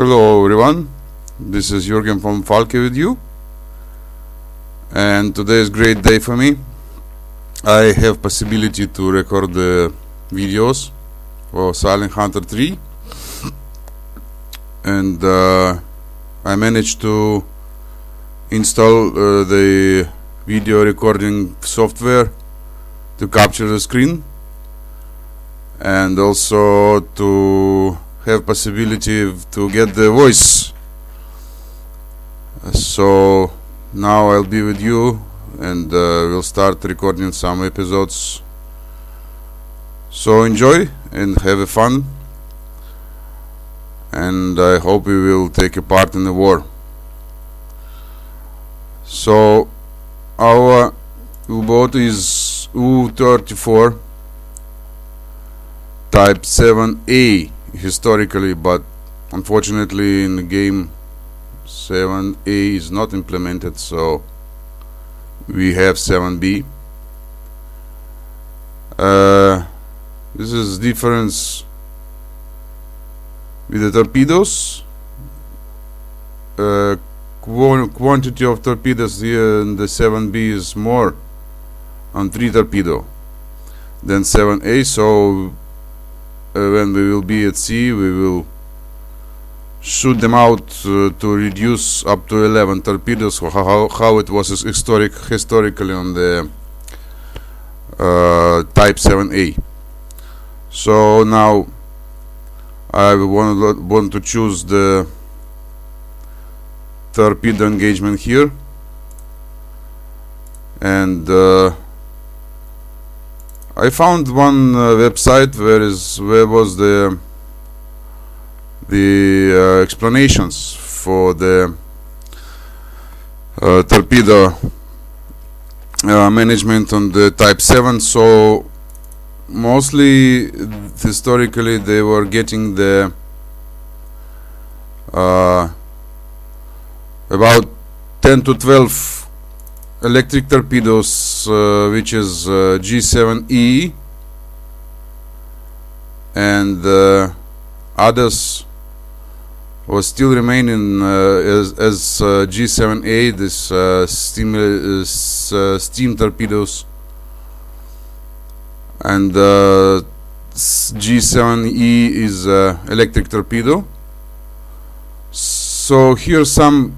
Hello everyone, this is Jürgen from Falke with you, and today is a great day for me. I have possibility to record the videos for Silent Hunter 3, and I managed to install the video recording software to capture the screen, and also to have possibility to get the voice. So now I'll be with you, and we'll start recording some episodes. So enjoy and have a fun, and I hope you will take a part in the war. So our U-boat is U-34 type 7A historically, but unfortunately in the game 7A is not implemented, so we have 7B. This is difference with the torpedoes. Quantity of torpedoes here in the 7B is more on 3 torpedo than 7A, so when we will be at sea, we will shoot them out to reduce up to 11 torpedoes, how it was historically on the type 7A. So now I want to choose the torpedo engagement here, and I found one website where was the explanations for the torpedo management on the type 7. So mostly historically they were getting the about 10 to 12 electric torpedoes, which is G7E, and others was still remaining as G7A, this steam torpedoes, and G7E is electric torpedo. So here's some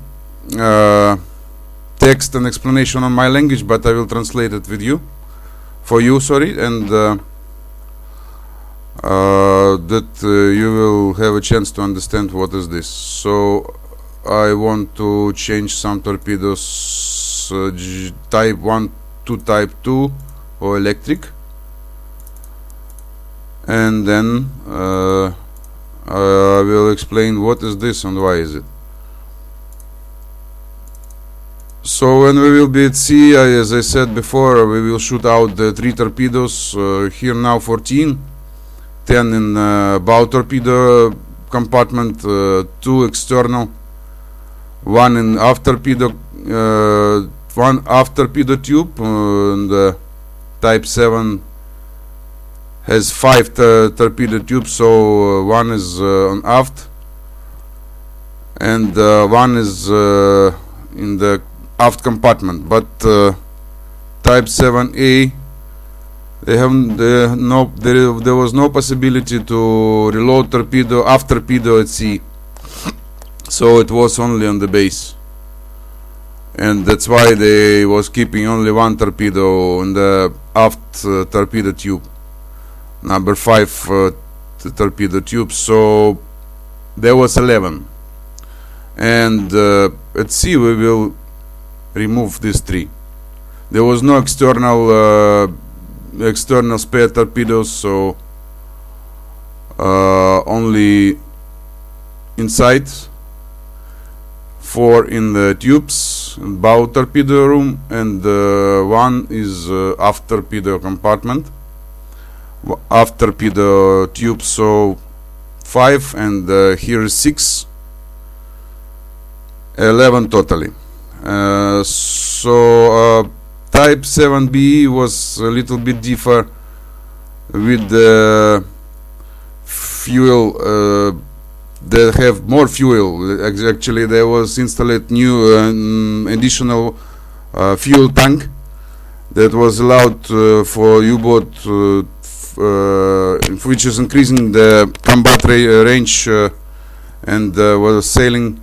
text and explanation on my language, but I will translate it with you, for you, sorry, and that you will have a chance to understand what is this. So I want to change some torpedoes type 1 to type 2 or electric, and then I will explain what is this and why is it. So when we will be at sea, as I said before, we will shoot out the 3 torpedoes, here now 14, 10 in bow torpedo compartment, 2 external, 1 in aft torpedo, 1 aft torpedo tube, and type 7 has 5 torpedo tubes, so 1 is on aft, and 1 is in the aft compartment. But type 7A, there was no possibility to reload torpedo aft torpedo at sea, so it was only on the base, and that's why they was keeping only 1 torpedo in the aft torpedo tube, number 5 torpedo tube, so there was 11, and at sea we will remove these 3. There was no external spare torpedoes, so only inside, 4 in the tubes, bow torpedo room, and 1 is aft torpedo compartment, aft torpedo tube, so 5, and here is 6, 11 totally. So type 7B was a little bit differ with the fuel they have more fuel. Actually, there was installed new additional fuel tank that was allowed for U-boat, which is increasing the combat range and was sailing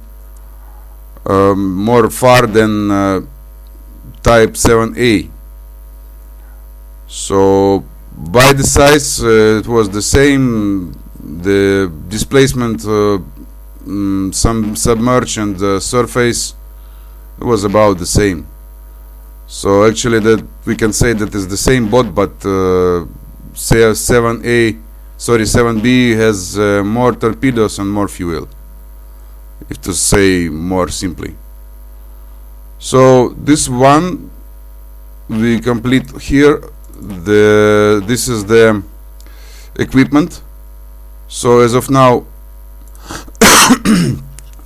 more far than Type 7A. So by the size it was the same. The displacement, some submerged and the surface, it was about the same. So actually that we can say that is the same boat, but 7B has more torpedoes and more fuel, if to say more simply. So this one we complete here. This is the equipment. So as of now,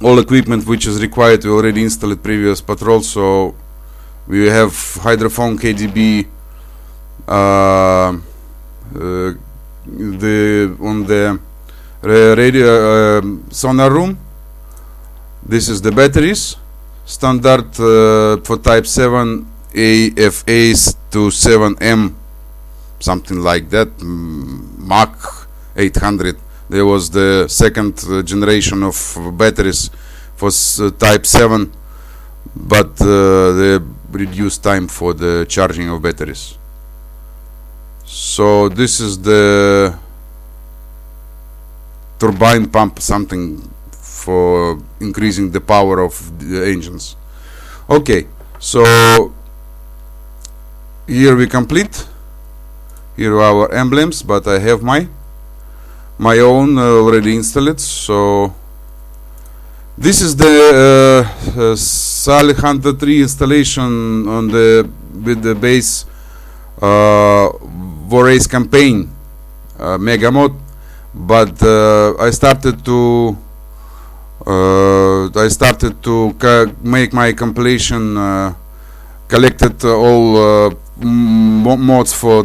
all equipment which is required we already installed previous patrol. So we have hydrophone, KDB, on the radio sonar room. This is the batteries, standard for Type 7 AFAs to 7M, something like that, Mach 800. There was the second generation of batteries for Type 7, but they reduced time for the charging of batteries. So this is the turbine pump, something for increasing the power of the engines. Okay, so here we complete. Here are our emblems, but I have my own already installed. So this is the SH3 installation on with the base WAC campaign mega mod, but I started to make my compilation, collected all mods for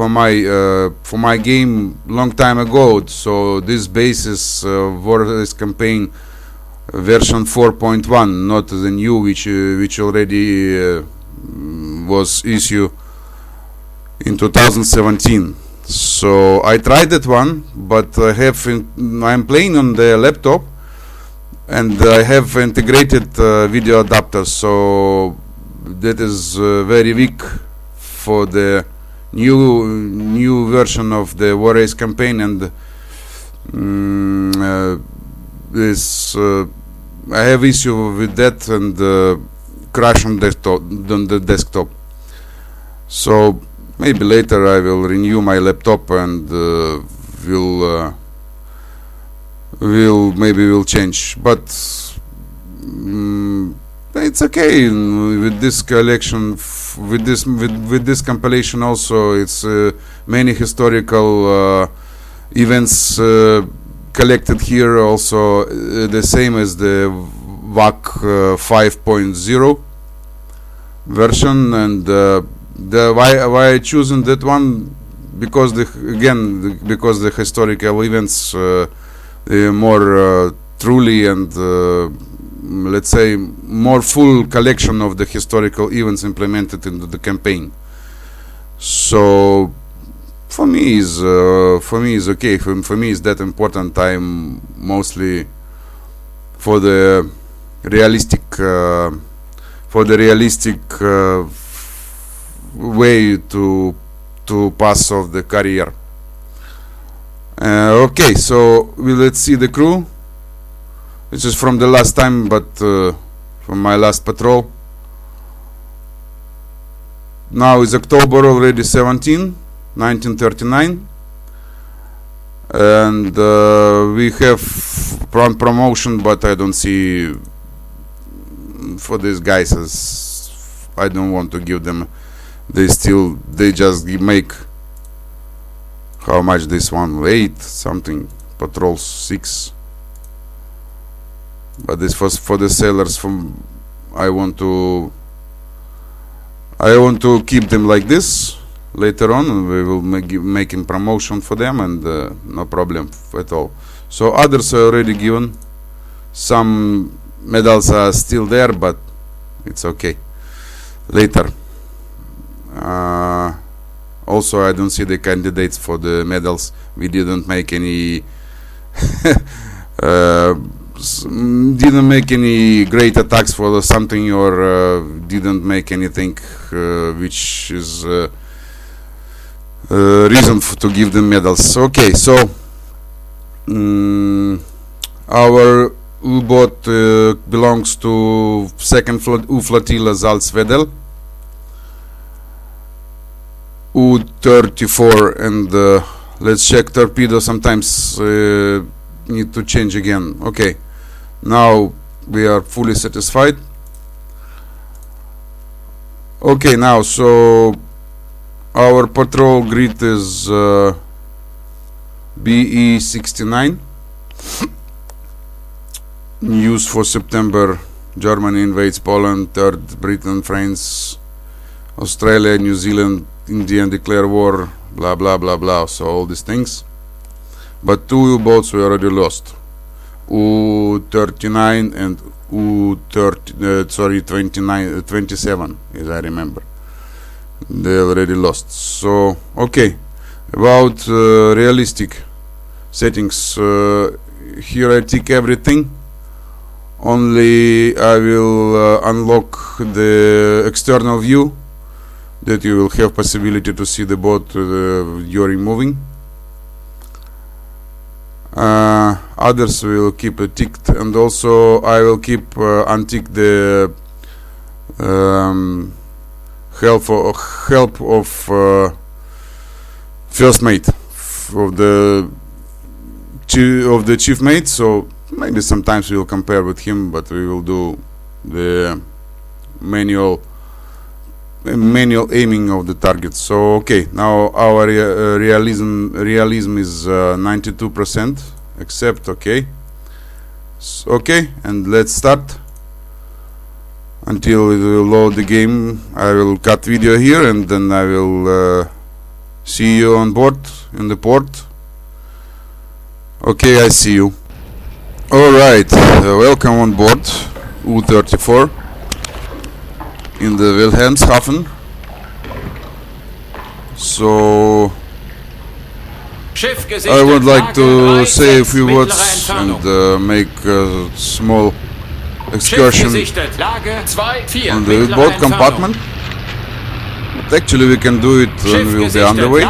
my game long time ago. So this base is WAC campaign version 4.1, not the new which already was issued in 2017. So I tried that one, but I'm playing on the laptop, and I have integrated video adapters, so that is very weak for the new version of the WAC campaign, and I have issue with that and crash on the desktop. So maybe later I will renew my laptop and we'll change, but it's okay with this collection. With this compilation also, it's many historical events collected here, also the same as the WAC 5.0 version. And why I chosen that one, because the historical events more truly and let's say more full collection of the historical events implemented into the campaign. So for me is okay. For me is that important. I'm mostly for the realistic way to pass off the career. Okay, so let's see the crew. This is from the last time, but from my last patrol. Now is October already 17, 1939, and we have one promotion, but I don't see for these guys, as I don't want to give them. They just make, how much this one, 8 something, patrol 6. But this was for the sailors. I want to keep them like this. Later on we will making promotion for them, and no problem at all. So others are already given. Some medals are still there, but it's okay. Later. Also, I don't see the candidates for the medals. We didn't make any didn't make any great attacks for something, or didn't make anything which is reason to give them medals. Okay, so our U-boat belongs to second U-flotilla Salzwedel, U-34, and let's check torpedo. Sometimes need to change again. Okay, now we are fully satisfied. Okay, now so our patrol grid is BE69. News for September: Germany invades Poland, third Britain, France, Australia, New Zealand, India declare war, blah blah blah blah. So all these things. But two U-boats were already lost, U-39 and U-27, as I remember. They already lost. So okay, about realistic settings. Here I tick everything. Only I will unlock the external view, that you will have possibility to see the boat during moving. Others will keep it ticked, and also I will keep untick the help of first mate of the chief mate. So maybe sometimes we will compare with him, but we will do the manual aiming of the target. So okay, now our realism is 92%, except okay. Okay, and let's start. Until it will load the game, I will cut video here, and then I will see you on board in the port. Okay, I see you. Alright, welcome on board U-34 in the Wilhelmshaven. So I would like to say a few words and make a small excursion on the boat compartment. But actually we can do it when we will be underway.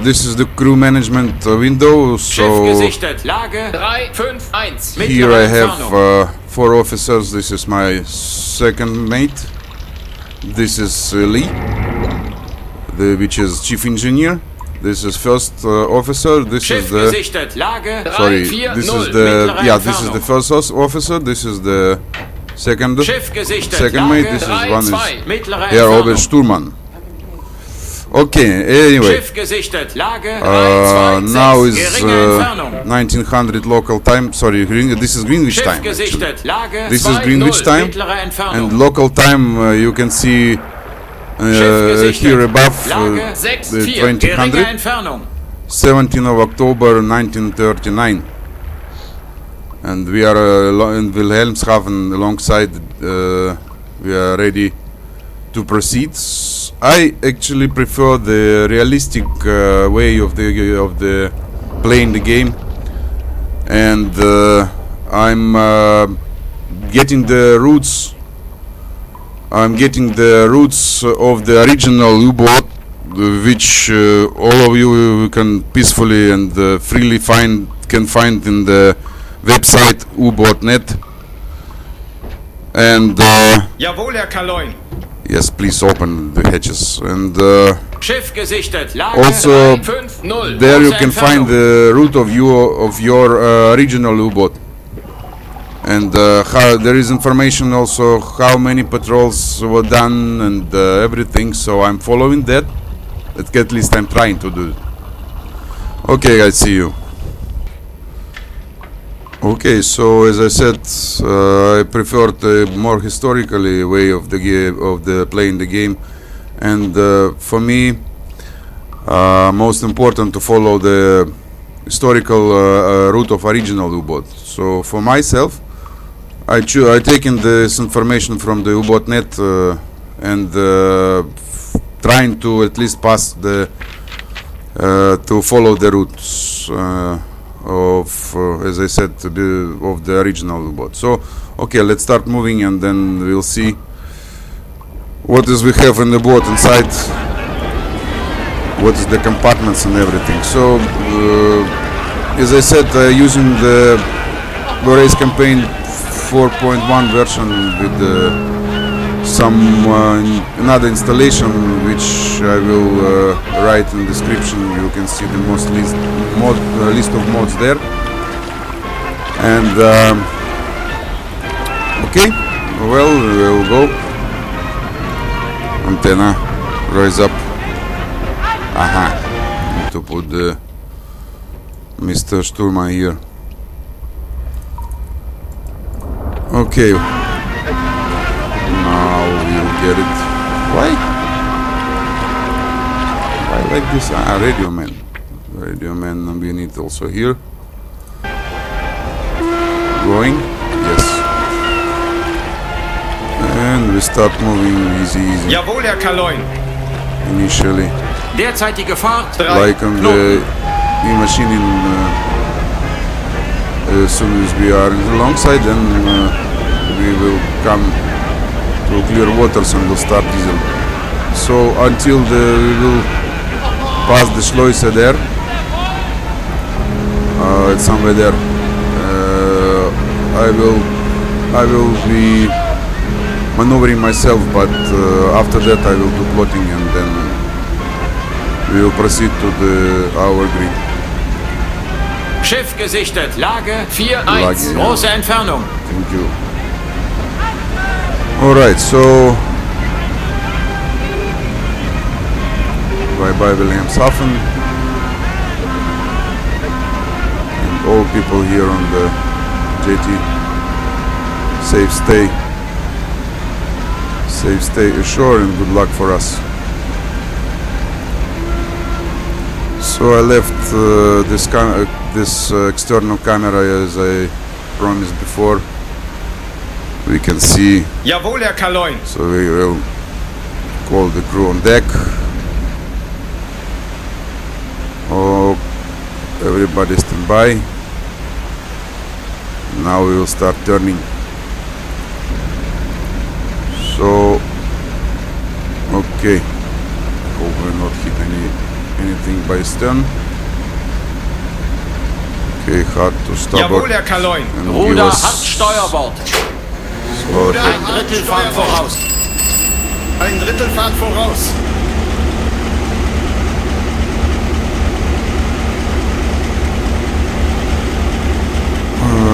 This is the crew management window. So here I have 4 officers. This is my second mate. This is Lee, which is chief engineer. This is first officer. This is the this is the first officer. This is the second mate. This is one is Herr Obersturmann. Okay, anyway, now is 1900 local time. Sorry, this is Greenwich time. This is Greenwich time, and local time you can see here above the 2000, 17th of October 1939, and we are in Wilhelmshaven alongside. We are ready to proceed. I actually prefer the realistic way of the playing the game, and I'm getting the roots. I'm getting the roots of the original U-boat, which all of you can peacefully and freely find in the website uboat.net. And Jawohl, Herr Kaloin. Yes, please open the hatches. And also there you can find the route of your original U-boat. And there is information also how many patrols were done and everything. So I'm following that. At least I'm trying to do it. Okay, I see you. Okay, so as I said, I prefer the more historically way of the playing the game, and for me, most important to follow the historical route of original U-boat. So for myself, I taken this information from the U-boat.net and trying to at least pass the to follow the routes of as I said of the original U-boat. So okay, let's start moving and then we'll see what is we have in the boat inside, what is the compartments and everything. So as I said, using the race campaign 4.1 version with some another installation which I will write in the description. You can see the list of mods there. And okay, well, we'll go. Antenna, rise up. Aha, need to put the Mr. Sturman here. Okay, now we'll get it. Why like this? Radio man, we need also here. Going, yes. And we start moving easy. Jawohl, Herr Kaloin. Initially. Derzeitige Fahrt. Like on the machine in as soon as we are in the long side, then we will come to clear waters and we'll start diesel. So until we will pass the Schleuse there, it's somewhere there. I will be maneuvering myself, but after that I will do plotting and then we will proceed to our grid. Schiff gesichtet, Lage 4-1, große Entfernung. Thank you. Alright, so bye Wilhelmshaven and all people here on the jetty. Safe stay ashore and good luck for us. So I left this external camera as I promised before. We can see. Jawohl, Herr Kaloin. So we will call the crew on deck. Oh, everybody stand by. Now we will start turning. So, okay. Hope we not hit anything by stern. Okay, hard to starboard. Jawohl, Herr Kaloin. Ruder hat Steuerbord. Ein Drittel Fahrt voraus. Ein Drittel Fahrt voraus.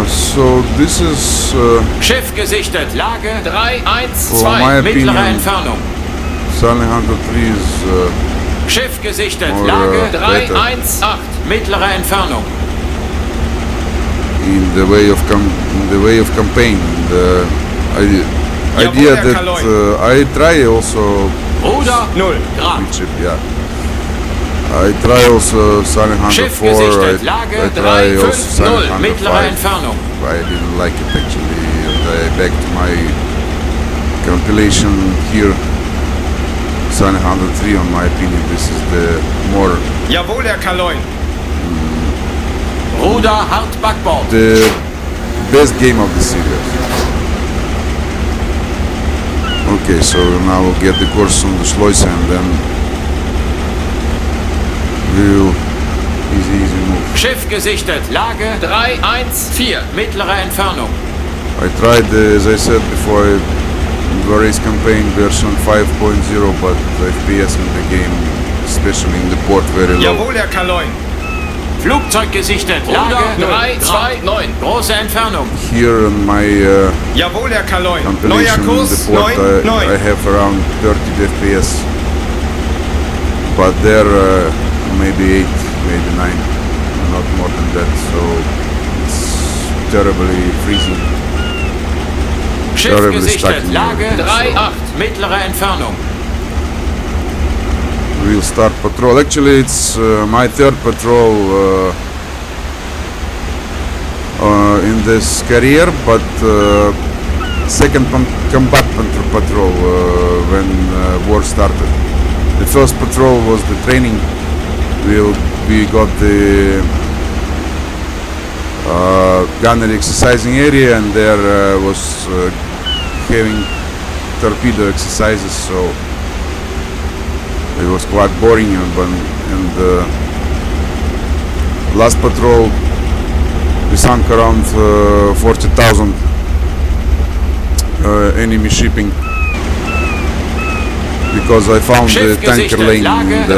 So this is Schiff gesichtet, Lage 3-1-2, my mittlere opinion, Entfernung. SH3 is Schiff gesichtet, Or, Lage better. 3-1-8, mittlere Entfernung. in the way of campaign. The idea Herr that I try also Ruder 0 Grad. chip, yeah. I try also Schiff SH4. gesichtet, Lage I try also 3-5-0, mittlere SH3. Entfernung. I didn't like it actually, and I back to my compilation here. SH3, on my opinion, this is the more Jawohl, Herr Kaloin. Ruder hart Backbord. the best game of the series. Okay, so now we'll get the course on the Schleuse and then we'll easy move. Schiff gesichtet, Lage 3-1-4, mittlere Entfernung. I tried, as I said before, the race campaign version 5.0, but the FPS in the game, especially in the port, very low. Jawohl, Herr Kaloin. Flugzeug gesichtet, Lage 3-2-9, große Entfernung. Here on my Jawohl, Herr Kaloin. Neuer compilation in Kurs the port, 9-9. I have around 30 FPS, but there maybe 8, maybe 9, not more than that, so it's terribly freezing. Schiff Terribly gesichtet, stuck in Lage everything, 3-8, mittlere Entfernung. We'll start patrol. Actually, it's my third patrol in this career, but second compartment patrol when war started. The first patrol was the training. We got the gunnery exercising area, and there was having torpedo exercises, so it was quite boring. And last patrol we sunk around 40,000 enemy shipping, because I found the tanker lane in the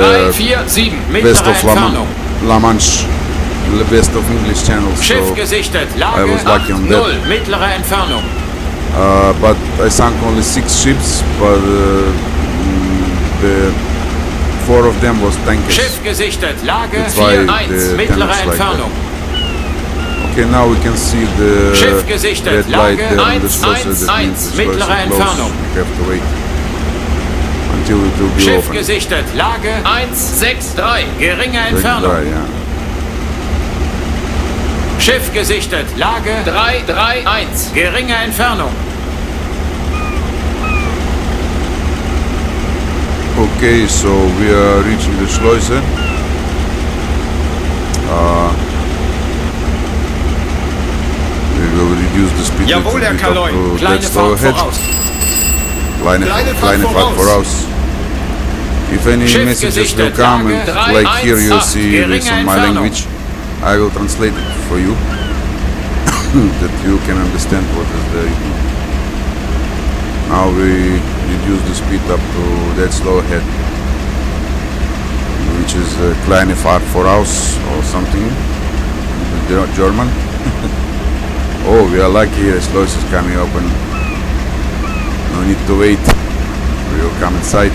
west of La Manche, the west of English Channel, so I was lucky on that. Mittlere Entfernung. But I sunk only 6 ships, but the 4 of them was tankers. Schiff gesichtet, Lage That's why 4-1, the mittlere tanks like Entfernung. Okay, now we can see the Schiff gesichtet, red light Lage there on the schlosser. That 1-1-1, means the mittlere schlosser close. Entfernung. We have to wait until it will be Schiff open. gesichtet, Lage 1-6-3, geringe Entfernung. Right, yeah. Schiff gesichtet, Lage 3-3-1, geringe Entfernung. Okay, so we are reaching the Schleuse. We will reduce the speed Jawohl, Herr Kaloin. to Kleine that slow Fahrt ahead. voraus. Kleine Fahrt voraus. If any Schiff messages will gesichtet, come, Lage and like here you 3-1-8, see this geringe on my Entfernung. language, I will translate it for you, that you can understand what is the. Now we reduce the speed up to that slow ahead, which is Kleine Fahrt voraus or something, German. Oh, we are lucky, the sluice is coming open. No need to wait, we will come inside.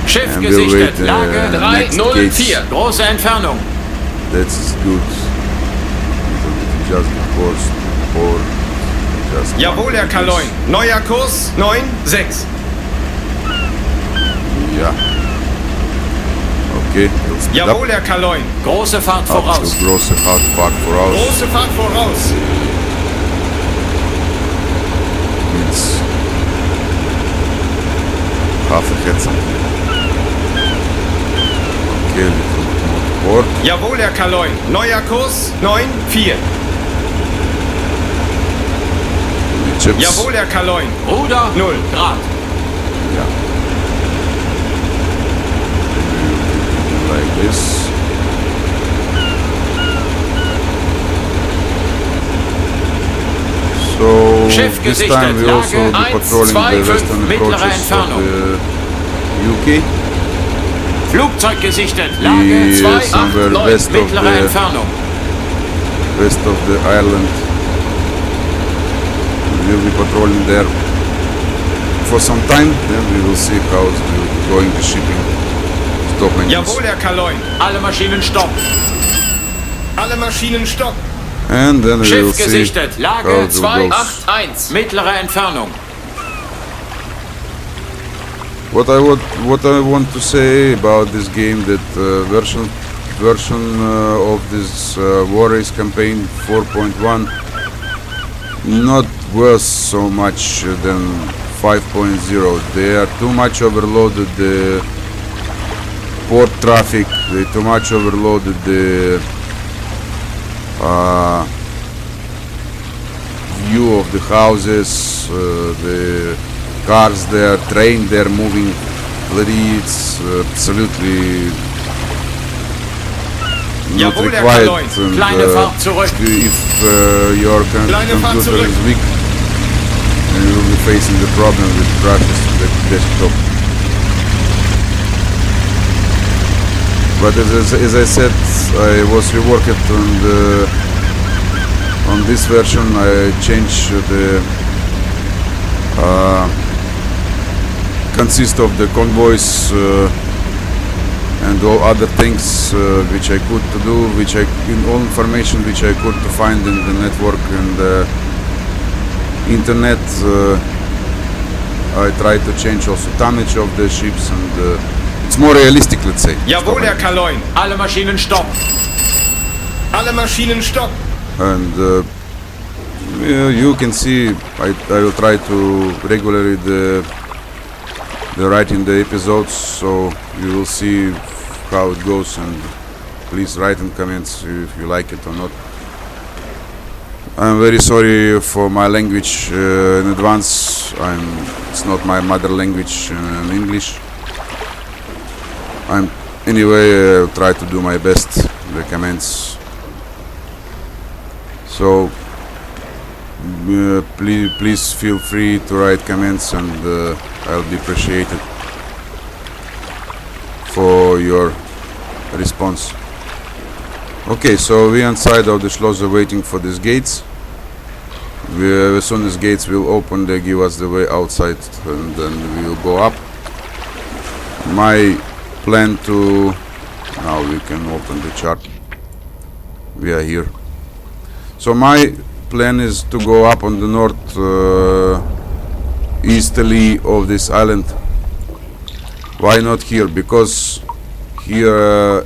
Schiff And we'll gesichtet, wait, Lage next 3-0-4, große Entfernung. That's good. Just because port. Just Jawohl, Herr Kaloin. Neuer Kurs 9-6. Ja. Okay, we'll speed Jawohl, up. Herr Kaloin. Große Fahrt Up voraus. to große Fahrt voraus. Große Fahrt voraus. Means half ahead something. Okay, little more to port. Jawohl, Herr Kaloin. Neuer Kurs 9-4. Chips. Jawohl, Herr Kaloin. Ruder 0 Grad. Yeah. Like this. So Schiff this gesichtet, time we also Lage be patrolling 1-2-5, the western mittlere approaches of Entfernung. the UK. Flugzeug gesichtet, Lage Die somewhere 2-8-9, west of mittlere the- Entfernung. West of the island. We will be patrolling there for some time. Then we will see how it's going the shipping. Stop engines. Jawohl, Herr Kaloin. Alle Maschinen stopp. Alle Maschinen stopp. And then we will Schiff see gesichtet, how Lage it will go. 2-8-1, mittlere Entfernung. What I want to say about this game, that version of this war race campaign 4.1 not worse so much than 5.0. They are too much overloaded the port traffic. They too much overloaded the view of the houses, the cars there, train there moving. It's absolutely not Jawohl, Herr required. Kaloin. And, Kleine Fahrt zurück. if your Kleine Fahrt computer zurück. is weak, then you will be facing the problem with crashes to the desktop. But as I said, I was reworked on this version. I changed the consist of the convoys and all other things which I could to do, in all information which I could to find in the network and the internet. I tried to change also tonnage of the ships, and it's more realistic, let's say. Jawohl, Herr Kaloin. Alle Maschinen stopp. Alle Maschinen stopp. and you can see I will try to regularly the write in the episodes, so you will see how it goes, and please write in comments if you like it or not. I'm very sorry for my language in advance. It's not my mother language in English. Anyway, I'll try to do my best in the comments. So please feel free to write comments, and I'll be appreciated for your response. Okay, so we're inside of the Schloss waiting for these gates. As soon as gates will open, they give us the way outside, and then we will go up. My plan to... Now we can open the chart. We are here. So my plan is to go up on the north easterly of this island. Why not here? Because here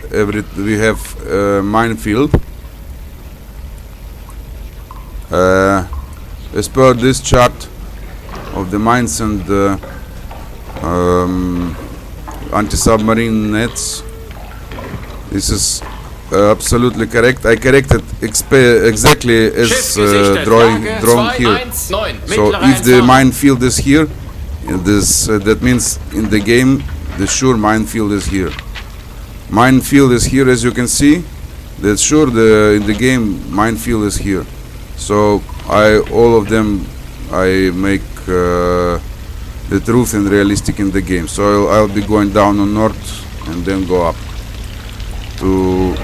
we have Minefield. As per this chart of the mines and anti-submarine nets, this is absolutely correct. I corrected exactly as drawn here. So if the minefield is here, that means in the game the sure minefield is here. Minefield is here, as you can see. That's sure in the game minefield is here. So all of them I make the truth and realistic in the game. So I'll be going down on north and then go up to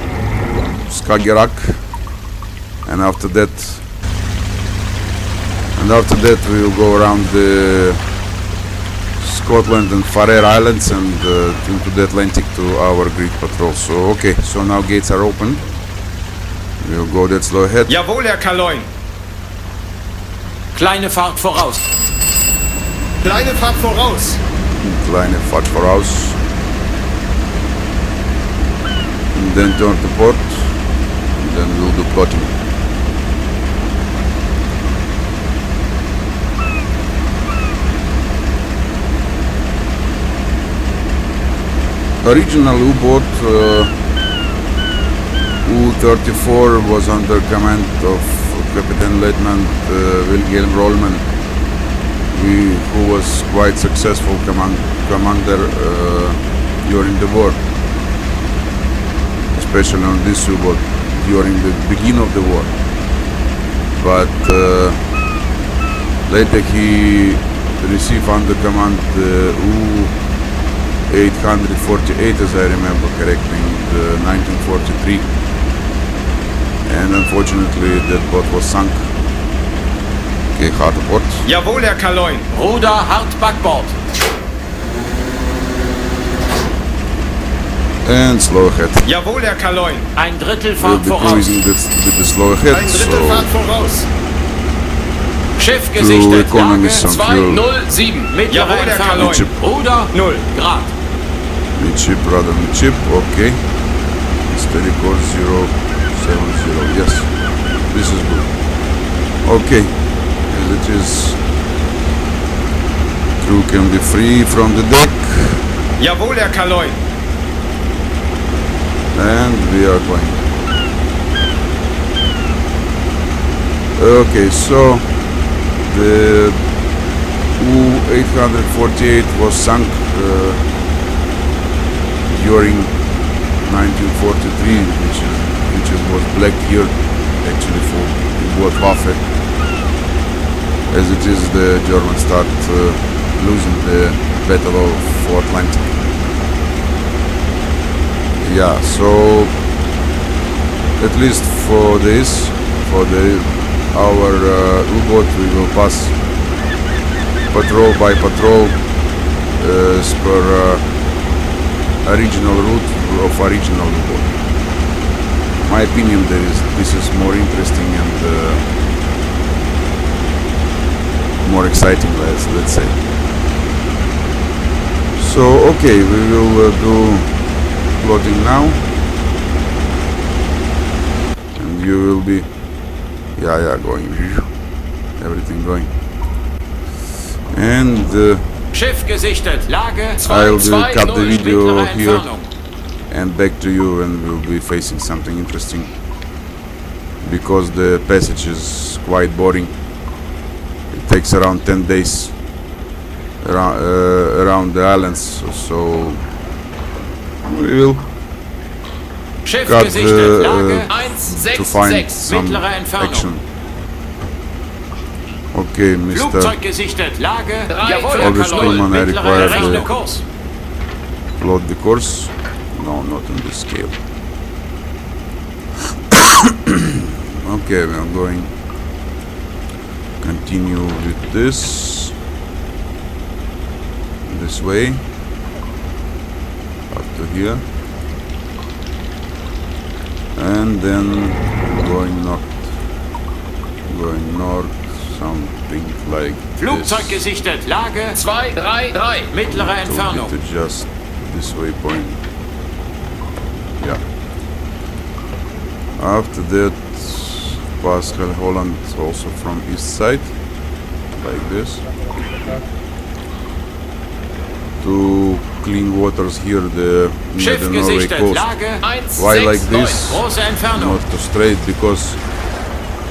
Skagerrak, and after that we will go around the Scotland and Faroe Islands and into the Atlantic to our Greek patrol. So okay, so now gates are open. We'll go that slow ahead. Jawohl, Herr Kaloin. Kleine Fahrt voraus. Kleine Fahrt voraus. Kleine Fahrt voraus. And then turn to port. And then we'll do plotting. Original U-boat U-34 was under command of Captain Lieutenant Wilhelm Rollman, who was quite successful commander during the war, especially on this U-boat during the beginning of the war. But later he received under command U-848, as I remember correctly, in 1943. And unfortunately that boat was sunk. Okay, hard port. Jawohl, Herr Kaloin. Ruder hart Backbord. And slow ahead. Jawohl, Herr Kaloin. Ein Drittel We'll Fahrt be voraus. cruising with the slow ahead, Ein Drittel so Fahrt voraus. Schiff gesichtet. economy Lage some fuel. 207. Mittlere Jawohl, Herr Entfernung. Kaloin. Ruder 0 Grad. Midship, rather midship, okay. Steady course 070, yes. This is good. Okay, as it is, crew can be free from the deck. Jawohl, Herr Kaloin. And we are going. Okay, so the U-848 was sunk during 1943, which was black year actually for World Warfare. As it is, the Germans start losing the Battle of Atlantic. Yeah, so at least for this, our U-boat, we will pass patrol by patrol as per original route of original U-boat. My opinion, this is more interesting and more exciting, let's say. So okay, we will do plotting now, and you will be Yeah, going. Everything going. And Schiff gesichtet. Lage I will cut the 2-2-0 video mittlere here Entfernung. and back to you, and we'll be facing something interesting because the passage is quite boring. It takes around 10 days around the islands, so we will Schiff got gesichtet. Lage to find 1-6-6 some mittlere Entfernung. action. Okay, Mr. Flugzeug gesichtet. Lage jawohl, August Herr Kaloi. Kuhlmann, I Mittlere require rechte the- Kurs. Plot the course. No, not on this scale. Okay, we are going continue with this way up to here, and then going north, something like Flugzeug this. gesichtet. Lage 2-3-3 mittlere Entfernung. To just this waypoint. Yeah. After that, pass Holland also from east side, like this. To clean waters here, the near Schiff the Norway gesichtet. coast. Lage Why like 1-6-9 this? große Entfernung. Not too straight, because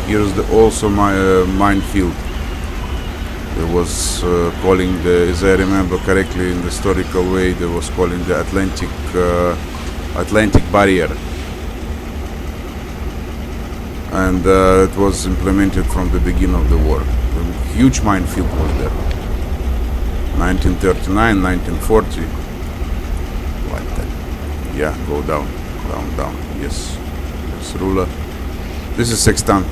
here's also my minefield. There was calling the, as I remember correctly, in the historical way, there was calling the Atlantic barrier, and it was implemented from the beginning of the war. A huge minefield was there. 1939, 1940, like that. Yeah, go down. Yes, ruler. This is sextant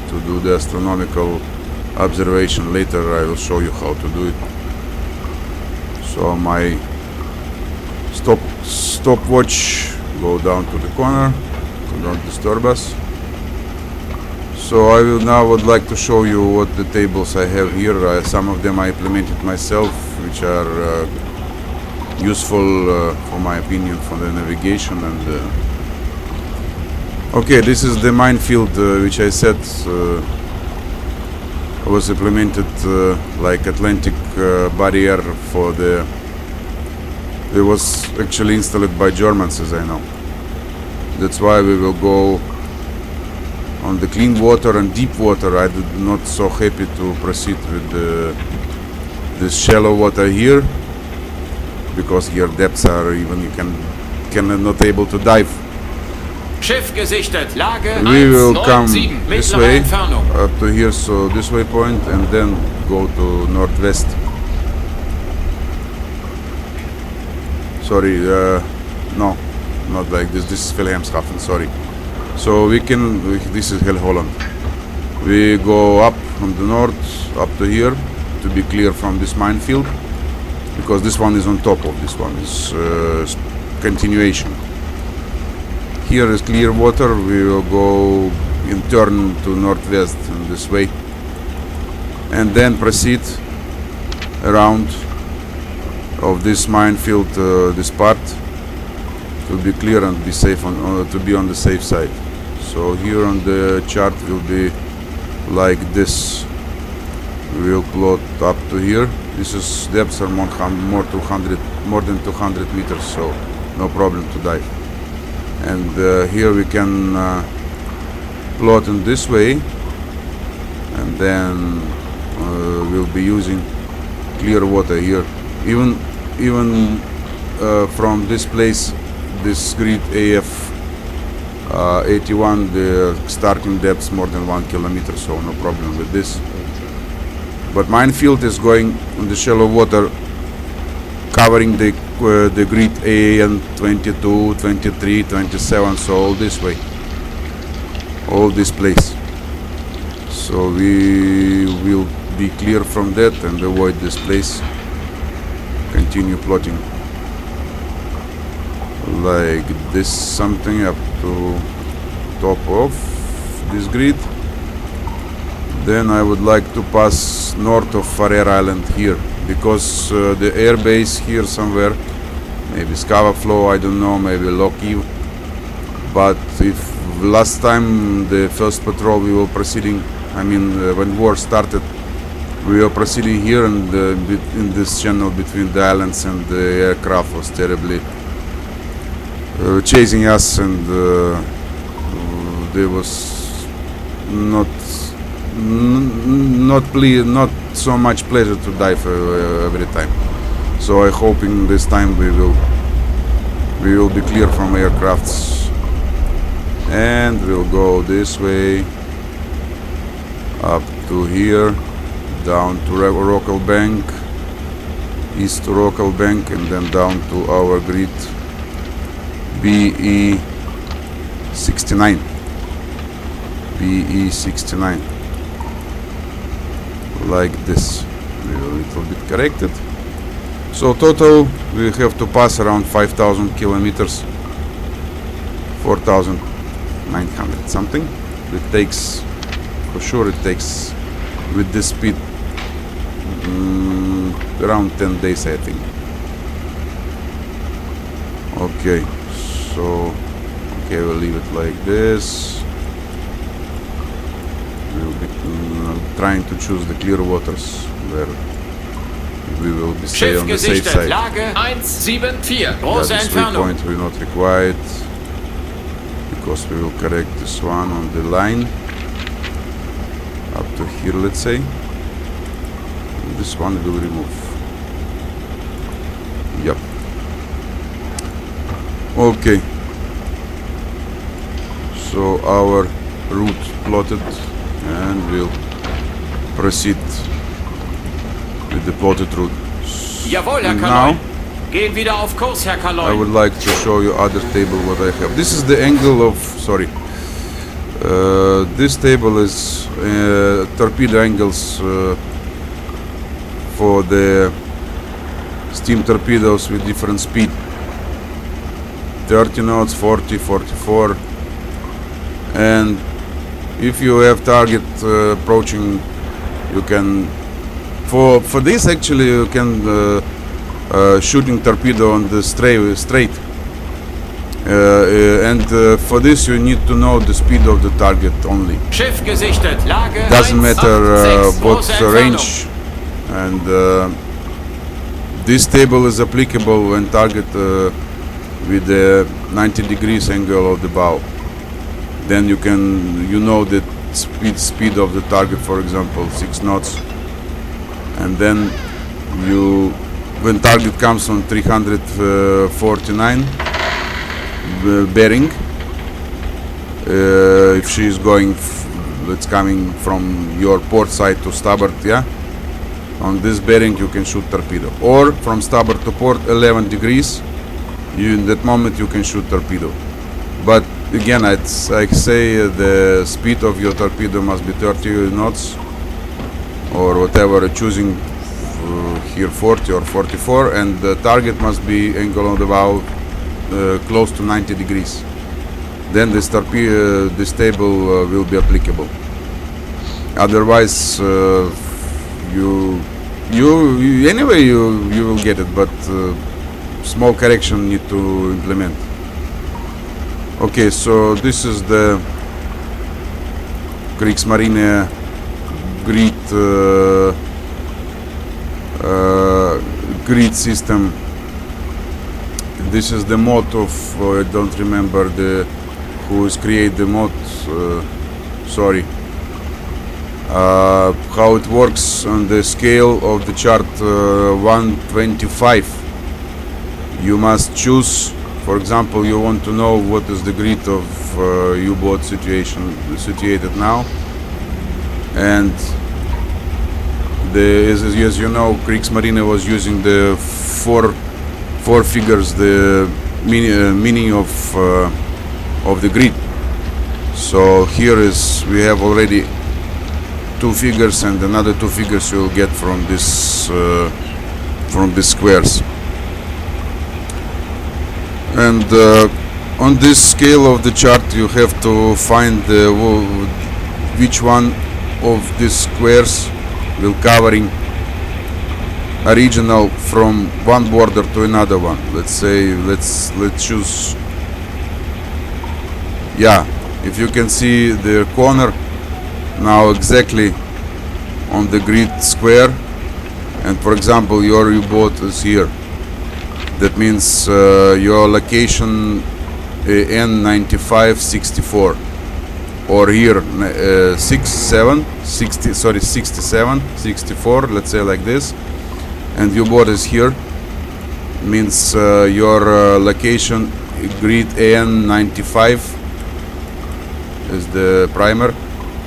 to do the astronomical observation. Later I will show you how to do it. So my stopwatch go down to the corner, so don't disturb us. So I will now would like to show you what the tables I have here. Some of them I implemented myself, which are useful for my opinion for the navigation. And okay, this is the minefield which I said was implemented like Atlantic barrier for the. It was actually installed by Germans, as I know. That's why we will go on the clean water and deep water. I'm not so happy to proceed with this shallow water here, because here depths are even you can not able to dive. Schiff gesichtet. Lage We will come 1-9-7 this mittlere way Entfernung. up to here, so this waypoint, and then go to northwest. Sorry, no, not like this. This is Wilhelmshaven. Sorry. So we can. This is Hell Holland. We go up from the north up to here to be clear from this minefield, because this one is on top of this one. Is continuation. Here is clear water. We will go in turn to northwest in this way, and then proceed around of this minefield, this part, to be clear and be safe on to be on the safe side. So here on the chart will be like this. We will plot up to here. This is depths are more than 200 meters, so no problem to dive. And here we can plot in this way, and then we'll be using clear water here. Even from this place, this grid AF 81, the starting depth more than 1 kilometer, so no problem with this. But minefield is going on the shallow water, covering the grid AN 22, 23, 27, so all this way, all this place. So we will be clear from that and avoid this place. Continue plotting like this, something up to top of this grid. Then I would like to pass north of Faroe Island here, because the air base here somewhere, maybe Scava Flow, I don't know, maybe Loki. But if last time the first patrol we were proceeding, I mean when war started, we were proceeding here, and in this channel between the islands, and the aircraft was terribly chasing us, and there was not so much pleasure to dive every time. So I'm hoping this time we will be clear from aircrafts, and we'll go this way up to here, down to Rockall Bank, east to Rockall Bank, and then down to our grid BE69. BE69, like this. We're a little bit corrected. So total we have to pass around 5,000 kilometers, 4,900 something. It takes, for sure it takes, with this speed, around 10 days I think. Okay, so we'll leave it like this. We'll be trying to choose the clear waters where we will be stay on the safe side. Lage 174. Große This Entfernung. waypoint will not require it, because we will correct this one on the line up to here, let's say. And this one will remove. Yep. Okay. So our route plotted, and we'll proceed with the plotted route. Jawohl, Herr And Kaloy. now Gehen wieder auf Kurs, Herr I Kaloy. would like to show you other table what I have. This is the angle of, sorry, this table is torpedo angles for the steam torpedoes with different speed. 30 knots, 40, 44, and if you have target approaching, you can, for this actually you can shooting torpedo on the straight, and for this you need to know the speed of the target only. Schiff gesichtet. Lage Doesn't matter 186. what Große Entfernung. range, and this table is applicable when target with the 90 degrees angle of the bow. Then you know the speed of the target, for example 6 knots, and then when target comes on 349 bearing, if she is going it's coming from your port side to starboard, yeah, on this bearing you can shoot torpedo, or from starboard to port 11 degrees, in that moment you can shoot torpedo. But again, I say the speed of your torpedo must be 30 knots or whatever, choosing here 40 or 44, and the target must be angle on the bow close to 90 degrees. Then this table will be applicable. Otherwise, anyway you will get it, but small correction need to implement. Okay, so this is the Kriegsmarine grid system. This is the mod of I don't remember who is create the mod. Sorry. How it works on the scale of the chart 125. You must choose. For example, you want to know what is the grid of U-boat situated now, and as you know, Kriegsmarine was using the four figures, the meaning of the grid. So here we have already 2 figures, and another 2 figures you will get from this squares. And on this scale of the chart you have to find which one of these squares will covering a regional from one border to another one. Let's say let's choose, yeah, if you can see the corner now exactly on the grid square, and for example your U-boat is here, that means your location N9564, or here 67, 64, let's say like this, and U-boat is here, means your location grid N95 is the primer,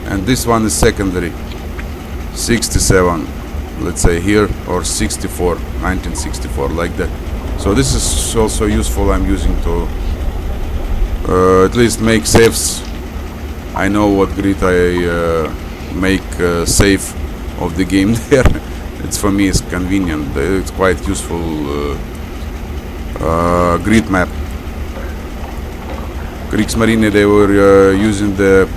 and this one is secondary, 67, let's say here, or 64, 1964, like that. So this is also useful. I'm using to at least make saves. I know what grid I make save of the game there. It's for me, it's convenient. It's quite useful grid map. Kriegsmarine, they were using the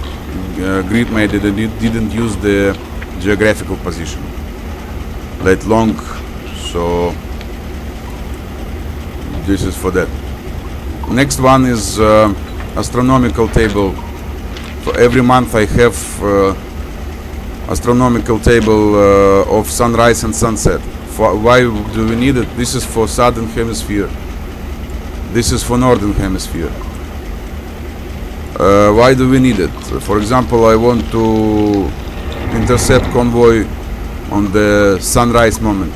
grid map. They didn't use the geographical position that long, so this is for that. Next one is astronomical table. For every month I have astronomical table of sunrise and sunset. Why do we need it? This is for southern hemisphere. This is for northern hemisphere. Why do we need it? For example, I want to intercept convoy on the sunrise moment.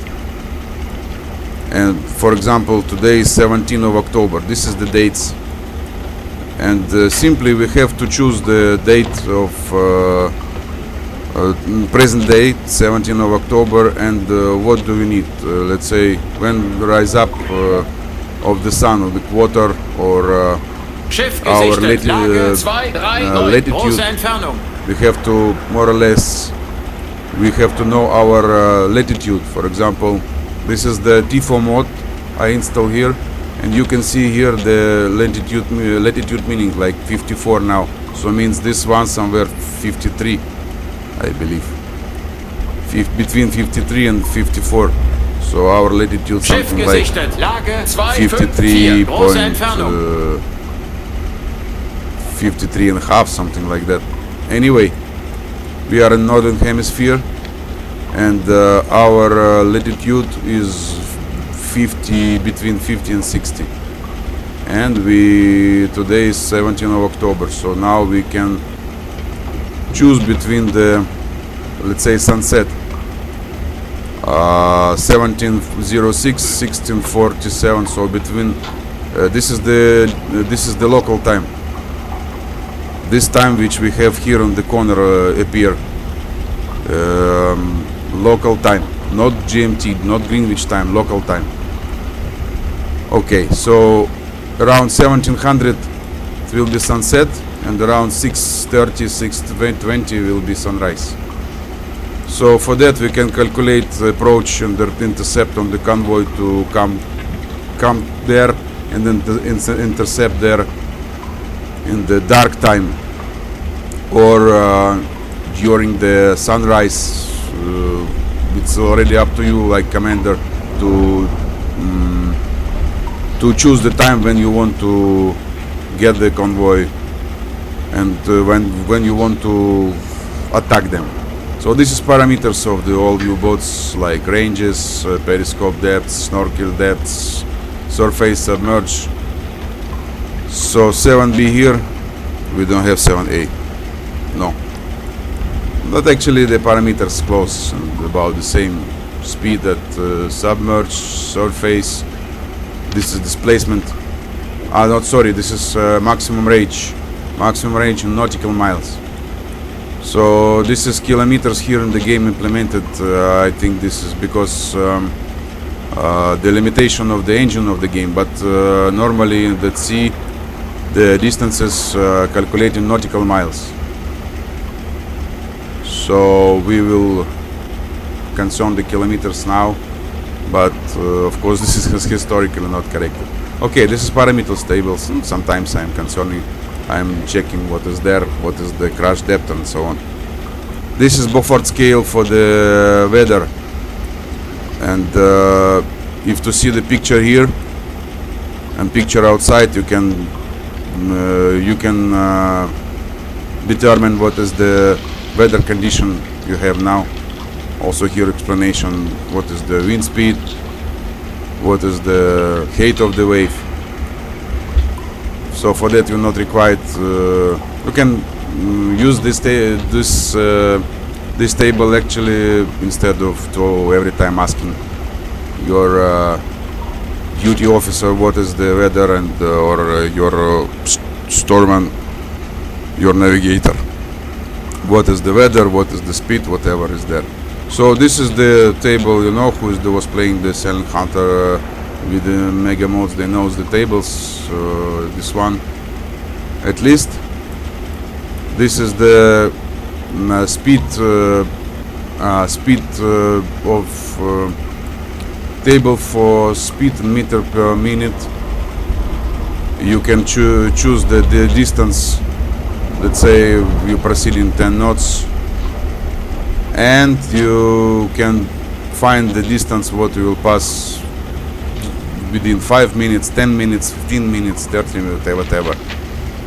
And for example, today is 17th of October. This is the dates. And simply we have to choose the date of present date, 17th of October, and what do we need? Let's say when rise up of the sun, of the quarter, or our latitude. We have to more or less, we have to know our latitude. For example, this is the T4 mode I install here, and you can see here the latitude meaning like 54 now. So it means this one somewhere 53, I believe. Between 53 and 54. So our latitude something like 53 and a half, something like that. Anyway, we are in northern hemisphere, and our latitude is 50, between 50 and 60, and today is 17th of October, so now we can choose between the, let's say, sunset 1706, 1647. So between this is the local time. This time which we have here on the corner appear local time, not GMT, not Greenwich time, local time. Okay, so around 1700 it will be sunset, and around 6:30, 6:20 will be sunrise. So for that we can calculate the approach and the intercept on the convoy to come there and then intercept there in the dark time, or during the sunrise. It's already up to you, like commander, to choose the time when you want to get the convoy, and when you want to attack them. So this is parameters of the all U-boats, like ranges, periscope depths, snorkel depths, surface submerge. So 7B here, we don't have 7A, no. But actually the parameters close and about the same speed that submerge, surface. This is displacement. Not sorry, this is maximum range in nautical miles. So this is kilometers here in the game implemented. I think this is because the limitation of the engine of the game, but normally in the sea the distances calculate in nautical miles. So we will concern the kilometers now, but of course this is historically not corrected. Okay, this is parameters tables. Sometimes I'm checking what is there, what is the crash depth and so on. This is Beaufort scale for the weather, and if to see the picture here and picture outside, you can determine what is the weather condition you have now. Also here explanation what is the wind speed, what is the height of the wave. So for that you're not required. You can use this table actually instead of to every time asking your duty officer what is the weather and or your storeman, your navigator, what is the weather, what is the speed, whatever is there. So this is the table, you know, who was playing the Silent Hunter with the mega modes, they knows the tables. This one at least. This is the speed of table for speed in meter per minute. You can choose the distance. Let's say you proceed in 10 knots, and you can find the distance what you will pass within 5 minutes, 10 minutes, 15 minutes, 30 minutes, whatever.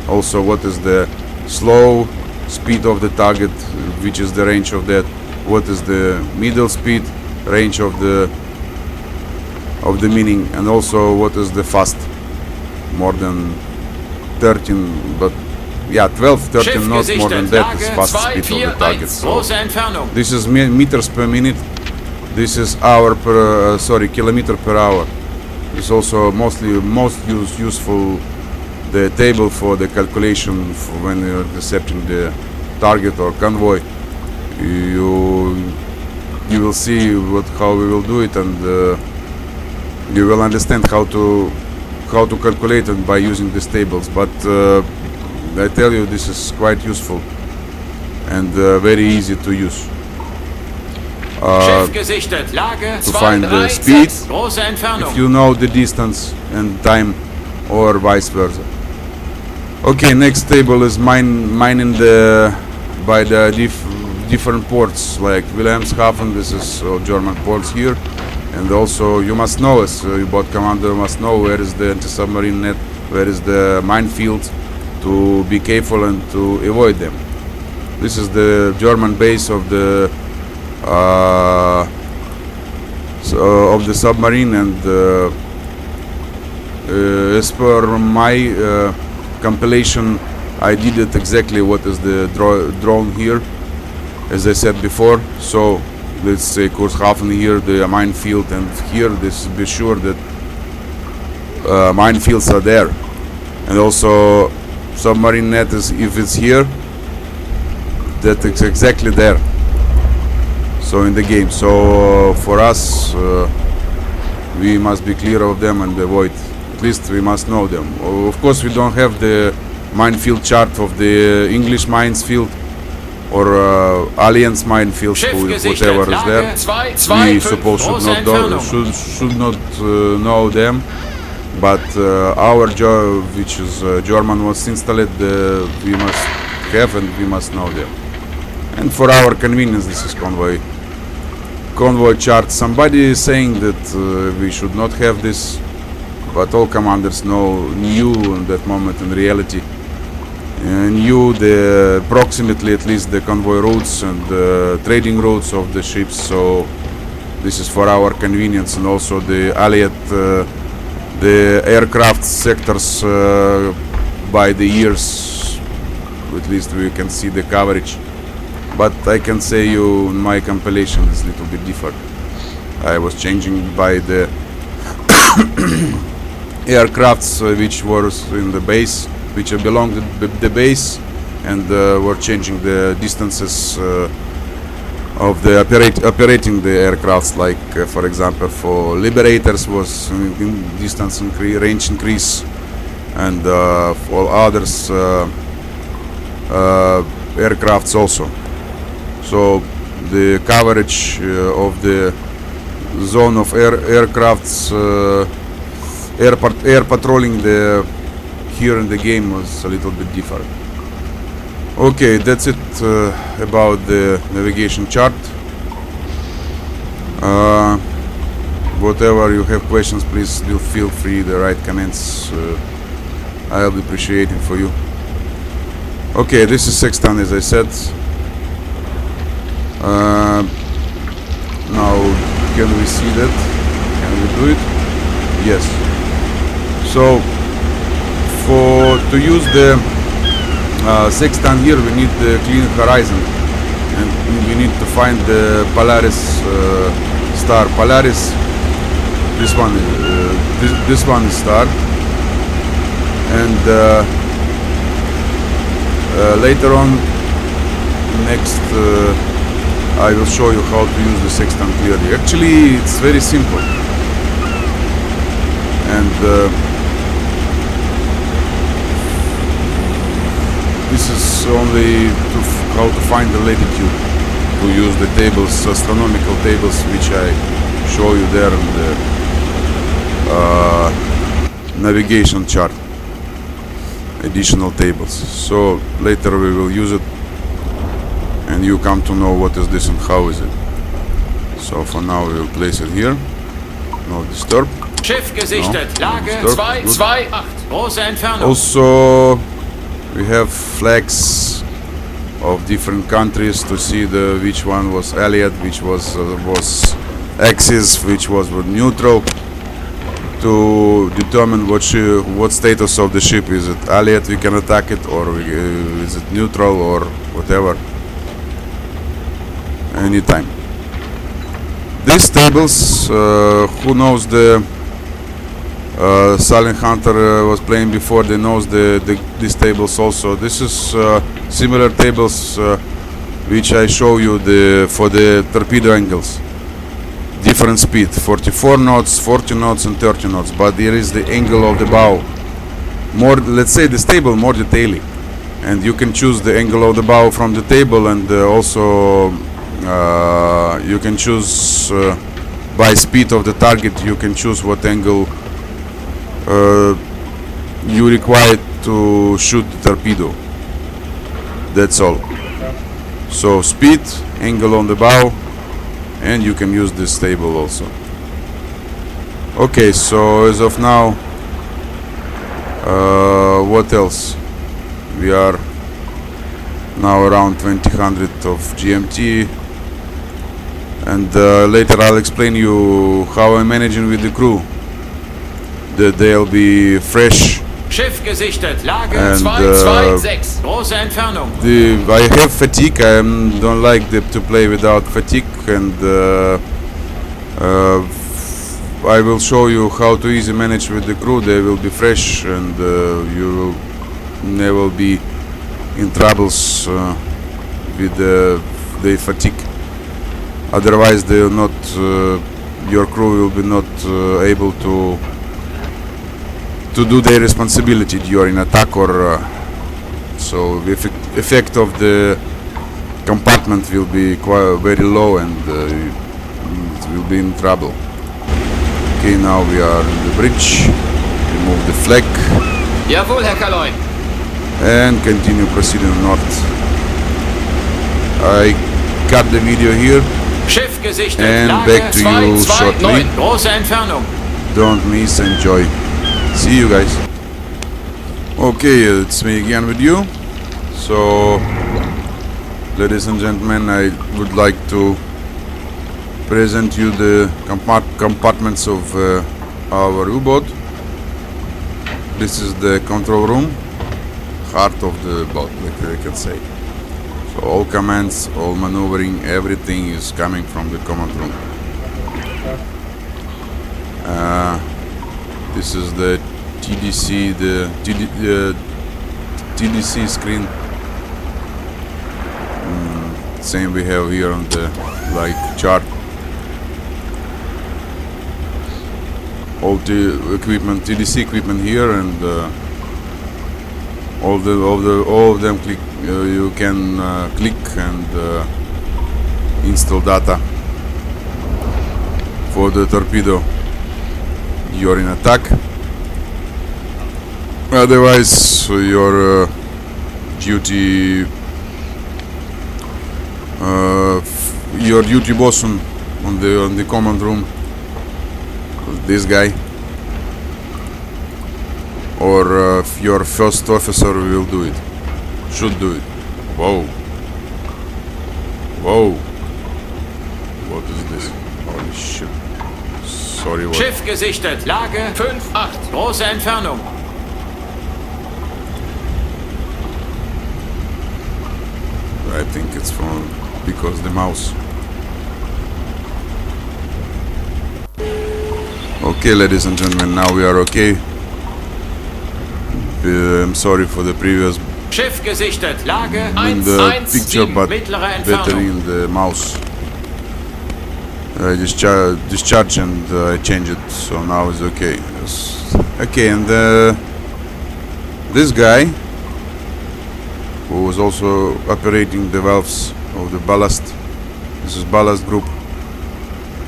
Also what is the slow speed of the target, which is the range of that, what is the middle speed, range of the meaning, and also what is the fast, more than 13, but yeah, 12, 13 knots, more than that is fast speed of the target. So this is meters per minute, this is hour per, kilometer per hour. It's also most useful the table for the calculation for when you're intercepting the target or convoy. You will see how we will do it, and you will understand how to calculate it by using these tables. But I tell you, this is quite useful and very easy to use. To find the speed, if you know the distance and time, or vice versa. Okay, next table is mining by the different ports like Wilhelmshaven. This is German ports here, and also you must know, as U-boat commander must know, where is the anti-submarine net, where is the minefield, to be careful and to avoid them. This is the German base of the submarine, and as per my compilation, I did it exactly what is the drone here, as I said before. So let's say Cuxhaven here, the minefield, and here this be sure that minefields are there, and also submarine net is, if it's here, that it's exactly there. So in the game, so for us, we must be clear of them and avoid. At least we must know them. Of course, we don't have the minefield chart of the English minefield or Alliance minefield, whatever is there. We suppose should not know them, but our job, which is German, was installed. We must have and we must know them. And for our convenience, this is convoy chart. Somebody is saying that we should not have this, but all commanders knew in that moment, in reality, knew the approximately at least the convoy routes and the trading routes of the ships. So this is for our convenience, and also the Allied the aircraft sectors by the years. At least we can see the coverage. But I can say you, my compilation is a little bit different. I was changing by the aircrafts which were in the base, which belonged to the base, and were changing the distances of the operating the aircrafts. Like for example, for Liberators was in distance range increase, and for others aircrafts also. So the coverage of the zone of aircrafts, air patrolling here in the game was a little bit different. Okay, that's it about the navigation chart. Whatever you have questions, please feel free to write comments. I'll be appreciating for you. Okay, this is sextant, as I said. Now, can we see that? Can we do it? Yes. So, to use the sextant here, we need the clean horizon, and we need to find the Polaris star. Polaris. This one is star, and later on, next, I will show you how to use the sextant clearly. Actually, it's very simple, and this is only how to find the latitude, to use the tables, astronomical tables, which I show you there in the navigation chart, additional tables. So later we will use it, and you come to know what is this and how is it. So for now we will place it here. No disturb. Schiff gesichtet. No, Lage disturb. 228. Große Entfernung. Also we have flags of different countries to see which one was Allied, which was Axis, which was neutral, to determine what status of the ship. Is it Allied, we can attack it, or is it neutral, or whatever, anytime. These tables, who knows the Silent Hunter was playing before, they knows these tables also. This is similar tables which I show you for the torpedo angles. Different speed, 44 knots, 40 knots and 30 knots, but there is the angle of the bow. More, let's say this table more detailing, and you can choose the angle of the bow from the table, and also you can choose by speed of the target, you can choose what angle you require to shoot the torpedo. That's all. So speed, angle on the bow, and you can use this table also. Okay, so as of now, what else? We are now around 2000 of GMT, and later I'll explain you how I'm managing with the crew, that they'll be fresh. Schiff gesichtet. Lage And, 226. Große Entfernung. I have fatigue. I don't like to play without fatigue, and I will show you how to easy manage with the crew. They will be fresh, and you will never be in troubles with the fatigue. Otherwise, they will not. Your crew will be not able to do their responsibility during attack, or so the effect of the compartment will be quite very low, and it will be in trouble. Okay, now we are on the bridge. Remove the flag. Jawohl, Herr Kaloin. And continue proceeding north. I cut the video here. Schiff gesichtet. And Lage back to you shortly. 229. Große Entfernung. Don't miss, enjoy. See you guys. Okay, it's me again with you. So, ladies and gentlemen, I would like to present you the compartments of our U-boat. This is the control room, heart of the boat, like I can say. So all commands, all maneuvering, everything is coming from the command room. This is the TDC, the TDC screen. Same we have here on the chart. All the equipment, TDC equipment here, and all of them click. You can click and install data for the torpedo. You're in attack. Otherwise, your duty bosun on the command room, this guy, or your first officer will do it. Should do it. Whoa. Whoa. What is this? Holy shit. Sorry, what? Schiff gesichtet. Lage 5-8. große Entfernung. I think it's from because the mouse. Okay, ladies and gentlemen, now we are okay. I'm sorry for the previous Schiff gesichtet. Lage in the picture, 117. but mittlere better Entfernung. in the mouse. I discharge and I change it, so now it's okay. Yes. Okay, and this guy, who was also operating the valves of the ballast. This is ballast group.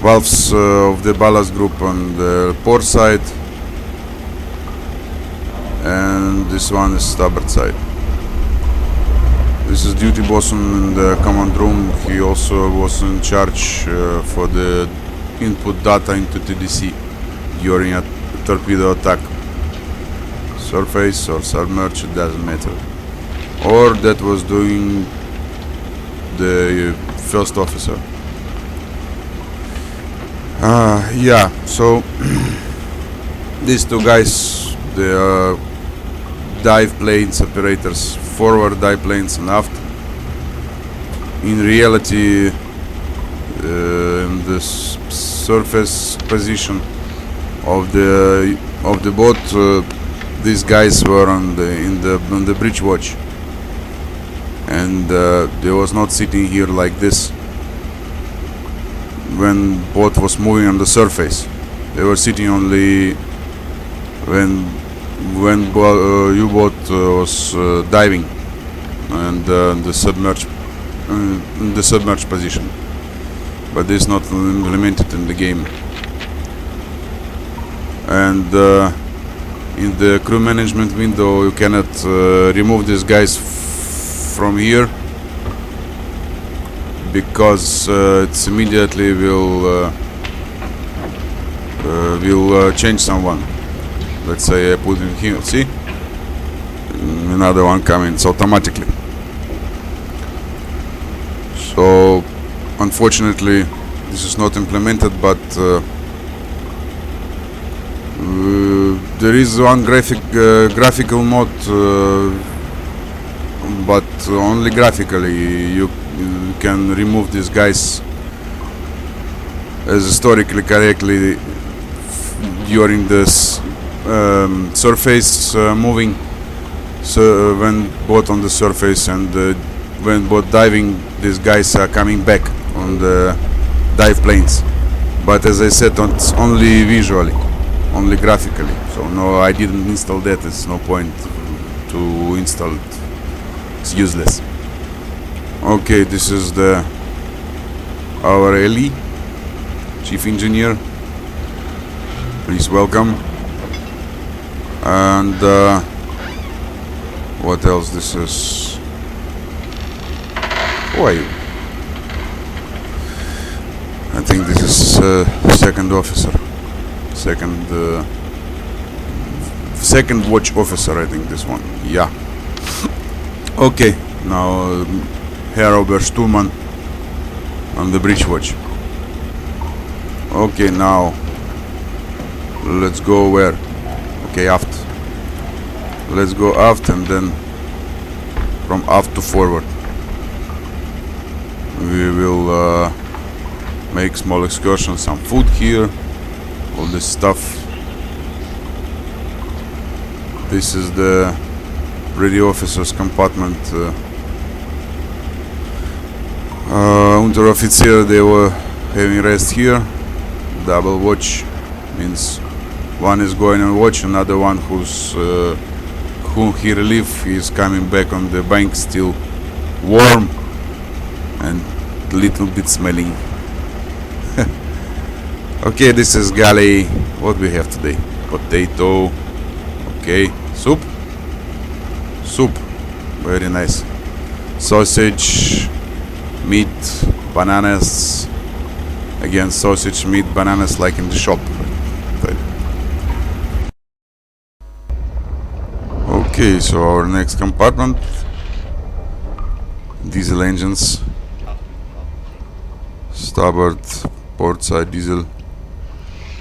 Valves of the ballast group on the port side, and this one is starboard side. This is duty bosun in the command room. He also was in charge for the input data into TDC during a torpedo attack. Surface or submerged, it doesn't matter. Or that was doing the first officer. Yeah, so these two guys, they are dive planes operators, forward dive planes and aft. In reality, in the surface position of the boat, these guys were on the bridge watch, and they was not sitting here like this when boat was moving on the surface. They were sitting only when U-boat was diving and the submerged position, but this is not implemented in the game. And in the crew management window, you cannot remove these guys from here, because it's immediately will change someone. Let's say I put him here, see? Another one coming, it's automatically. So, unfortunately, this is not implemented, but there is one graphical mode, but only graphically you can remove these guys as historically correctly during this surface moving, so when boat on the surface and when boat diving, these guys are coming back on the dive planes. But as I said, it's only visually, only graphically, so no, I didn't install that. It's no point to install it, it's useless. Okay, this is our LE, chief engineer, please welcome. And what else? This is, who are you? I think this is second officer, second watch officer, I think this one, yeah. Okay, now Herr Obersturmmann on the bridge watch. Okay, now let's go where? Okay, aft. Let's go aft, and then from aft to forward we will make small excursions, some food here, all this stuff. This is the radio officer's compartment. Unteroffizier, they were having rest here. Double watch means one is going on watch, another one whom he relieved is coming back on the bank, still warm and little bit smelling. Okay, this is galley. What we have today? Potato. Okay, soup. Very nice. Sausage, meat, bananas. Again, sausage, meat, bananas, like in the shop. Okay, so our next compartment diesel engines, starboard port side diesel.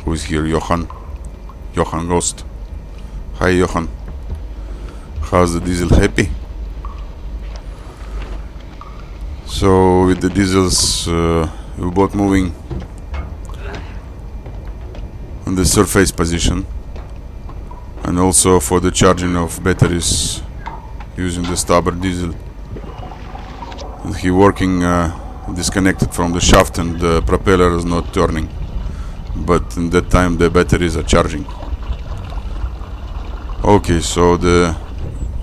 Who is here? Johan Ghost. Hi Johan, how's the diesel? Happy? So with the diesels U-boat moving on the surface position, and also for the charging of batteries using the starboard diesel, and he working disconnected from the shaft, and the propeller is not turning, but in that time the batteries are charging. Okay, so the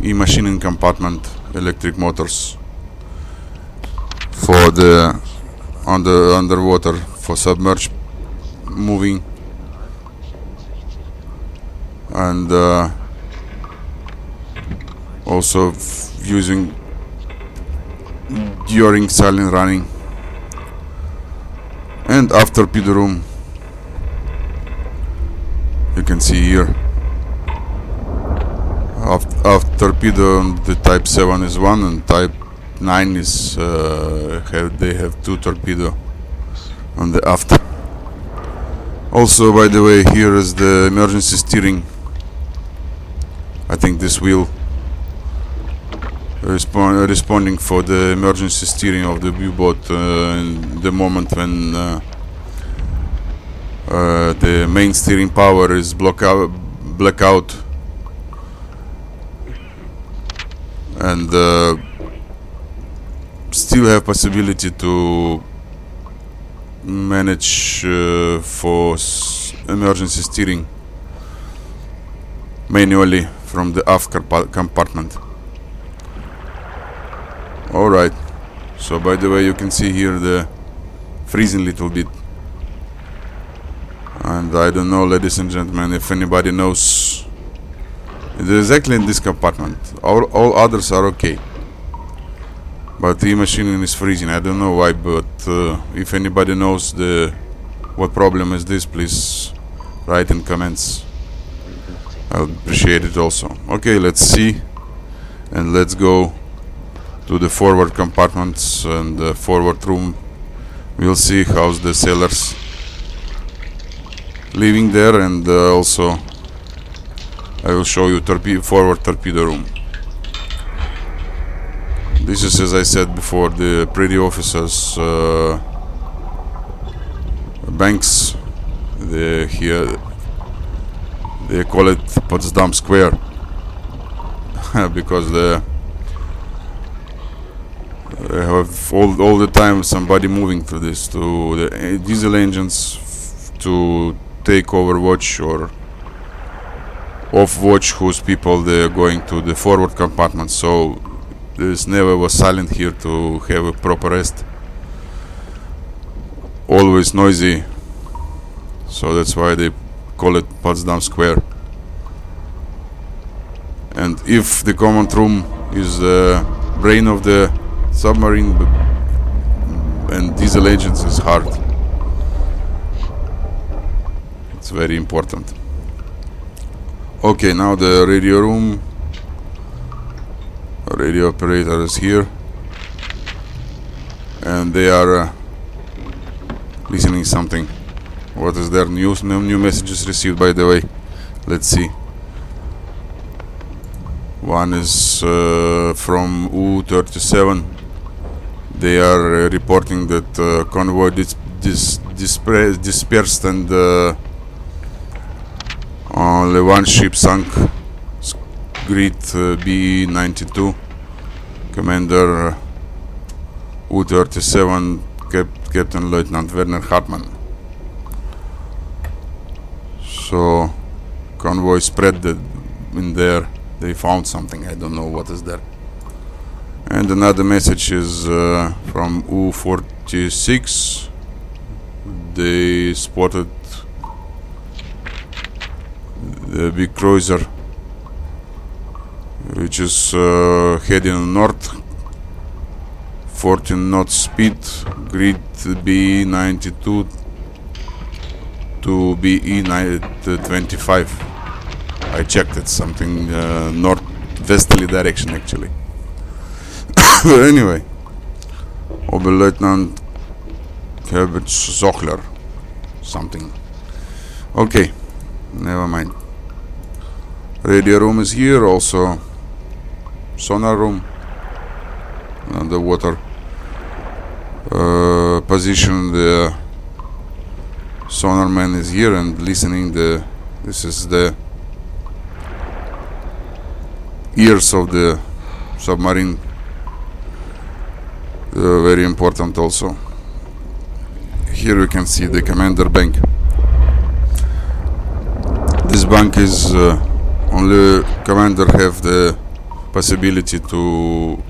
e-machining compartment, electric motors for the underwater, for submerged moving, and also using during silent running, and after torpedo room. You can see here after torpedo, the type 7 is one, and type 9 is they have two torpedo on the aft. Also, by the way, here is the emergency steering. I think this wheel responding for the emergency steering of the U-boat in the moment when the main steering power is blackout, and still have possibility to manage for emergency steering manually from the aft compartment. Alright, so by the way, you can see here the freezing little bit, and I don't know, ladies and gentlemen, if anybody knows. It is exactly in this compartment. All others are okay, but the machining is freezing. I don't know why, but if anybody knows what problem is this, please write in comments. I'll appreciate it also. Okay, let's see, and let's go to the forward compartments and the forward room. We'll see how's the sailors living there, and also I will show you forward torpedo room. This is, as I said before, the pretty officers' banks. Here they call it Potsdam Square because they have all the time somebody moving through this, to the diesel engines, to take over watch or off watch, whose people they're going to the forward compartment. So this never was silent here to have a proper rest. Always noisy, so that's why they call it Potsdam Square. And if the command room is the brain of the submarine, and diesel engines is hard, it's very important. Okay, now the radio room. Radio operator is here, and they are listening something. What is their news? No new messages received, by the way. Let's see. One is from U-37. They are reporting that convoy dispersed, and only one ship sunk. Grid B-92. Commander U-37, Captain Lieutenant Werner Hartmann. So convoy spread in there. They found something. I don't know what is there. And another message is from U-46. They spotted the big cruiser, which is heading north, 14 knots speed, grid B-92 to BE-25. I checked it, something northwesterly direction actually. Anyway, Oberleutnant Herbert Zochler. Something. Okay, never mind. Radio room is here, also sonar room, underwater position. The sonar man is here and listening. This is the ears of the submarine. Very important also. Here we can see the commander bank. This bank is only commander have the possibility to,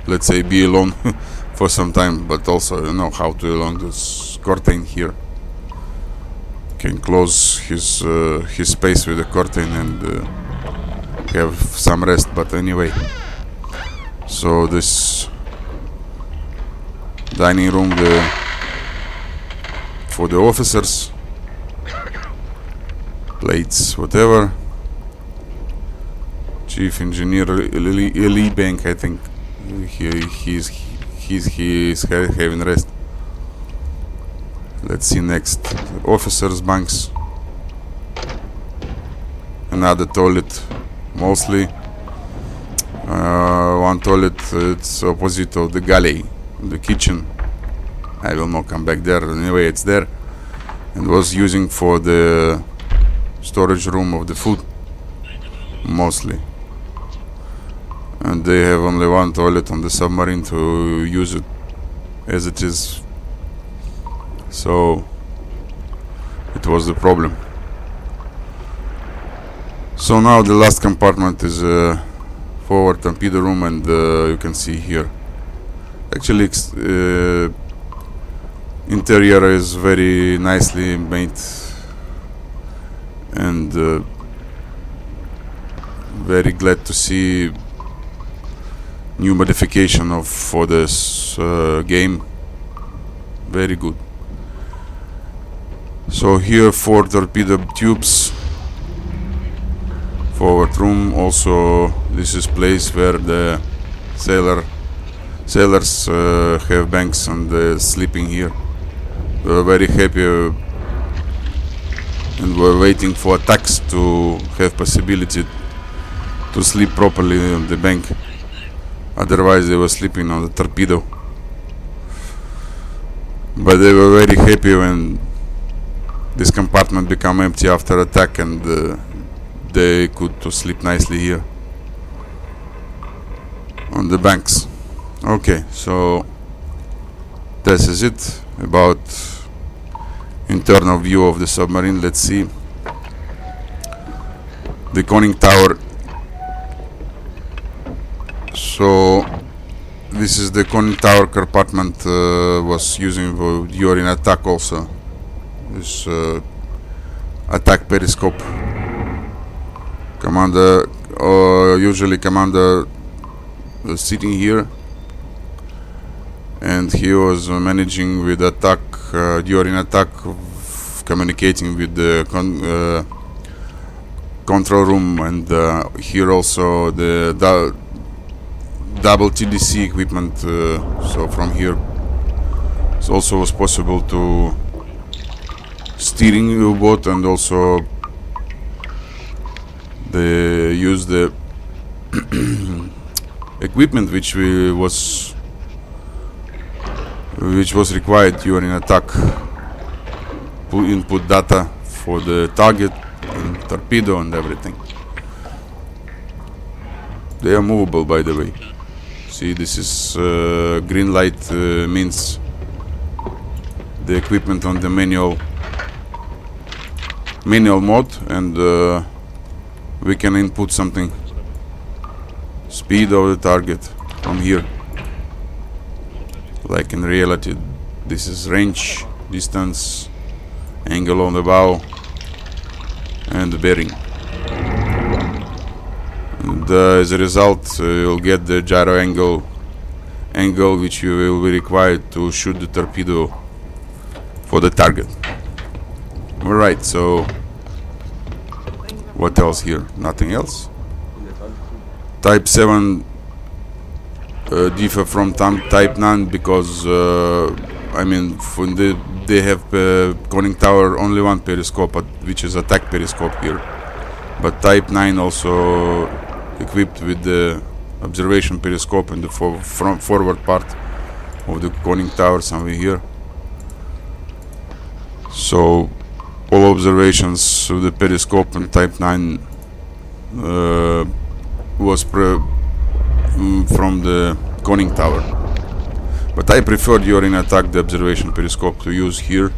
let's say, be alone for some time, but also you know how to along this curtain here. Can close his space with the curtain and have some rest. But anyway, so this dining room for the officers, plates, whatever. Chief engineer Lee Bank, I think he's having rest. Let's see next. Officers' banks. Another toilet, mostly. One toilet, it's opposite of the galley, the kitchen. I will not come back there. Anyway, it's there, and was using for the storage room of the food, mostly. And they have only one toilet on the submarine to use it as it is. So it was the problem. So now the last compartment is forward torpedo room, and you can see here. Actually, interior is very nicely made, and very glad to see new modification for this game. Very good. So here 4 torpedo tubes, forward room. Also this is place where the sailors have banks and sleeping here. We were very happy and were waiting for attacks to have possibility to sleep properly on the bank. Otherwise they were sleeping on the torpedo. But they were very happy when this compartment became empty after attack, and they could to sleep nicely here on the banks. Okay, so this is it about internal view of the submarine. Let's see the conning tower. So this is the conning tower compartment was using during attack also. This attack periscope. Commander, usually commander was sitting here, and he was managing with attack during attack, communicating with the control room, and here also the double TDC equipment. So from here it also was possible to steering U-boat, and also they use the equipment which was required during attack. Input data for the target and torpedo and everything. They are movable, by the way. See, this is green light means the equipment on the manual mode, and we can input something. Speed of the target from here. Like in reality, this is range, distance, angle on the bow, and the bearing. And as a result, you'll get the gyro angle which you will be required to shoot the torpedo for the target. Alright, so what else here? Nothing else. Type 7 differ from type 9 because I mean they have conning tower only one periscope, which is attack periscope here, but type 9 also equipped with the observation periscope in the forward part of the conning tower somewhere here. So all observations of the periscope and type 9 was from the conning tower, but I prefer during attack the observation periscope to use here,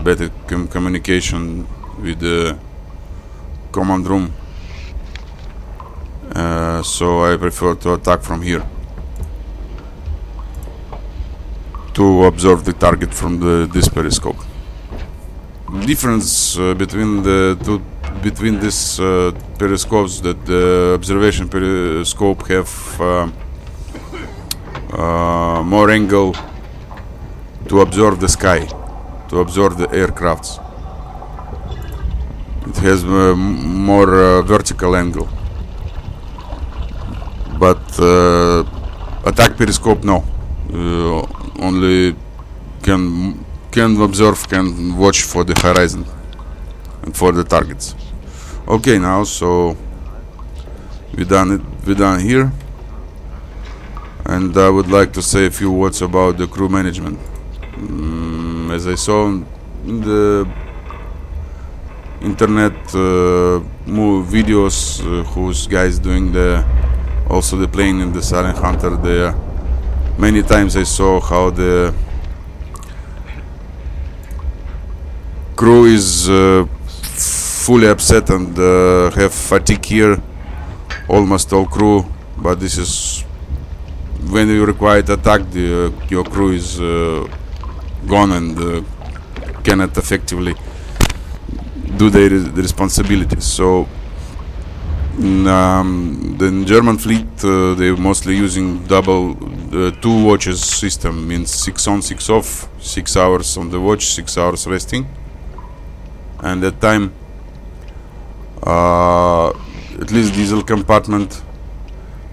better communication with the command room, so I prefer to attack from here to observe the target from this periscope. Difference between these periscopes, that the observation periscope have more angle to observe the sky, to observe the aircrafts. It has more vertical angle, but attack periscope no, only can observe, can watch for the horizon and for the targets. Okay, now so we done here, and I would like to say a few words about the crew management. As I saw in the internet videos, whose guys doing also the plane in the Silent Hunter, there many times I saw how the crew is fully upset and have fatigue here, almost all crew, but this is when you require to attack, your crew is gone and cannot effectively do their responsibilities. So the German fleet, they're mostly using double 2 watches system, means 6 on 6 off, 6 hours on the watch, 6 hours resting. And that time at least diesel compartment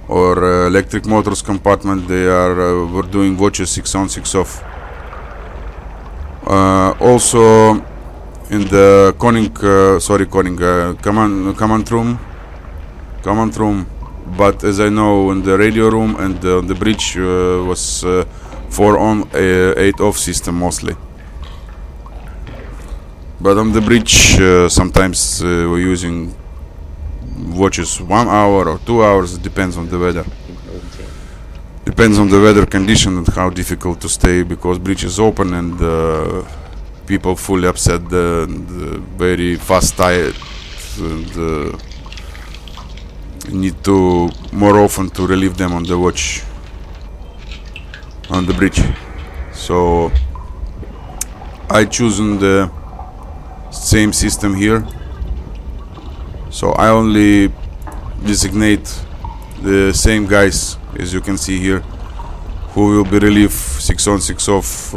or electric motors compartment, they were doing watches 6 on 6 off. Also in the command room, but as I know, in the radio room and on the bridge was 4 on 8 off system mostly. But on the bridge sometimes we're using watches 1 hour or 2 hours, it depends on the weather. Depends on the weather condition and how difficult to stay, because bridge is open and people fully upset and very fast tired, and need to more often to relieve them on the watch on the bridge. So I chosen the same system here, so I only designate the same guys, as you can see here, who will be relieved 6 on 6 off.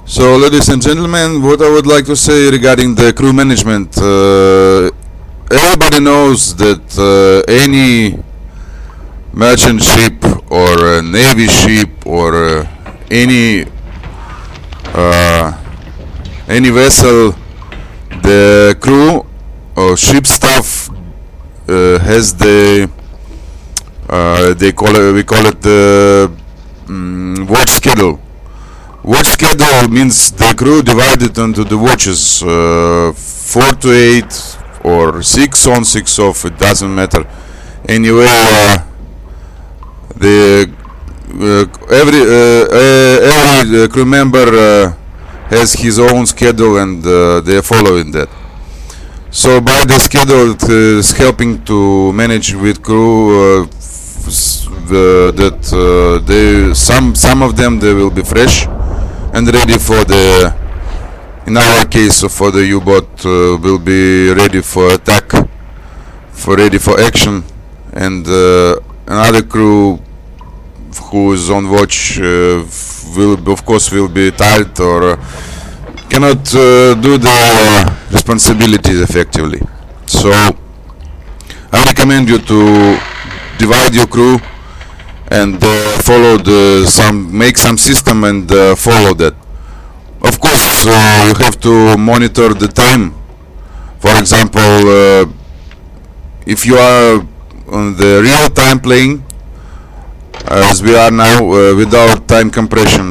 So ladies and gentlemen, what I would like to say regarding the crew management, everybody knows that any merchant ship or navy ship or any vessel, the crew or ship staff has the we call it the watch schedule. Watch schedule means the crew divided into the watches, 4 to 8 or 6 on 6 off, it doesn't matter. Anyway, every crew member has his own schedule, and they are following that. So by the schedule, it is helping to manage with crew some of them they will be fresh and ready for the, in our case for the U-boat, will be ready for attack, ready for action, and another crew who is on watch will be tired or cannot do the responsibilities effectively. So I recommend you to divide your crew and follow make some system and follow that. Of course, you have to monitor the time. For example, if you are on the real time playing, as we are now, without time compression,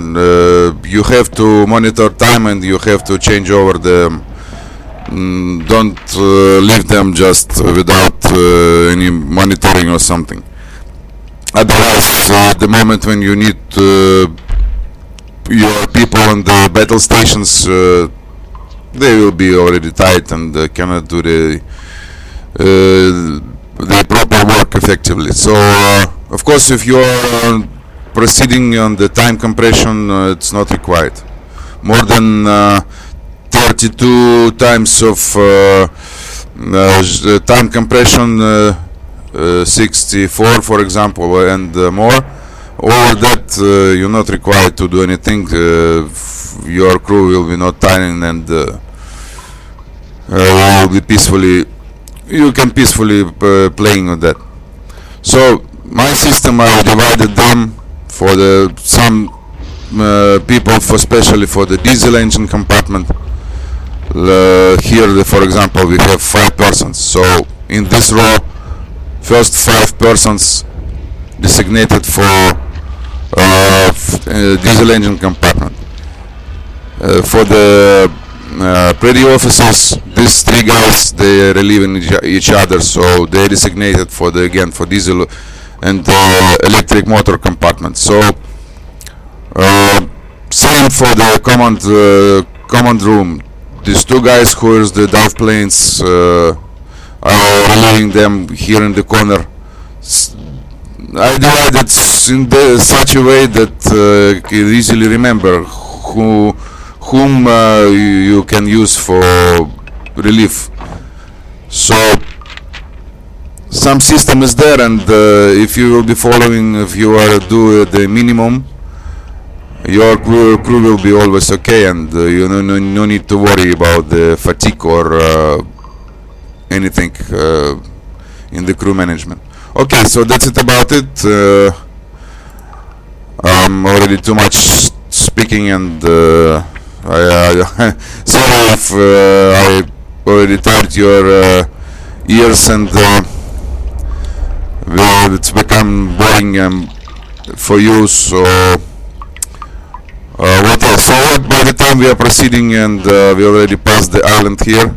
you have to monitor time and you have to change over the don't leave them just without any monitoring or something. Otherwise, the moment when you need your people on the battle stations, they will be already tight and cannot do the proper work effectively. So, of course, if you are proceeding on the time compression, it's not required. More than 32 times of time compression, 64 for example, and more. Over that, you're not required to do anything. Your crew will be not tiring and will be peacefully. You can peacefully playing on that. So my system, I divided them for some people, especially for the diesel engine compartment. Here, for example, we have 5 persons. So in this row, first 5 persons designated for diesel engine compartment. For the petty officers, these 3 guys, they relieve in each other, so they designated for for diesel and electric motor compartment. So same for the command room. These 2 guys who is the dive planes, are relieving them here in the corner. I divided in such a way that you easily remember whom you can use for relief. So some system is there, and if you will be following, if you are do the minimum, your crew will be always okay, and you no need to worry about the fatigue or anything in the crew management. Okay, so that's it about it. I'm already too much speaking, and sorry if I already tired your ears and it's become boring for you. So what else? So by the time we are proceeding, and we already passed the island here,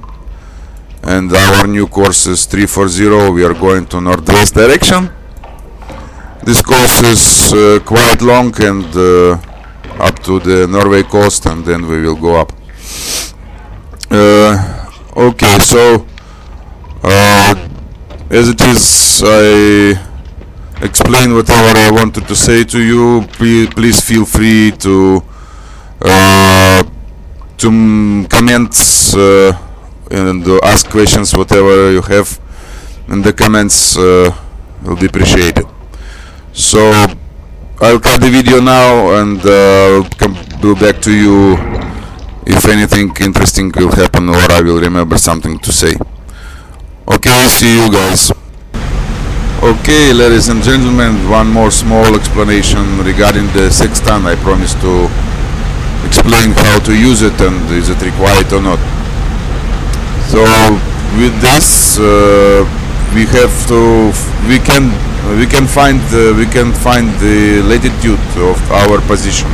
and our new course is 340. We are going to northwest direction. This course is quite long and up to the Norway coast, and then we will go up. Okay, so as it is, I explain whatever I wanted to say to you. Please feel free to comment and ask questions, whatever you have in the comments will be appreciated. So I'll cut the video now, and I'll go back to you if anything interesting will happen or I will remember something to say. Okay, see you guys. Okay, ladies and gentlemen, one more small explanation regarding the sextant. I promised to explain how to use it and is it required or not. So with this, we can find the latitude of our position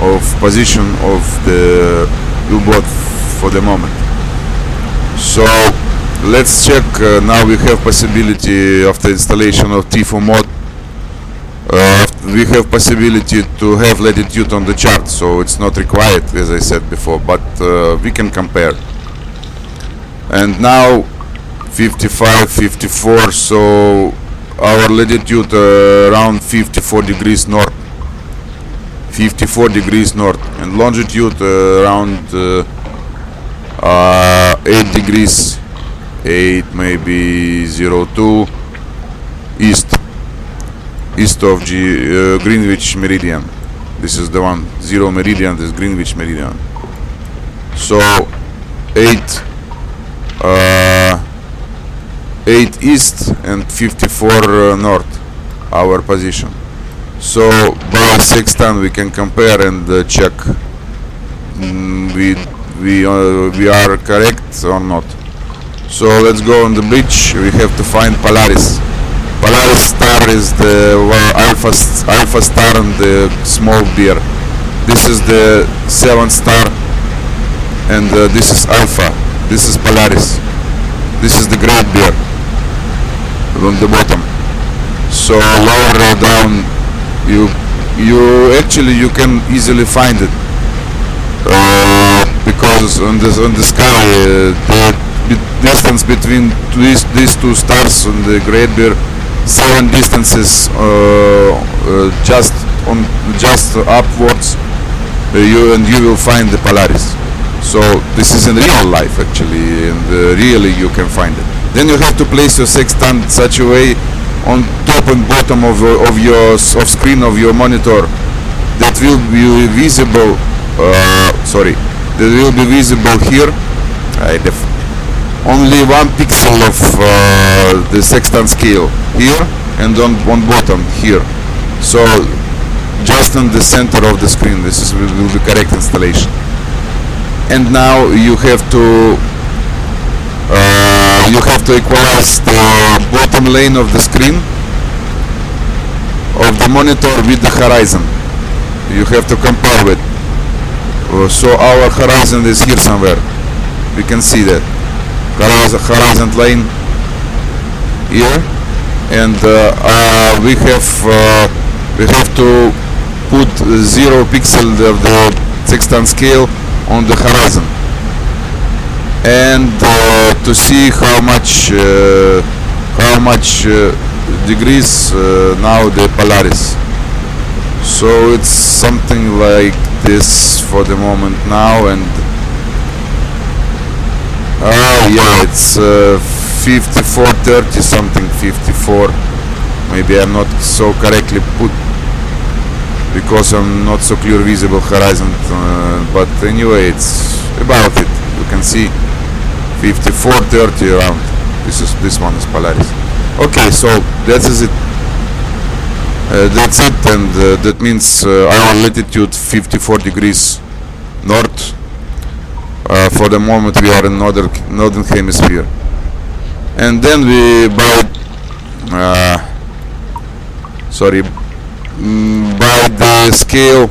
of the U-boat for the moment. So let's check. Now we have possibility of the installation of T4 mod. We have possibility to have latitude on the chart, so it's not required, as I said before, but we can compare. And now 55, 54, so our latitude around 54 degrees north, 54 degrees north, and longitude around 8 degrees, 8 maybe 02 east of Greenwich meridian. This is the one, 0 meridian, this is Greenwich meridian. So 8 east and 54 north. our position. So by sextant we can compare and check we are correct or not. So let's go on the bridge. We have to find Polaris. Polaris star is the alpha star and the small bear. This is the 7th star, and this is Alpha. This is Polaris. This is the great bear on the bottom. So lower down, you can easily find it because on the sky the distance between these two stars and the great bear 7 distances just upwards. You will find the Polaris. So this is in real life actually, and really you can find it. Then you have to place your sextant such a way on top and bottom of screen of your monitor that will be visible. That will be visible here. Only 1 pixel of the sextant scale here, and on bottom here. So just in the center of the screen, this will be correct installation. And now you have to equalize the bottom lane of the screen of the monitor with the horizon. You have to compare with. So our horizon is here somewhere. We can see that horizon lane here, and we have to put 0 pixel of the sextant scale on the horizon, and to see how much degrees now the Polaris. So it's something like this for the moment now, and yeah, it's 54:30 something, 54. Maybe I'm not so correctly put because I'm not so clear visible horizon, but anyway, it's about it. You can see 54:30 around. This one is Polaris. Okay, so that is it. That's it, and that means our latitude 54 degrees north. For the moment we are in northern hemisphere, and then we by the scale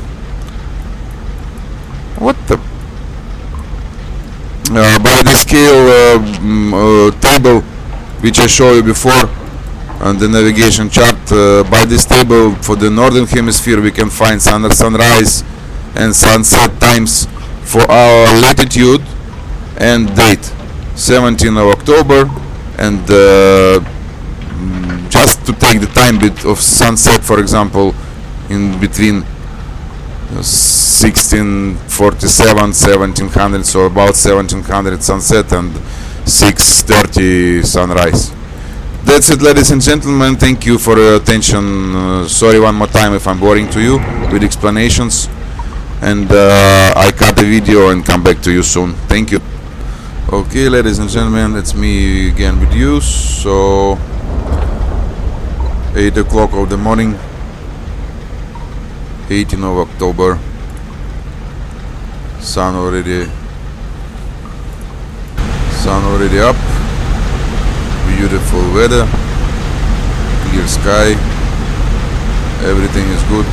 by the scale table which I showed you before on the navigation chart. By this table for the northern hemisphere we can find sunrise and sunset times for our latitude and date, 17th of October, and just to take the time bit of sunset, for example, in between 1647, 1700, so about 1700 sunset and 6:30 sunrise. That's it, ladies and gentlemen. Thank you for your attention. Sorry one more time if I'm boring to you with explanations, and I cut the video and come back to you soon. Thank you. Okay, ladies and gentlemen, it's me again with you. So 8 o'clock of the morning, 18th of October. Sun already up. Beautiful weather, clear sky, everything is good.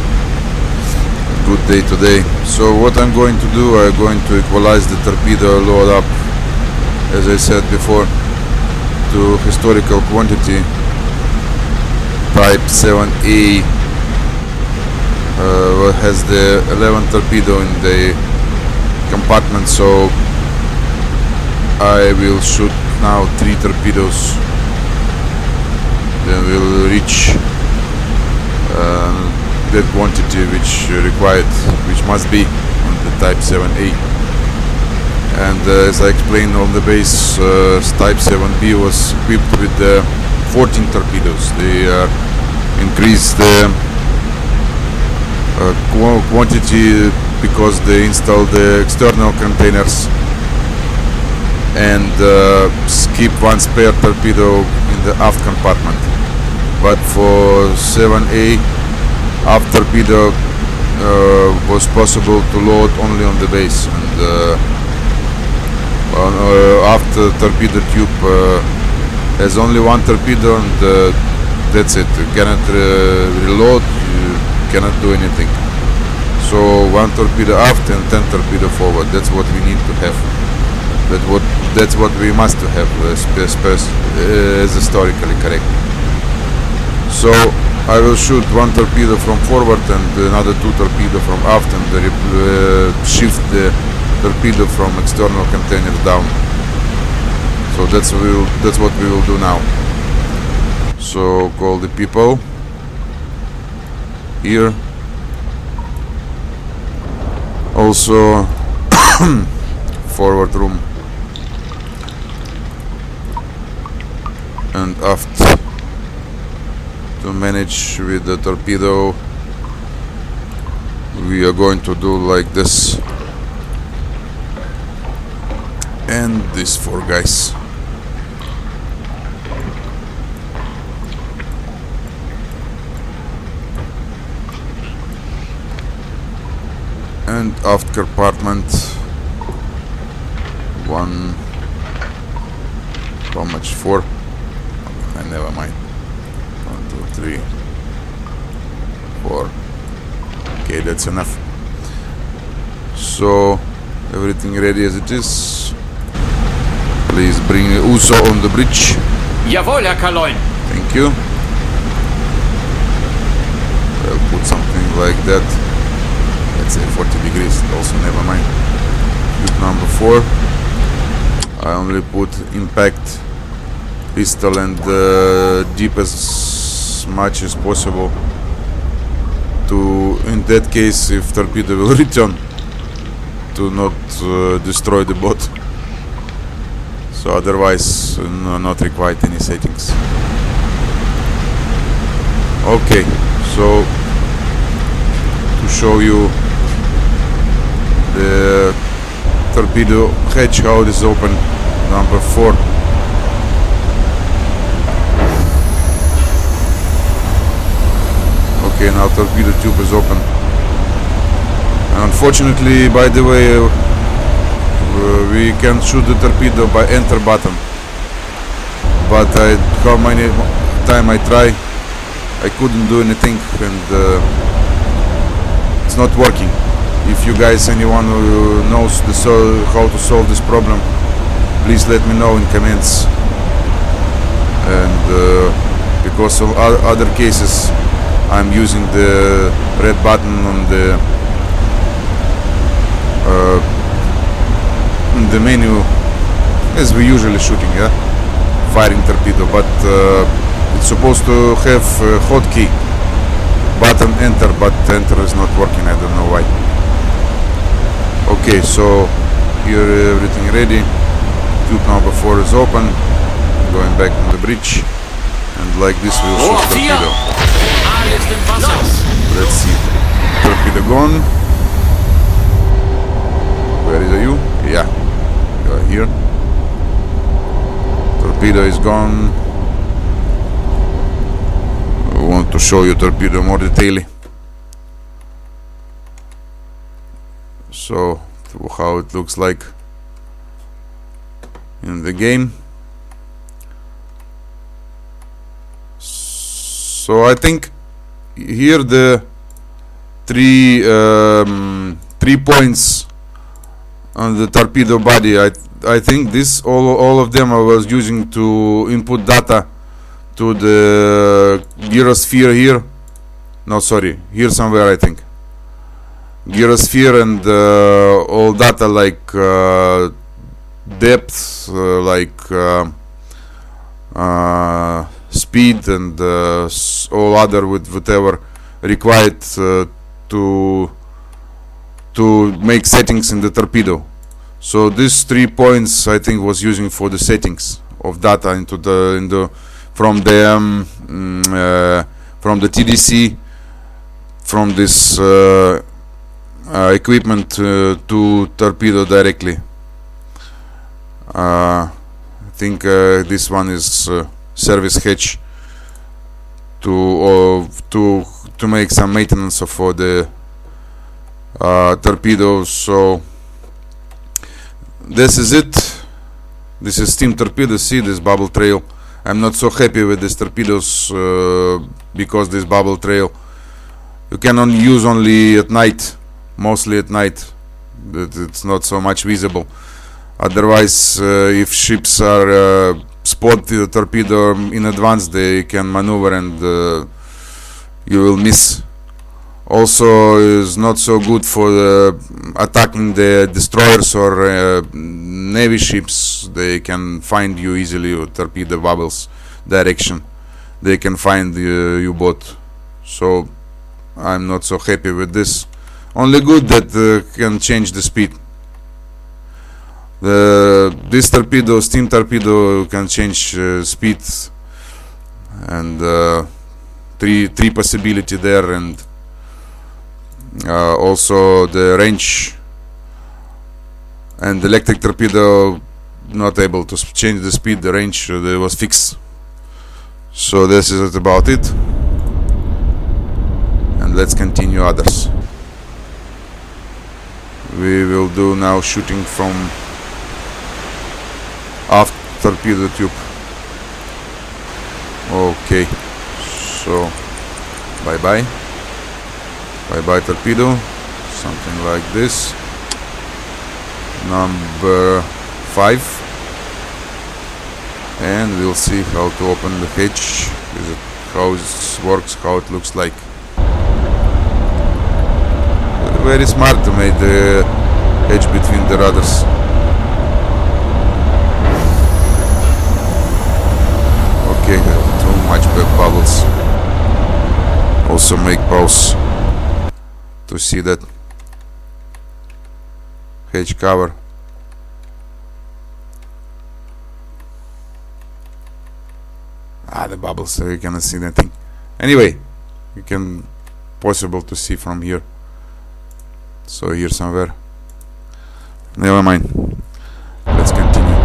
Good day today. So what I'm going to do, I'm going to equalize the torpedo load up, as I said before, to historical quantity type 7A, has the 11 torpedo in the compartment. So I will shoot now 3 torpedoes, then we'll reach that quantity which required, which must be on the type 7A. And as I explained on the base, type 7B was equipped with 14 torpedoes. They increased the quantity because they installed the external containers and skip 1 spare torpedo in the aft compartment. but for 7A, aft torpedo was possible to load only on the base, and after torpedo tube has only one torpedo, and that's it. You cannot reload, you cannot do anything. So 1 torpedo aft and 10 torpedo forward. That's what we need to have. That's what we must have as historically correct. So I will shoot 1 torpedo from forward and another 2 torpedo from aft, and shift the torpedo from external container down. So that's what we will do now. So call the people here. Also forward room and aft to manage with the torpedo. We are going to do like this, and these 4 guys. And aft compartment 1, how much, 4? Never mind. 1, 2, 3, 4. Okay, that's enough. So everything ready as it is. Please bring Uso on the bridge. Jawohl, Herr Kaloin. Thank you. I'll put something like that. Let's say 40 degrees. Also, never mind. Tube number 4. I only put impact pistol and deep as much as possible. To, in that case, if torpedo will return, to not destroy the boat. So otherwise, not required any settings. Okay, so to show you the torpedo hatch, how it is open, number 4. Okay, now torpedo tube is open. Unfortunately, by the way, we can shoot the torpedo by enter button, but how many time I try, I couldn't do anything, and it's not working. If you guys, anyone who knows how to solve this problem, please let me know in comments. And because of other cases, I'm using the red button on the menu as we usually shooting, yeah, firing torpedo, but it's supposed to have hotkey button enter, but enter is not working. I don't know why. Okay, so here everything ready. Tube number 4 is open. Going back on the bridge, and like this we'll shoot torpedo. Let's see. Torpedo gone. Where are you? Yeah, you are here. Torpedo is gone. I want to show you torpedo more detailedly. So how it looks like in the game. So I think here the three points on the torpedo body, I think this all of them I was using to input data to the gyrosphere here. No, sorry, here somewhere I think. Gyrosphere and all data like depth, like speed, and all other with whatever required to make settings in the torpedo. So these 3 points I think was using for the settings of data into the from the TDC, from this equipment to torpedo directly. I think this one is service hatch to make some maintenance of all the torpedoes. So this is it. This is steam torpedo. See this bubble trail. I'm not so happy with these torpedoes because this bubble trail you can only use at night, mostly at night. It's not so much visible. Otherwise, if ships are spot the torpedo in advance, they can maneuver and you will miss. Also, is not so good for attacking the destroyers or navy ships. They can find you easily with torpedo bubbles direction. They can find the U-boat. So I'm not so happy with this. Only good that can change the speed. This torpedo, steam torpedo, can change speed, and three possibility there, and also the range. And the electric torpedo not able to change the speed, the range there was fixed. So this is about it, and let's continue others. We will do now shooting from aft torpedo tube. Okay, so bye bye torpedo, something like this. Number 5, and we'll see how to open the hatch, how it works, how it looks like. Very smart to make the edge between the rudders. Okay, too much bubbles. Also make pause to see that hatch cover. The bubbles, so you cannot see nothing. Anyway, you can possible to see from here. So here somewhere. Never mind. Let's continue.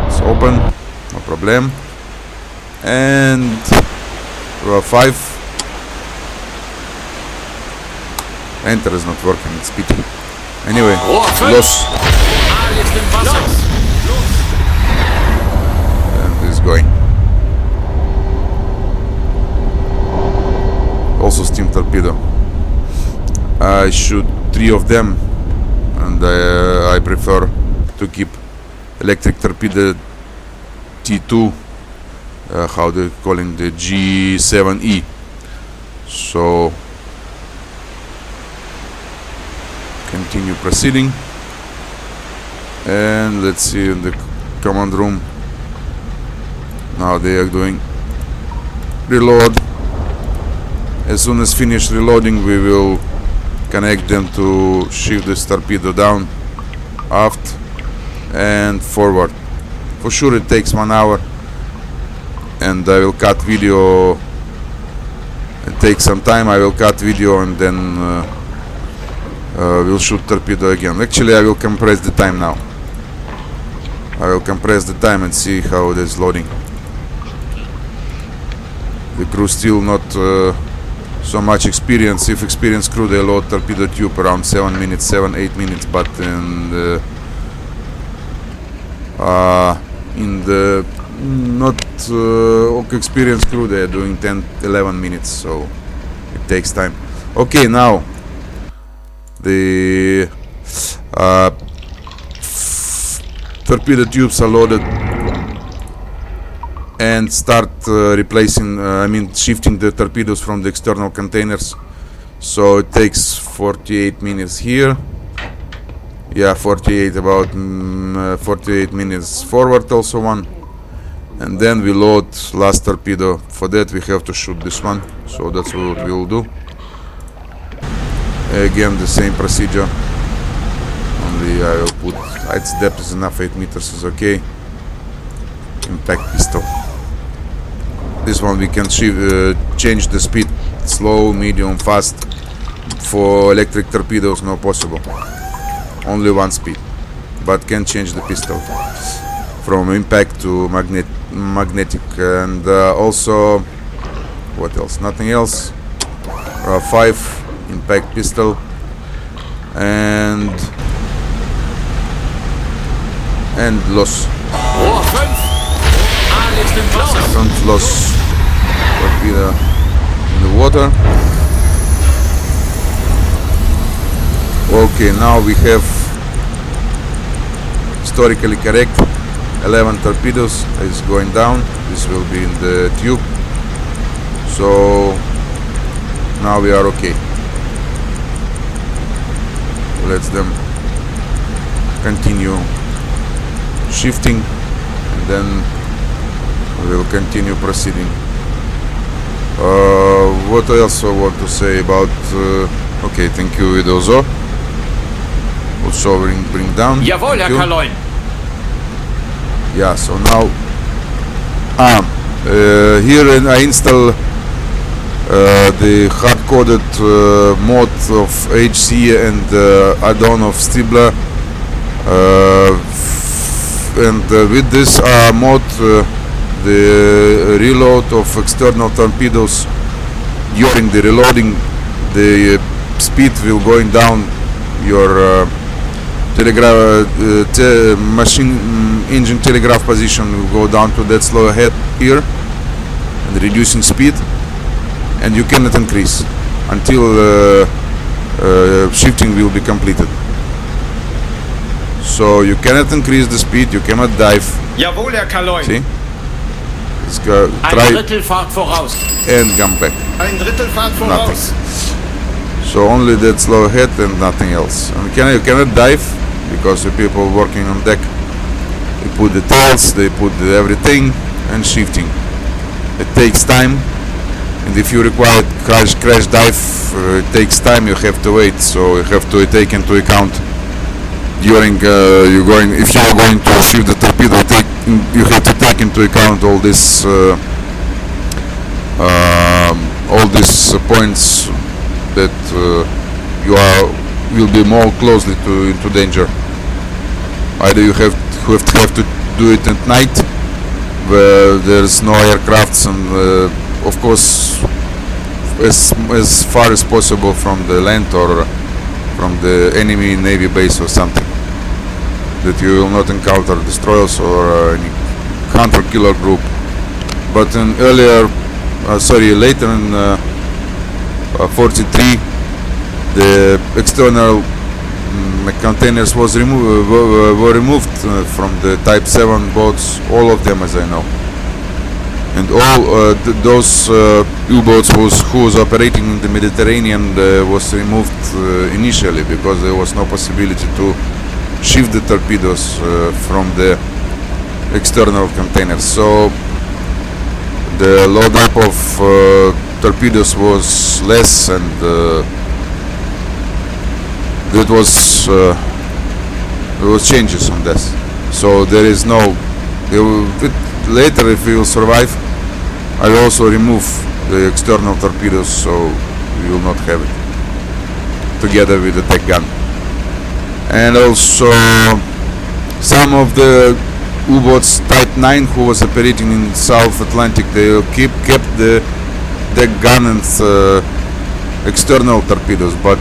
It's open, no problem. And row 5. Enter is not working, it's pity. Anyway, loss. And it's going. Also steam torpedo. I shoot 3 of them, and I prefer to keep electric torpedo T2, how they call it, the G7E. So continue proceeding, and let's see in the command room. Now they are doing reload. As soon as finish reloading, we will connect them to shift this torpedo down, aft, and forward. For sure it takes 1 hour, and I will cut video. It takes some time. I will cut video and then we'll shoot torpedo again. Actually, I will compress the time now. I will compress the time and see how it is loading. The crew still not so much experience. If experienced crew, they load torpedo tube around 7 minutes, 7-8 minutes, but in the not experienced crew, they are doing 10-11 minutes, so it takes time. Okay, now the torpedo tubes are loaded, and start replacing, shifting the torpedoes from the external containers. So it takes 48 minutes here. Yeah, 48 minutes forward, also one. And then we load last torpedo. For that we have to shoot this one. So that's what we will do. Again, the same procedure. Only I will put, its depth is enough, 8 meters is okay. Impact pistol. This one we can change the speed, slow, medium, fast. For electric torpedoes, no possible. Only one speed, but can change the pistol. from impact to magnetic, and also what else? Nothing else. 5 impact pistol and loss. Rohr 5. Aal ist im Wasser. Front loss torpedo in the water. Okay, now we have historically correct 11 torpedoes is going down. This will be in the tube, so now we are okay. Let them continue shifting, and then we will continue proceeding. What else I want to say about okay, thank you, Widozo. Also bring down. Jawohl, Herr Kaloin. Yeah, so now here I install the hard-coded mod of HC and add-on of Stibler, and with this mod the reload of external torpedoes, during the reloading the speed will going down, your machine engine telegraph position will go down to that slow ahead here, and reducing speed, and you cannot increase until shifting will be completed. So you cannot increase the speed, you cannot dive. Jawohl, Herr Kaloin. See? Let's go, Ein try Drittel Fahrt voraus. and come back. Ein Drittel Fahrt voraus. So only that slow ahead and nothing else. And you cannot dive because the people working on deck, they put the tails, they put everything, and shifting. It takes time, and if you require crash dive, it takes time. You have to wait, so you have to take into account during if you are going to shift the torpedo. You have to take into account all this points that will be more closely into danger. Either you have to do it at night, where there's no aircrafts, and of course as far as possible from the land or from the enemy navy base or something, that you will not encounter destroyers or any counter killer group. But in later in 43, the external containers were removed from the Type 7 boats, all of them, as I know, and all those U-boats who was operating in the Mediterranean was removed initially because there was no possibility to shift the torpedoes from the external containers. So the load up of torpedoes was less, and there was changes on this. So there is no. Later, if we will survive, I will also remove the external torpedoes, so we will not have it together with the tech gun. And also some of the U-boats Type 9 who was operating in South Atlantic, they kept the deck gun and external torpedoes, but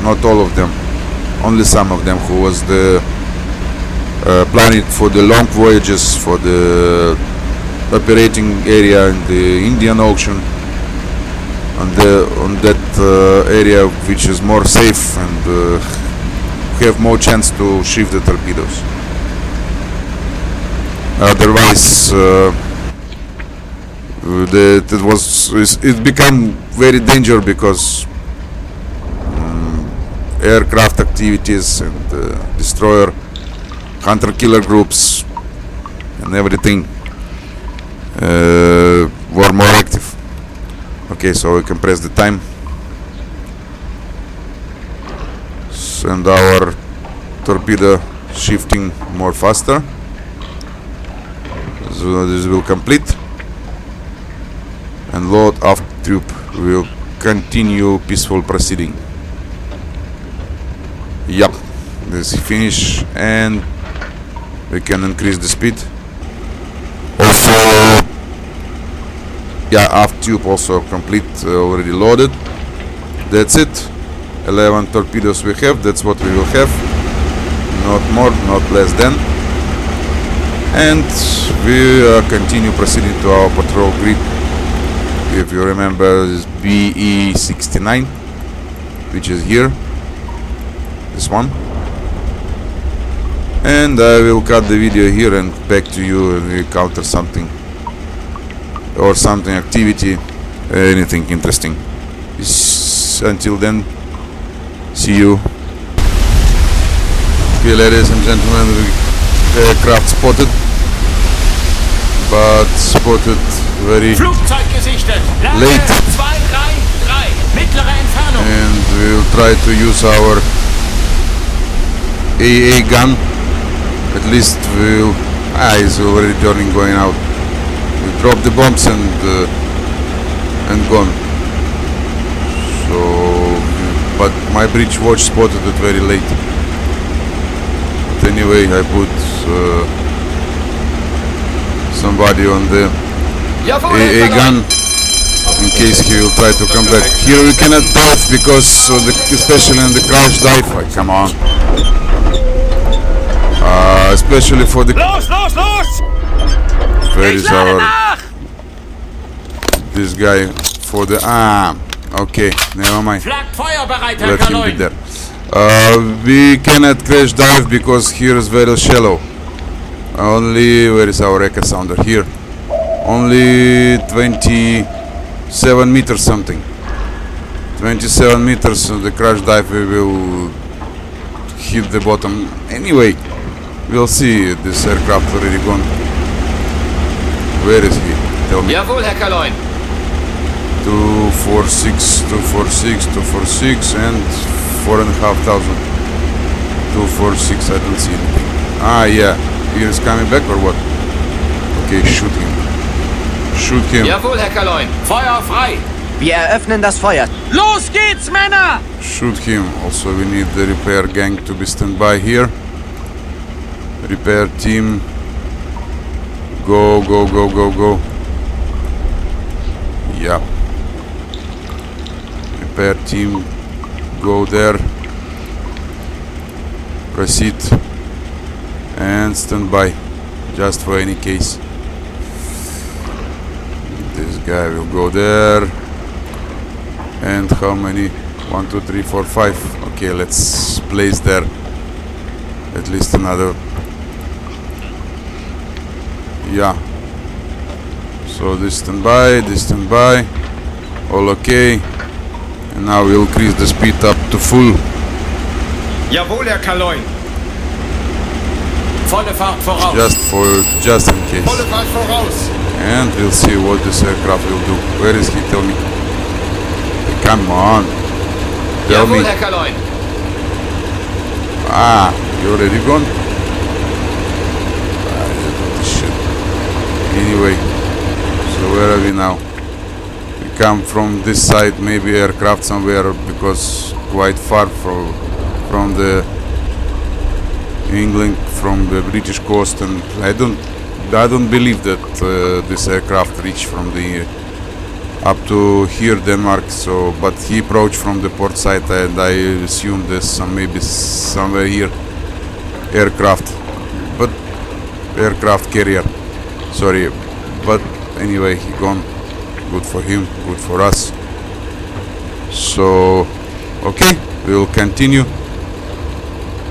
not all of them, only some of them who was the planning for the long voyages, for the operating area in the Indian Ocean, on that area which is more safe and have more chance to shift the torpedoes. Otherwise it became very dangerous because aircraft activities and destroyer hunter killer groups and everything were more active. Okay, so we can press the time, and our torpedo shifting more faster. So this will complete, and load aft tube will continue peaceful proceeding. Yep, this is finish, and we can increase the speed. Also, yeah, aft tube also complete, already loaded. That's it. 11 torpedoes we have, that's what we will have. Not more, not less than. And we continue proceeding to our patrol grid. If you remember, this BE69, which is here, this one. And I will cut the video here and back to you if we encounter something or something, activity, anything interesting. Until then, see you. Okay, ladies and gentlemen, aircraft spotted, but spotted very Flugzeug gesichtet. Lage late. 233. Mittlere Entfernung. And we will try to use our AA gun. At least we'll... it's already turning, going out. We drop the bombs and gone. So, but my bridge watch spotted it very late. But anyway, I put somebody on the Jawohl, AA Herr gun in case he will try to come back. Here we cannot dive because of the, especially in the crouch dive. Come on. Especially for the... Los, los, los! Where Ich is lade our... nach! This guy for the... okay, never mind. Flaggt feuerbereit, Herr Let him be Kaloin. there. We cannot crash dive because here is very shallow. Only... Where is our Eka sounder? Here. Only 27 meters something. 27 meters of the crash dive we will hit the bottom. Anyway, we'll see. This aircraft already gone. Where is he? Tell me. Jawohl, Herr Kaloin. 246, 246, 246 and 4,500. 246, I don't see anything. Yeah. He is coming back or what? Okay, shoot him. Shoot him. Jawohl, Herr Kaloin. Feuer frei. Wir eröffnen das Feuer. Los geht's, Männer! Shoot him. Also, we need the repair gang to be standby here. Repair team. Go, go, go, go, go. Yeah. Repair team. Go there. Proceed. And stand by. Just for any case. This guy will go there. And how many? 1, 2, 3, 4, 5. Okay, let's place there at least another. Yeah. So this standby, all okay. And now we'll increase the speed up to full. Jawohl, Herr Kaloin. Volle Fahrt voraus. Just in case. Volle Fahrt voraus. And we'll see what this aircraft will do. Where is he? Tell me. Come on. Tell Jawohl, me. Herr Kaloin. You already gone? Shit. Anyway, so where are we now? We come from this side, maybe aircraft somewhere, because quite far from the England, from the British coast, and I don't believe that this aircraft reached from the up to here Denmark. So, but he approached from the port side, and I assume there's maybe somewhere here aircraft, but aircraft carrier. Sorry, but anyway, he gone. Good for him, good for us. So, okay, we will continue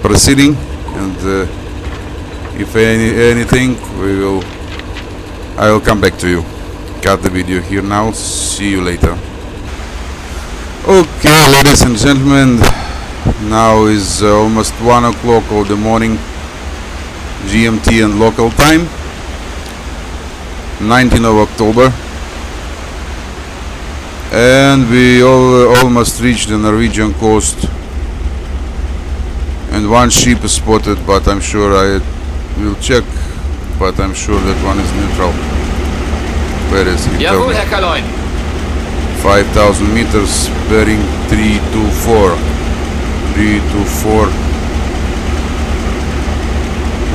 proceeding, and if anything, I will come back to you. Cut the video here now. See you later. Okay, ladies and gentlemen, now is almost 1 o'clock of the morning, GMT and local time, 19th of October, and we almost reached the Norwegian coast, and one ship is spotted, but I'm sure I will check, but I'm sure that one is neutral. Where is he? Jawohl, Herr Kaloin. 5,000 meters, bearing 324. 324.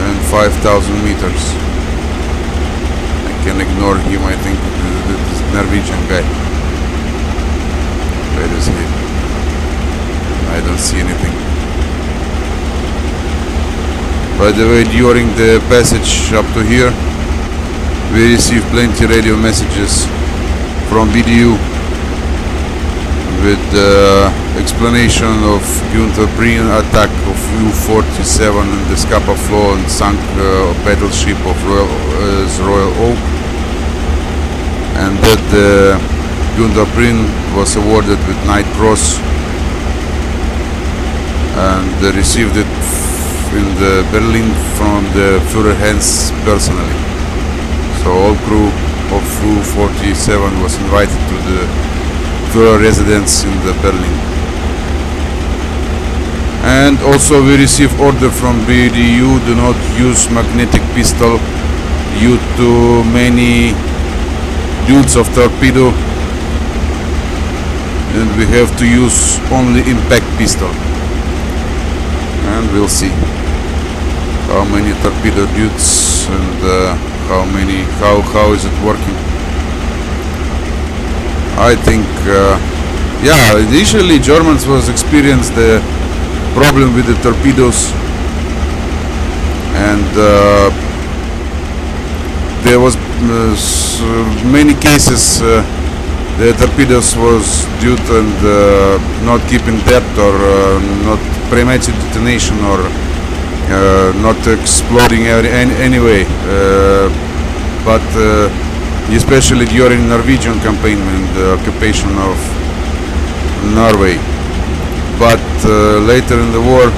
And 5,000 meters. I can ignore him, I think, this Norwegian guy. Where is he? I don't see anything. By the way, during the passage up to here, we received plenty radio messages from BDU with explanation of Torpedo attack of U-47 in the Scapa Flow and sunk battleship of Royal Oak, and that the Torpedo was awarded with Knight Cross, and they received it in the Berlin from the Führer hands personally. So all crew of U-47 was invited to the Führer residence in the Berlin. And also we received order from BDU: do not use magnetic pistol due to many dudes of torpedo, and we have to use only impact pistol. And we'll see how many torpedo dudes and how is it working. I think yeah, initially Germans was experienced the problem with the torpedoes, and there was many cases the torpedoes was due to not keeping depth, or not premature detonation, or not exploding anyway, but especially during Norwegian campaign and the occupation of Norway. But later in the war,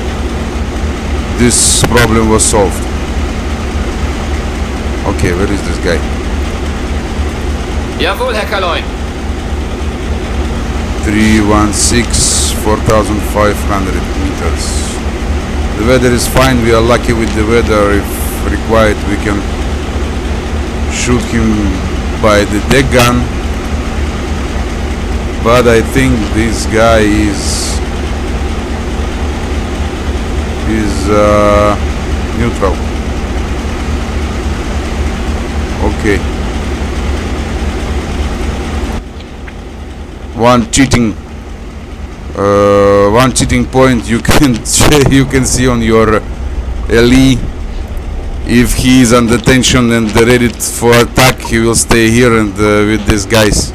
this problem was solved. Okay, where is this guy? Jawohl, Herr Kaloin. 316, 4,500 meters. The weather is fine. We are lucky with the weather. If required, we can shoot him by the deck gun. But I think this guy is neutral. Okay. One cheating point you can you can see on your LE. If he is under tension and ready for attack, he will stay here and with these guys.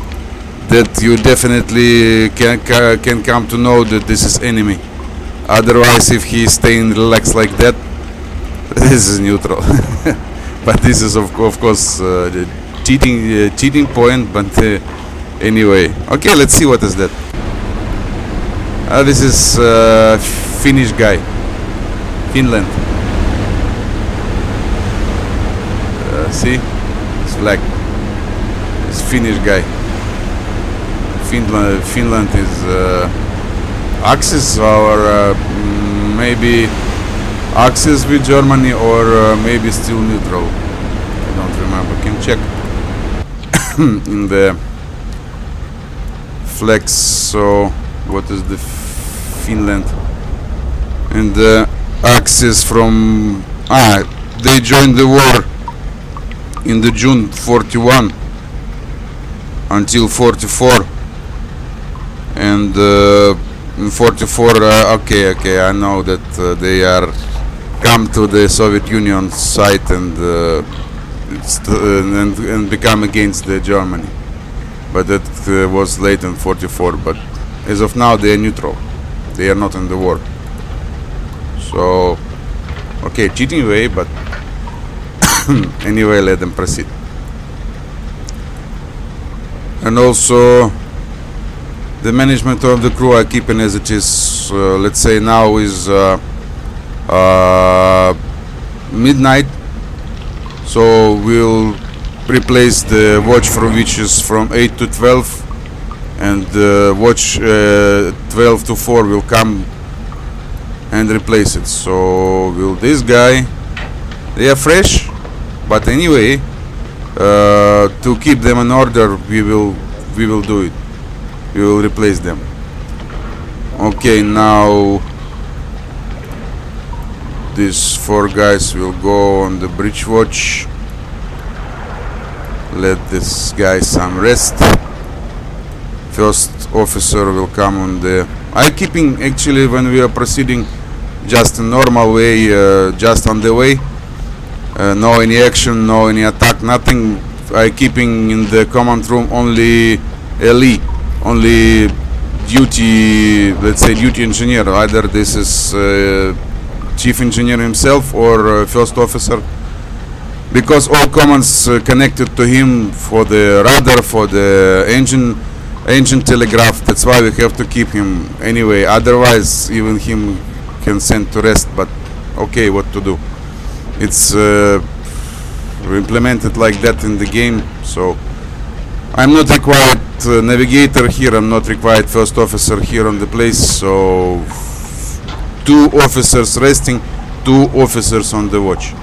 That you definitely can come to know that this is enemy. Otherwise, if he is staying relaxed like that, this is neutral. But this is of course the cheating point. But anyway, okay, let's see what is that. This is Finnish guy, Finland. See, it's flag. It's Finnish guy. Finland is axis, or maybe axis with Germany, or maybe still neutral. I don't remember. Can check in the flags. So what is the Finland? And the axis from they joined the war in the June 41 until 44, and in 44 okay, I know that they are come to the Soviet Union side and and become against the Germany, but that was late in 44. But as of now, they are neutral. They are not in the war. So okay, cheating way, but anyway, let them proceed. And also the management of the crew are keeping as it is. Let's say now is midnight, so we'll replace the watch which is from 8 to 12, and the watch 12 to 4 will come and replace it. So will this guy, they are fresh, but anyway, to keep them in order, we will do it. We will replace them. Okay, now these 4 guys will go on the bridge watch. Let this guy some rest. First officer will come on the... I keeping actually when we are proceeding just a normal way, just on the way. No any action, no any attack, nothing. I keeping in the command room only LE, only duty, let's say duty engineer. Either this is chief engineer himself or first officer, because all commands connected to him for the radar, for the engine telegraph. That's why we have to keep him anyway. Otherwise, even him can send to rest. But okay, what to do? It's implemented like that in the game. So I'm not required navigator here. I'm not required first officer here on the place. So 2 officers resting, 2 officers on the watch.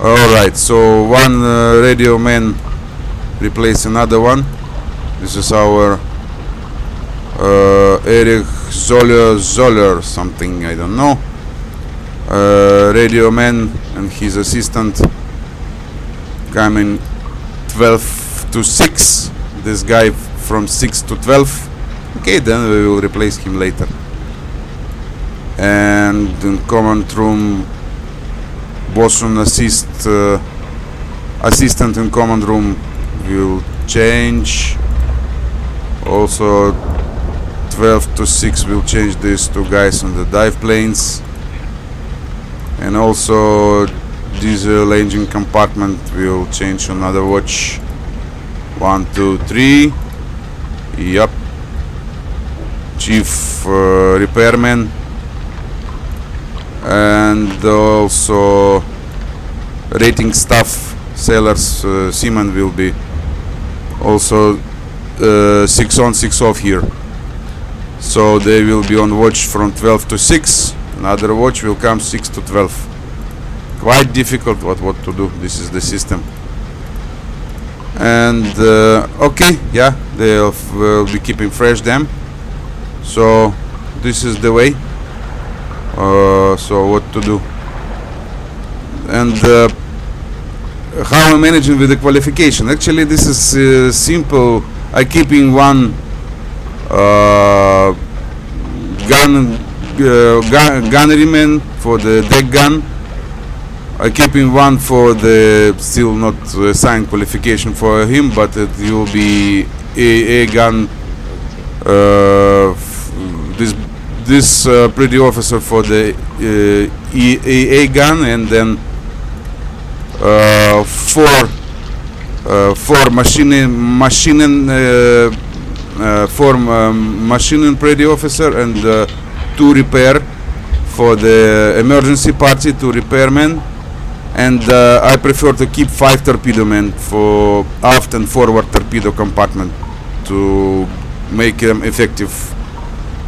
Alright, so 1 radio man replace another one. This is our Erich Zoller something, I don't know. Radio man and his assistant coming 12 to 6. This guy from 6 to 12. Okay, then we will replace him later. And in command room, bosun assistant in command room will change. Also 12 to 6 will change these 2 guys on the dive planes. And also diesel engine compartment will change another watch. 1, 2, 3. Yup. Chief repairman. And also rating staff, sailors, seamen will be also 6 on 6 off here. So they will be on watch from 12 to 6. Another watch will come 6 to 12. Quite difficult what to do. This is the system. And okay, yeah, they will be keeping fresh them. So this is the way. So what to do? And how I'm managing with the qualification. Actually, this is simple. I keeping 1 gunneryman for the deck gun. I keeping 1 for the still not assigned qualification for him, but it will be a gun. This pretty officer for the A gun, and then 4 machining pretty officer, and 2 repair for the emergency party, 2 repairmen, and I prefer to keep 5 torpedo men for aft and forward torpedo compartment to make them effective.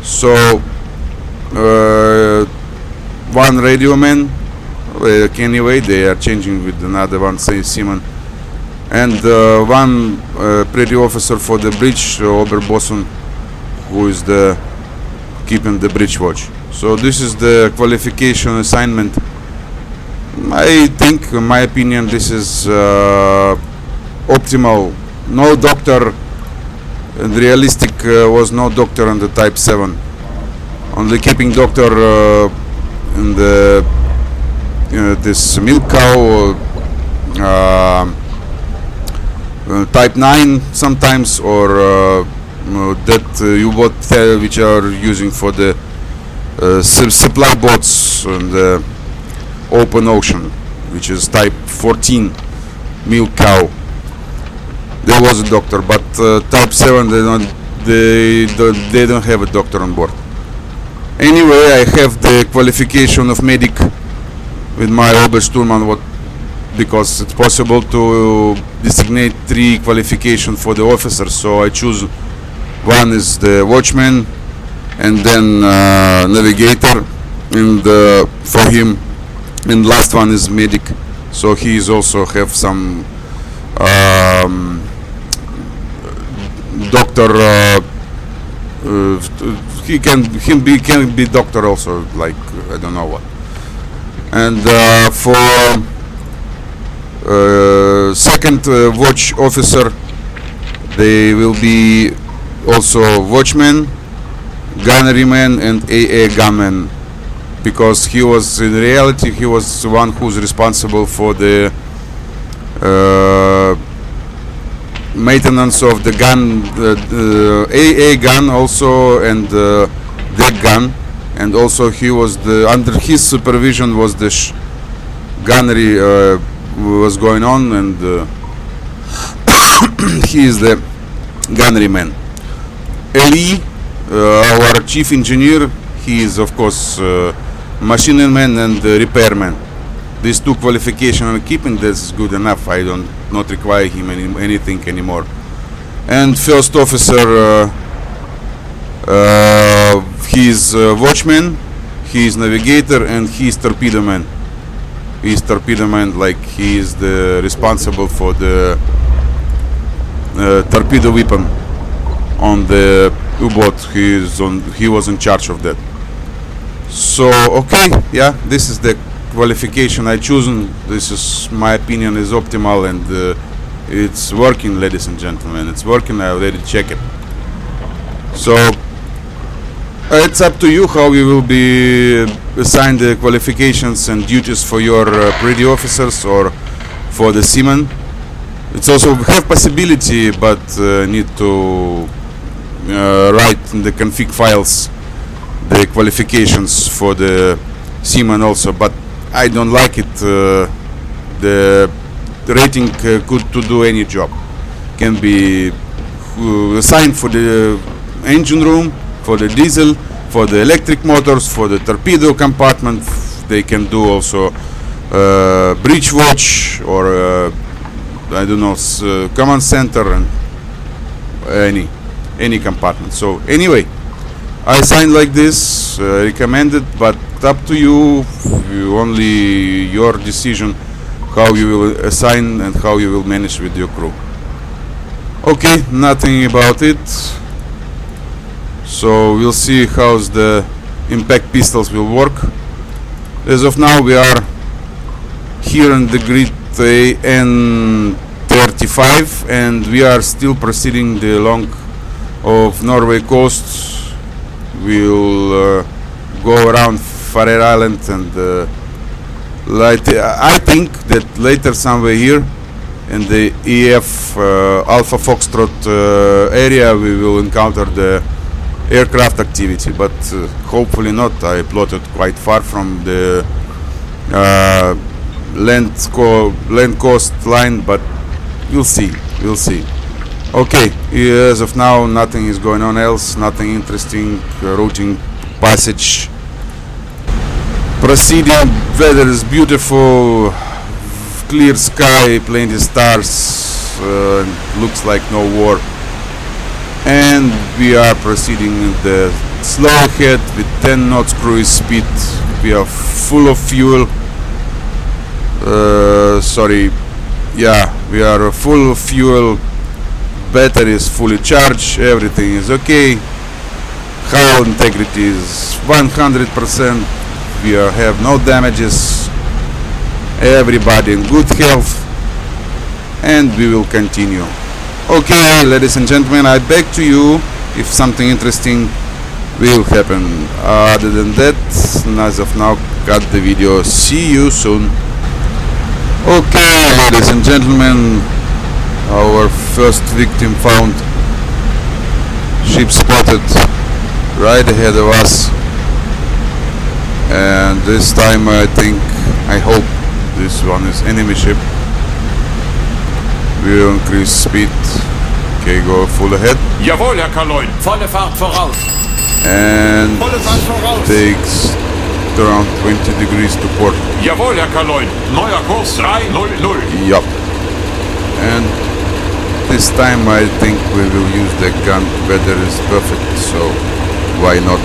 So 1 radio man, anyway they are changing with another 1 seaman, and 1 pretty officer for the bridge, Oberbosun, who is the keeping the bridge watch. So this is the qualification assignment. I think, in my opinion, this is optimal. No doctor, and realistic was no doctor on the Type 7. Only keeping doctor in the this milk cow, Type 9 sometimes, or that U-boat which are using for the supply boats in the open ocean, which is Type 14 milk cow. There was a doctor, but Type 7 they don't have a doctor on board. Anyway, I have the qualification of medic with my Obersturmann, because it's possible to designate 3 qualification for the officers. So I choose 1 is the watchman, and then navigator, and for him, and last one is medic. So he is also have some doctor. He can be doctor also, like I don't know what. And for second watch officer, they will be also watchman, gunneryman, and AA gunman, because he was, in reality, he was the one who's responsible for the maintenance of the gun, AA gun also, and deck gun, and also he was under his supervision was the gunnery was going on, and he is the gunnery man. LE, our chief engineer, he is of course machineman and repairman. These two qualifications are keeping, that's good enough. I don't not require him anything anymore. And first officer, he is watchman, he is navigator, and he is torpedo man. He is torpedo man, like he is the responsible for the torpedo weapon on the U-boat. He was in charge of that. So okay, yeah, this is the qualification I chosen. This is, my opinion, is optimal, and it's working, ladies and gentlemen. It's working. I already checked it. So it's up to you how you will be assigned the qualifications and duties for your pretty officers or for the seamen. It's also have possibility, but need to write in the config files the qualifications for the seamen also. But I don't like it. The rating could to do any job. Can be assigned for the engine room, for the diesel, for the electric motors, for the torpedo compartment. They can do also breach watch, or I don't know, command center, and any compartment. So anyway, I signed like this, recommended, but up to you. Only your decision how you will assign and how you will manage with your crew. Okay, nothing about it. So we'll see how the impact pistols will work. As of now, we are here in the grid N35, and we are still proceeding the along of Norway coast. We'll go around Faroe Island, and I think that later somewhere here in the EF Alpha Foxtrot area we will encounter the aircraft activity, but hopefully not. I plotted quite far from the land coast line, but we'll see. Okay, as of now nothing is going on else, nothing interesting. Routing passage, proceeding. Weather is beautiful, clear sky, plenty stars, looks like no war. And we are proceeding in the slow head with 10 knots cruise speed. We are full of fuel. We are full of fuel. Battery is fully charged. Everything is okay. Hull integrity is 100%. We have no damages. Everybody in good health. And we will continue. Okay, ladies and gentlemen, I beg to you, if something interesting will happen. Other than that, as of now, cut the video. See you soon. Okay, ladies and gentlemen, our first victim found. Ship spotted right ahead of us. And this time I hope this one is enemy ship. We'll increase speed. Okay, go full ahead. Jawohl, Herr Kaloin. Volle Fahrt voraus. And Volle Fahrt voraus. takes around 20 degrees to port. Jawohl, Herr Kaloin. Neuer Kurs 300. Yup. And this time I think we will use the gun. Weather is perfect, so why not?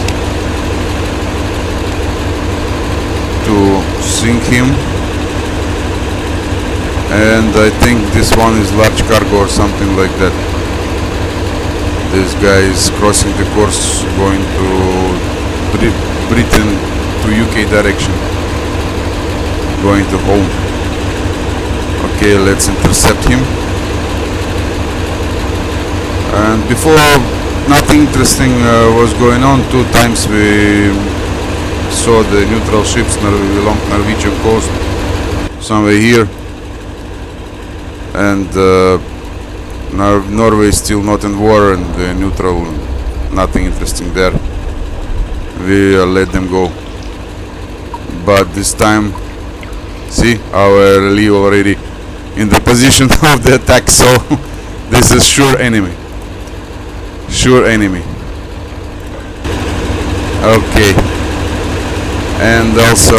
To sink him. And I think this one is large cargo or something like that. This guy is crossing the course, going to Britain, to UK direction. going to home. Okay, let's intercept him. And before, nothing interesting was going on. 2 times we saw the neutral ships along Norwegian coast, somewhere here. And Norway is still not in war, and neutral, nothing interesting there. We let them go. But this time, see, our relief already in the position of the attack, so this is sure enemy. Sure enemy. Okay. And also,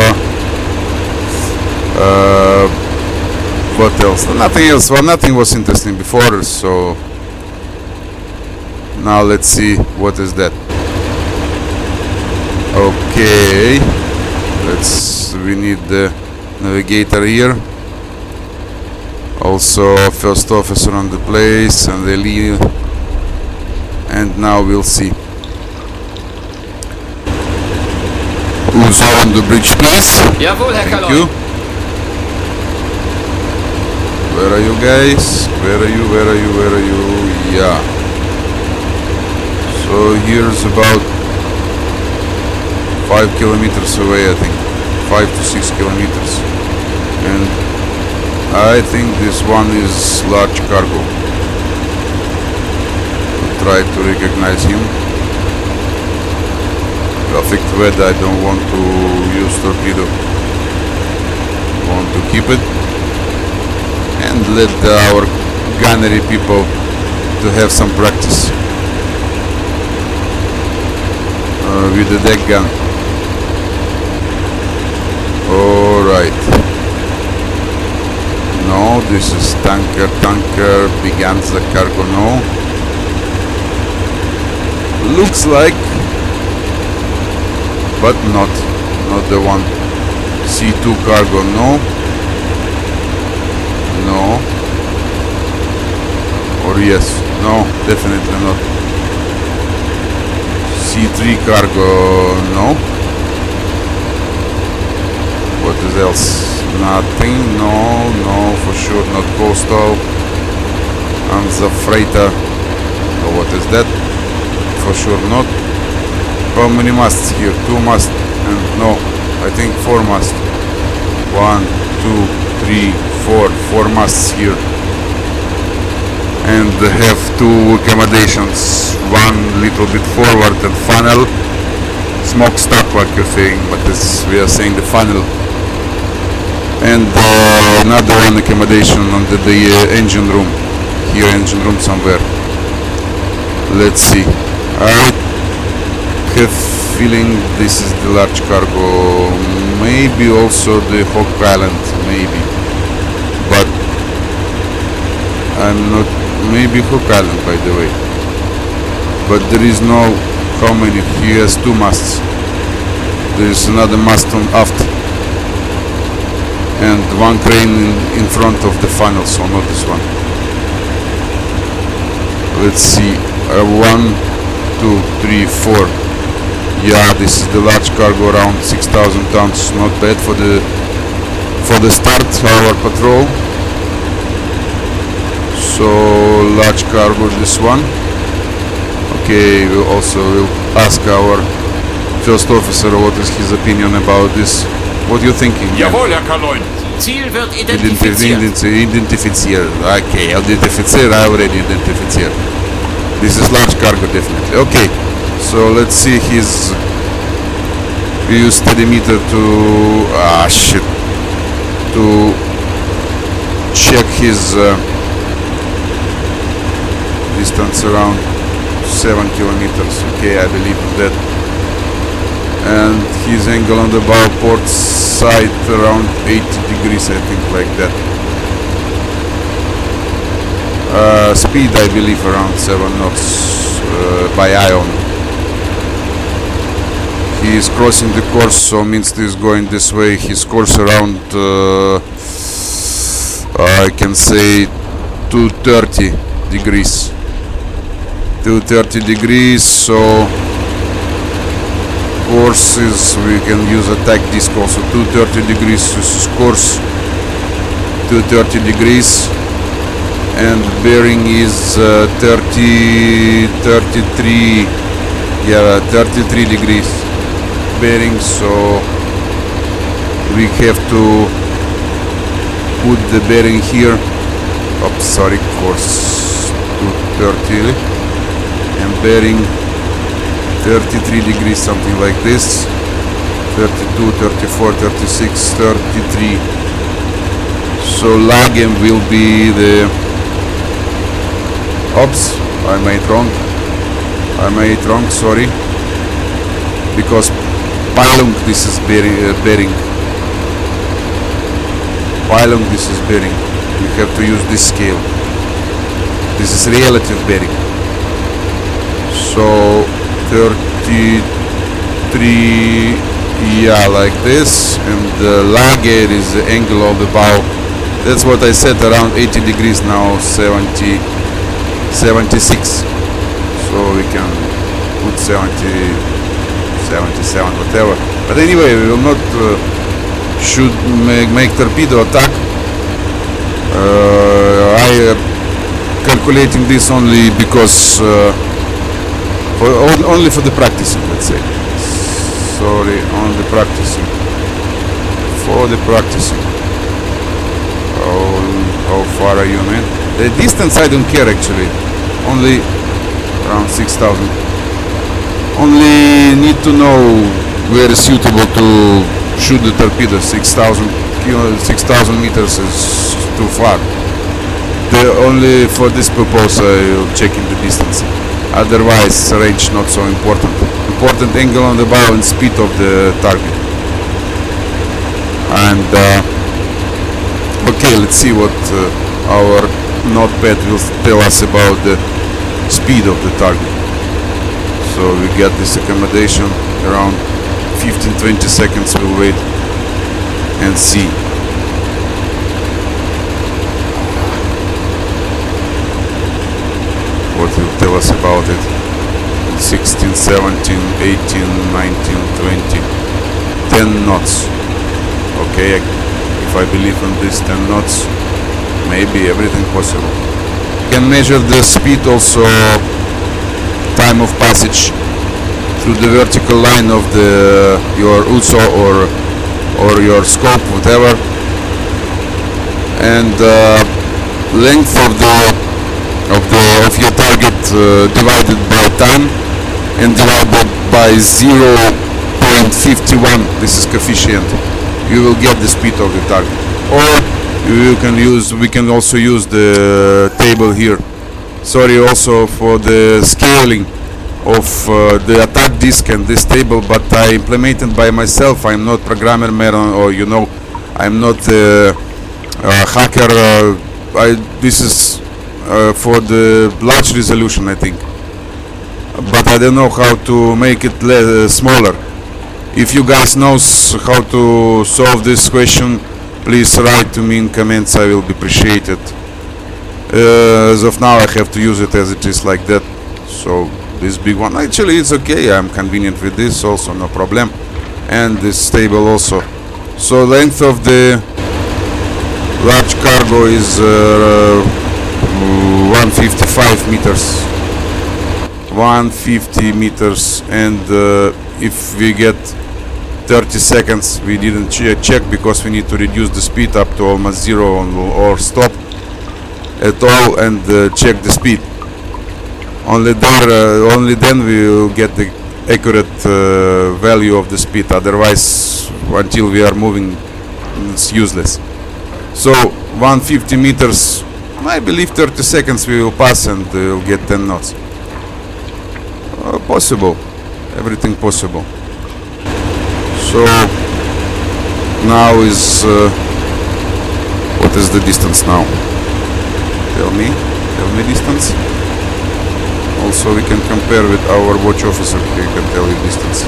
what else? Nothing else. Well, nothing was interesting before, so now let's see what is that. Okay. We need the navigator here. Also, first officer on the place and the lead. And now we'll see. Who's on the bridge, please? Jawohl, Herr Thank Kaloy. you. Where are you guys? Where are you? Where are you? Where are you? Yeah. So here's about 5 kilometers away, I think. 5 to 6 kilometers. And I think this one is large cargo. We'll try to recognize him. Perfect weather, I don't want to use torpedo. Want to keep it. And let our gunnery people to have some practice with the deck gun. Alright. No, this is tanker, big Anza cargo, no. Looks like, but not the one. C2 cargo, no. No. Or yes, no, definitely not. C3 cargo, no. What is else? Nothing, no, for sure not coastal. Anza freighter. Oh, what is that? For sure not. How many masts here? 2 masts and no, I think 4 masts. 1, 2, 3, 4 masts here. And have 2 accommodations. One little bit forward and funnel. Smokestack, like you're saying, but this, we are saying the funnel. And another one accommodation under the engine room. Here, engine room somewhere. Let's see. I have feeling this is the large cargo. Maybe also the Hawk Island, maybe. But I'm not. Maybe Hawk Island, by the way. But there is no. How many? He has 2 masts. There is another mast on aft. And 1 crane in front of the funnel, so not this one. Let's see. 1, 2, 3, 4. Yeah, this is the large cargo, around 6,000 tons. Not bad for the start our patrol. So large cargo, this one. Okay, we also will ask our first officer what is his opinion about this. What are you thinking? Jawohl, Herr Kaloy. Ziel wird identifiziert. Identifiziert. Okay, identifiziert. I already identifiziert. This is large cargo, definitely. Okay, so let's see his. We use steadymeter to shit, to check his distance around 7 kilometers. Okay, I believe that. And his angle on the bow port side around 80 degrees, I think, like that. Speed, I believe, around 7 knots by eye on. He is crossing the course, so means he is going this way. His course around, I can say, 230 degrees. 230 degrees, so course is we can use attack disc also 230 degrees. This is course 230 degrees, and bearing is 33 degrees bearing, so we have to put the bearing here. Oops, sorry, course 230 and bearing 33 degrees, something like this. 32, 34, 36, 33. So Lagem will be the... Oops, I made wrong, sorry. Because Pylung this is bearing. Pylung this is bearing. We have to use this scale. This is relative bearing. So 33, yeah, like this, and the Lage is the angle of the bow. That's what I said, around 80 degrees now, 76. So we can put 70, 77, whatever. But anyway, we will not should make torpedo attack. I calculating this only because only for the practicing, let's say. Sorry, only practicing. For the practicing. How far are you, man? The distance I don't care actually. Only around 6,000. Only need to know where is suitable to shoot the torpedo. 6,000 meters is too far. Only for this purpose I will check in the distance. Otherwise, range not so important. Important angle on the bow and speed of the target. And okay, let's see what our notepad will tell us about the speed of the target. So we get this accommodation around 15-20 seconds. We'll wait and see. What will tell us about it? 16, 17, 18, 19, 20, 10 knots. Okay, if I believe in this 10 knots, maybe everything possible. Can measure the speed also, time of passage through the vertical line of the your USO or your scope, whatever, and length of your target divided by time and divided by 0.51. This is coefficient. You will get the speed of the target. Or we can also use the table here. Sorry also for the scaling of the attack disk and this table, but I implemented by myself. I'm not programmer man, or I'm not a hacker. This is for the large resolution, I think, but I don't know how to make it smaller. If you guys knows how to solve this question, please write to me in comments. I will be appreciated. As of now, I have to use it as it is, like that. So this big one, actually it's okay. I'm convenient with this also, no problem. And this table also. So length of the large cargo is 155 meters. 150 meters, and if we get 30 seconds, we didn't check because we need to reduce the speed up to almost zero or stop at all and check the speed. Only then we will get the accurate value of the speed. Otherwise, until we are moving, it's useless. So 150 meters, I believe 30 seconds we will pass and we'll get 10 knots. Possible, everything possible. So now is what is the distance now? Tell me distance. Also we can compare with our watch officer. He can tell you distance.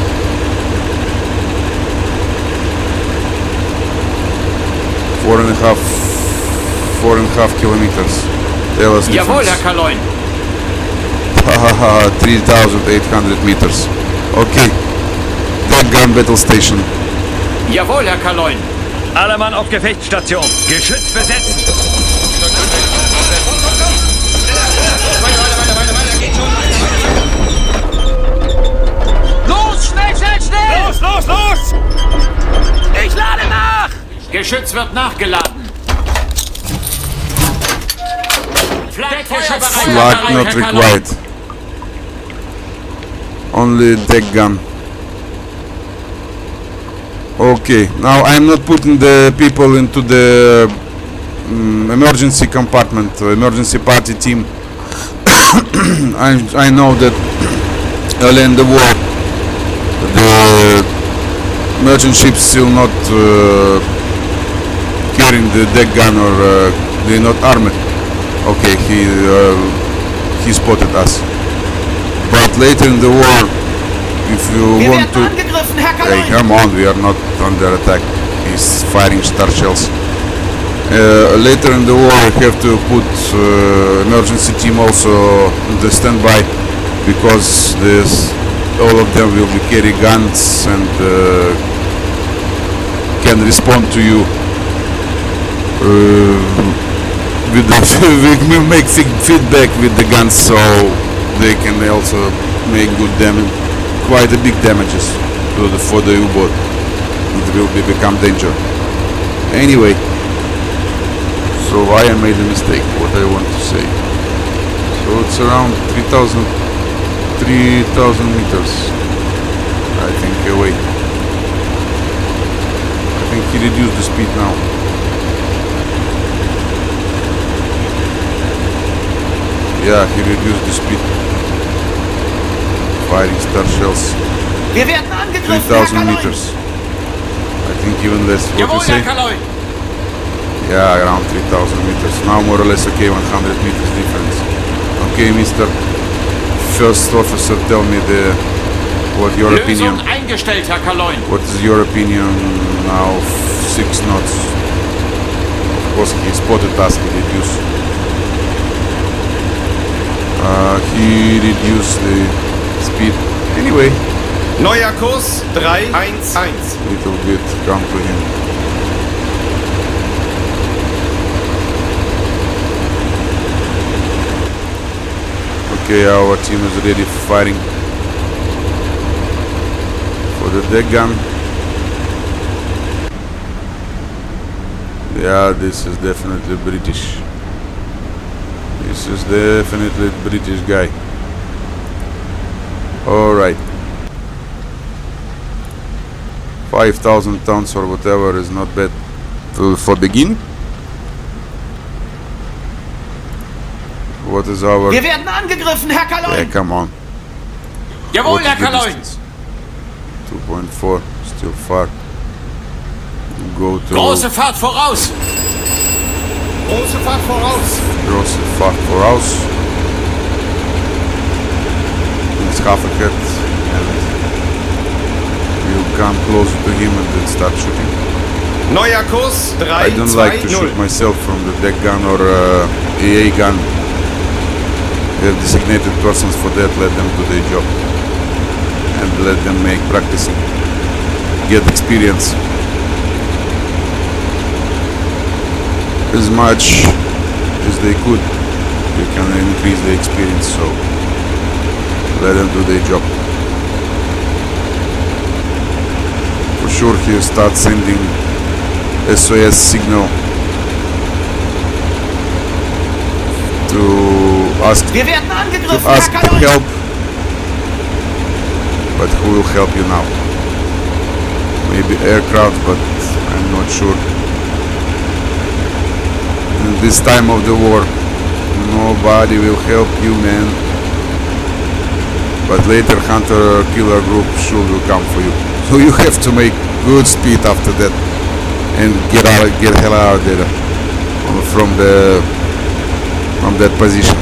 Four and a half kilometers. Tell us Jawohl, difference. Herr Kaloin. 3,800 meters. Okay. deck gun battle station. Jawohl, Herr Kaloin. Alle Mann auf Gefechtsstation. Geschütz besetzt. Los, schnell, schnell, schnell! Los, los, los! Ich lade nach! Geschütz wird nachgeladen. Flak Flag not required. Only deck gun. Okay, now I'm not putting the people into the emergency compartment, emergency party team. I know that early in the war the merchant ships still not carrying the deck gun, or they're not armed. Okay, he spotted us. But later in the war, if you want to... Hey, come on, we are not under attack. He's firing star shells. Later in the war, we have to put emergency team also on the standby, because all of them will be carry guns and can respond to you. We will make feedback with the guns, so they can also make good damage, quite a big damages for the U-boat. It will become danger. Anyway, so I made a mistake. What I want to say. So it's around 3,000 meters. I think away. I think he reduced the speed now. Yeah, he reduced the speed. Firing star shells. Wir werden angegriffen, 3,000 meters. I think even less. What Jawohl, you say? Herr Kaloin. Yeah, around 3,000 meters. Now more or less okay, 100 meters difference. Okay, Mr. First Officer, tell me what your opinion. Lösung eingestellt, Herr Kaloin. What is your opinion now? 6 knots. Of course, he spotted us. He reduced the speed. Anyway, Neuer Kurs 311. little bit come to him. Okay, our team is ready for firing for the deck gun. Yeah, this is definitely British. This is definitely British guy. Alright. 5,000 tons or whatever is not bad for begin. What is our... Wir werden angegriffen, Herr Yeah, Kaloin. come on. Jawohl, What is Herr the Kaloin. distance? 2.4, still far. Go to... Große Fahrt voraus. Große Fahrt voraus. Große Fahrt voraus. It's half a cut and we'll come closer to him and then start shooting. Neuer Kurs I don't like to shoot 320. myself from the deck gun or AA gun. We have designated persons for that, let them do their job. And let them make practicing. Get experience. As much as they could. They can increase the experience, so let them do their job. For sure he'll start sending SOS signal to ask Wir werden angegriffen, ask Herr Kaloin. help, but who will help you now? Maybe aircraft, but I'm not sure. In this time of the war, nobody will help you, man. But later hunter killer group sure will come for you. So you have to make good speed after that and get hell out of there from that position.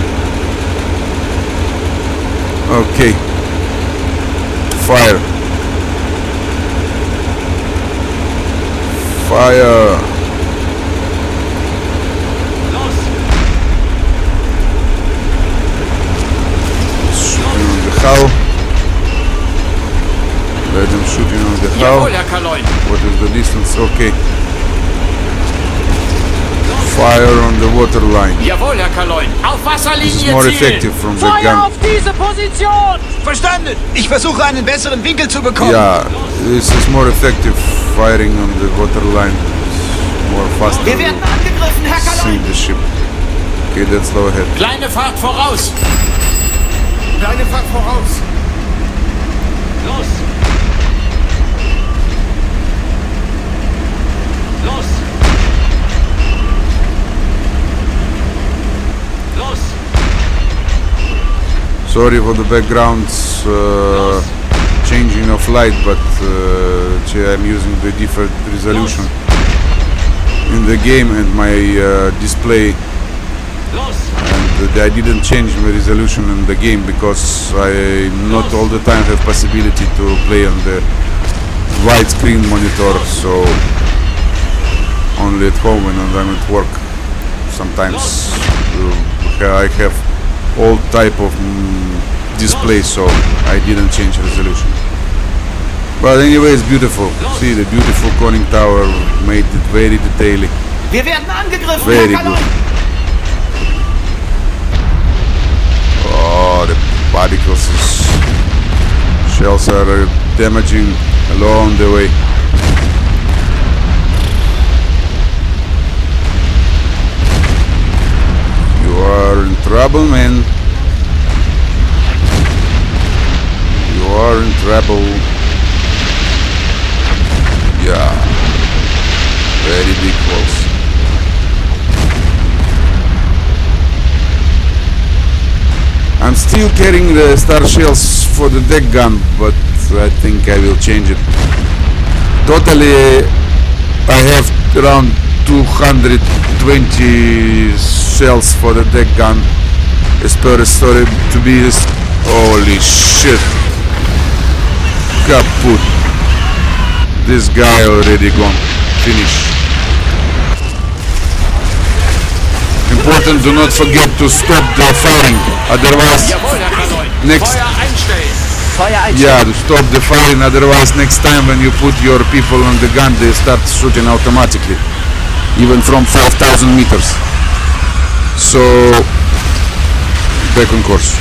Okay. Fire. Fire. Shooting on the hull. Let them shooting on Kaloin. What is the distance? Okay. Fire on the water line. Jawohl, Herr Kaloin. Auf This is Wasserlinie more Ziel. effective from the Feuer gun. auf diese Position! Verstanden. Ich versuche einen besseren Winkel zu bekommen. Yeah, this is more effective firing on the water line. It's more faster Wir werden angegriffen, Herr to see Kaloin. the ship. Okay, let's go ahead. Kleine Fahrt voraus. Kleine Fahrt voraus. Los! Los! Los! Sorry for the background changing of light, but I'm using the different resolution in the game and my display, Los! and I didn't change my resolution in the game because I not all the time have possibility to play on the widescreen monitor, so only at home when I'm at work. Sometimes I have all type of display, so I didn't change resolution. But anyway, it's beautiful. See the beautiful conning tower, made it very detailed. Wir werden angegriffen, Very Herr good. Kaloin. Oh, the particles, shells are damaging along the way. You are in trouble, man. You are in trouble. Yeah. Very big holes. I'm still carrying the star shells for the deck gun, but I think I will change it. Totally, I have around 220 shells for the deck gun, as per the story to be this. Holy shit! Kaput! This guy already gone. Finish. Important, do not forget to stop the firing, otherwise Jawohl, Herr Kaloin. next. Feuer einstellen. Feuer einstellen. Yeah, to stop the firing, otherwise next time when you put your people on the gun, they start shooting automatically, even from 5,000 meters. So, back on course.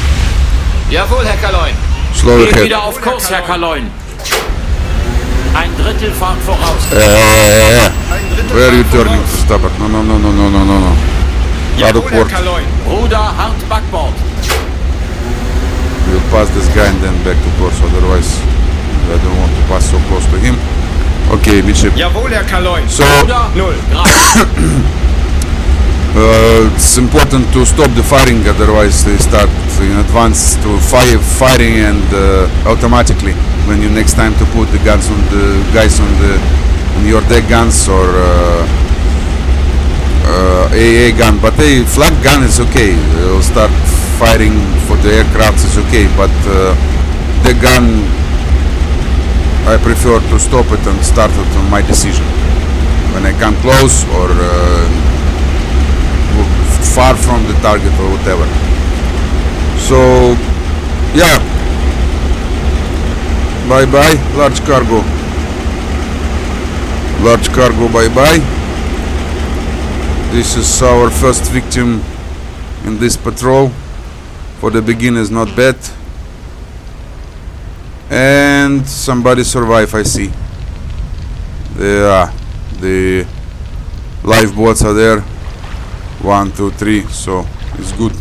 Jawohl, Herr Kaloin. Slow Geht ahead. wieder auf Kurs, Herr Kaloin. Ein Drittel Fahrt voraus. Where are you turning to starboard? No, no, no, no, no, no, no, no. Out of Jawohl, Herr port. Kaloin. Ruder hart Backbord. We'll pass this guy and then back to course, otherwise I don't want to pass so close to him. Okay, midship. Jawohl, Herr Kaloin. So, Ruder 0. Grad. it's important to stop the firing, otherwise they start in advance to firing and automatically when you next time to put the guns on the guys on your deck guns or AA gun, but a flag gun is okay. It'll start firing for the aircraft is okay, but the gun I prefer to stop it and start it on my decision when I come close or far from the target or whatever. So yeah, bye bye large cargo, bye bye. This is our first victim in this patrol. For the beginners, not bad. And somebody survived, I see. The lifeboats are there. 1, 2, 3. So it's good.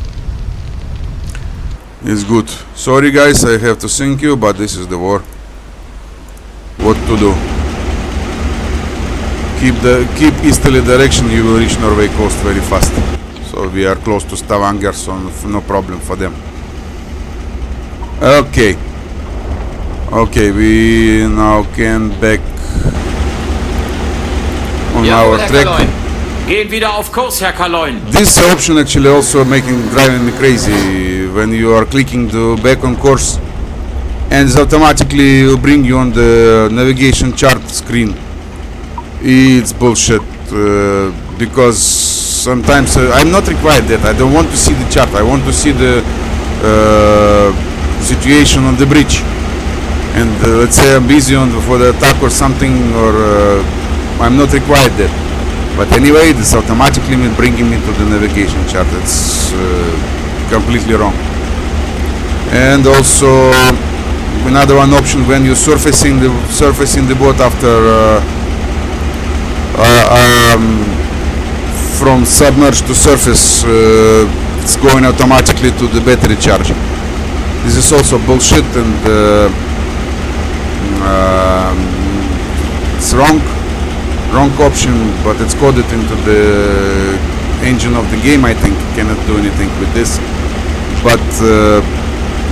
It's good. Sorry guys, I have to sink you, but this is the war. What to do? Keep easterly direction, you will reach Norway coast very fast. So we are close to Stavanger, so no problem for them. Okay. Okay, we now can back on Jawohl, our Herr track. Kaloin. Gehen wieder auf Kurs, Herr Kaloin. This option actually also driving me crazy when you are clicking to back on course, and it automatically will bring you on the navigation chart screen. It's bullshit because sometimes I'm not required that. I don't want to see the chart. I want to see the situation on the bridge. and let's say I'm busy for the attack or something, or I'm not required there. But anyway, this automatically bringing me to the navigation chart. It's completely wrong. And also another one option, when you're surfacing the boat after from submerged to surface, it's going automatically to the battery charge. This is also bullshit, and it's wrong option, but it's coded into the engine of the game. I think you cannot do anything with this. But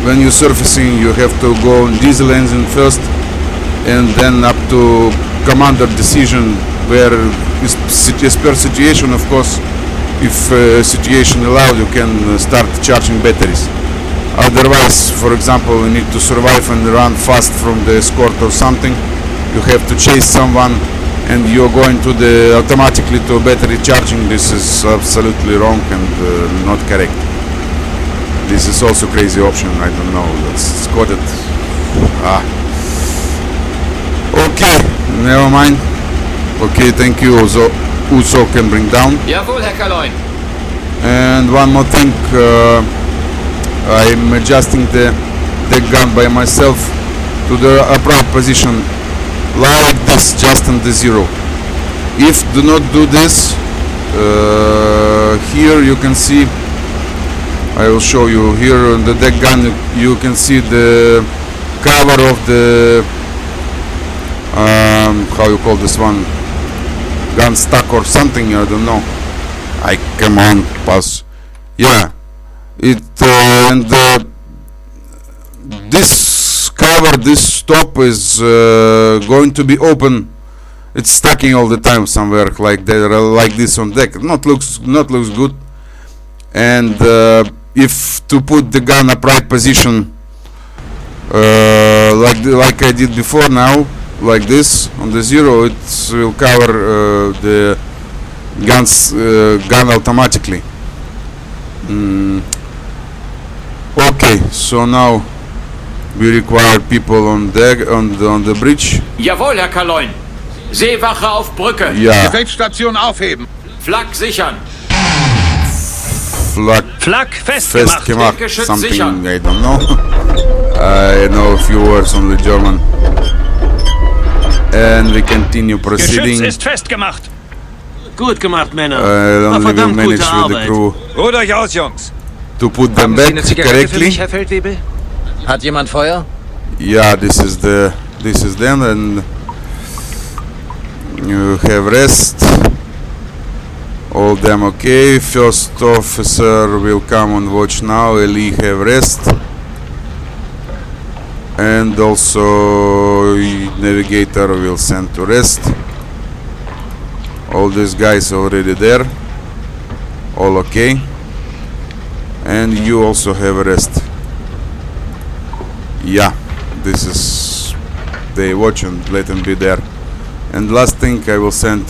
when you're surfacing, you have to go on diesel engine first, and then up to commander decision, where is per situation, of course. If situation allowed, you can start charging batteries. Otherwise, for example, you need to survive and run fast from the escort or something. You have to chase someone, and you're going to the automatically to battery charging. This is absolutely wrong and not correct. This is also crazy option. I don't know. It's coded. Okay, never mind. Okay, thank you. Uso can bring down. Jawohl, Herr Kaloin. And one more thing, I'm adjusting the gun by myself to the upright position, like this, just on the zero. If do not do this, here you can see, I will show you here on the deck gun, you can see the cover of the how you call this one, gun stock or something, I don't know. Come on, pass. Yeah, it and this cover, this top is going to be open. It's stacking all the time somewhere like that, like this on deck. Not looks good. And if to put the gun upright position, like I did before now, like this on the zero, it will cover the gun automatically. Okay, so now we require people on deck, on the bridge. Jawohl, Herr Kaloin. Seewache auf Brücke. Yeah, Gefechtsstation aufheben. Flak sichern. Flak festgemacht. Geschütz Something sichern. I don't know. I know a few words only German. And we continue proceeding. Geschütz ist festgemacht. Gut gemacht, Männer. I only will verdammt manage gute with the Arbeit. crew Ruht euch aus, Jungs. to put them back correctly. Herr Feldwebel? Hat jemand Feuer? Yeah, this is them, and you have rest. All them okay. First officer will come on watch now. Eli have rest, and also navigator will send to rest. All these guys already there. All okay. And you also have a rest. Yeah, this is they watch and let them be there. And last thing I will send,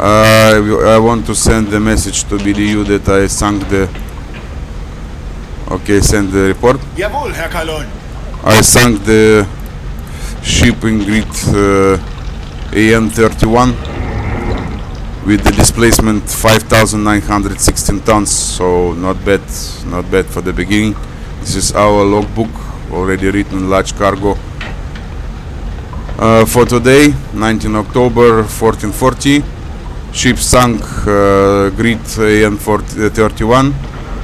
I want to send the message to BDU that I sunk the, okay, send the report. Jawohl, Herr Kaloin. I sunk the ship in grid AN31 with the displacement 5,916 tons, so not bad for the beginning. This is our logbook, already written large cargo. For today, 19 October 1440, ship sunk grid AN31,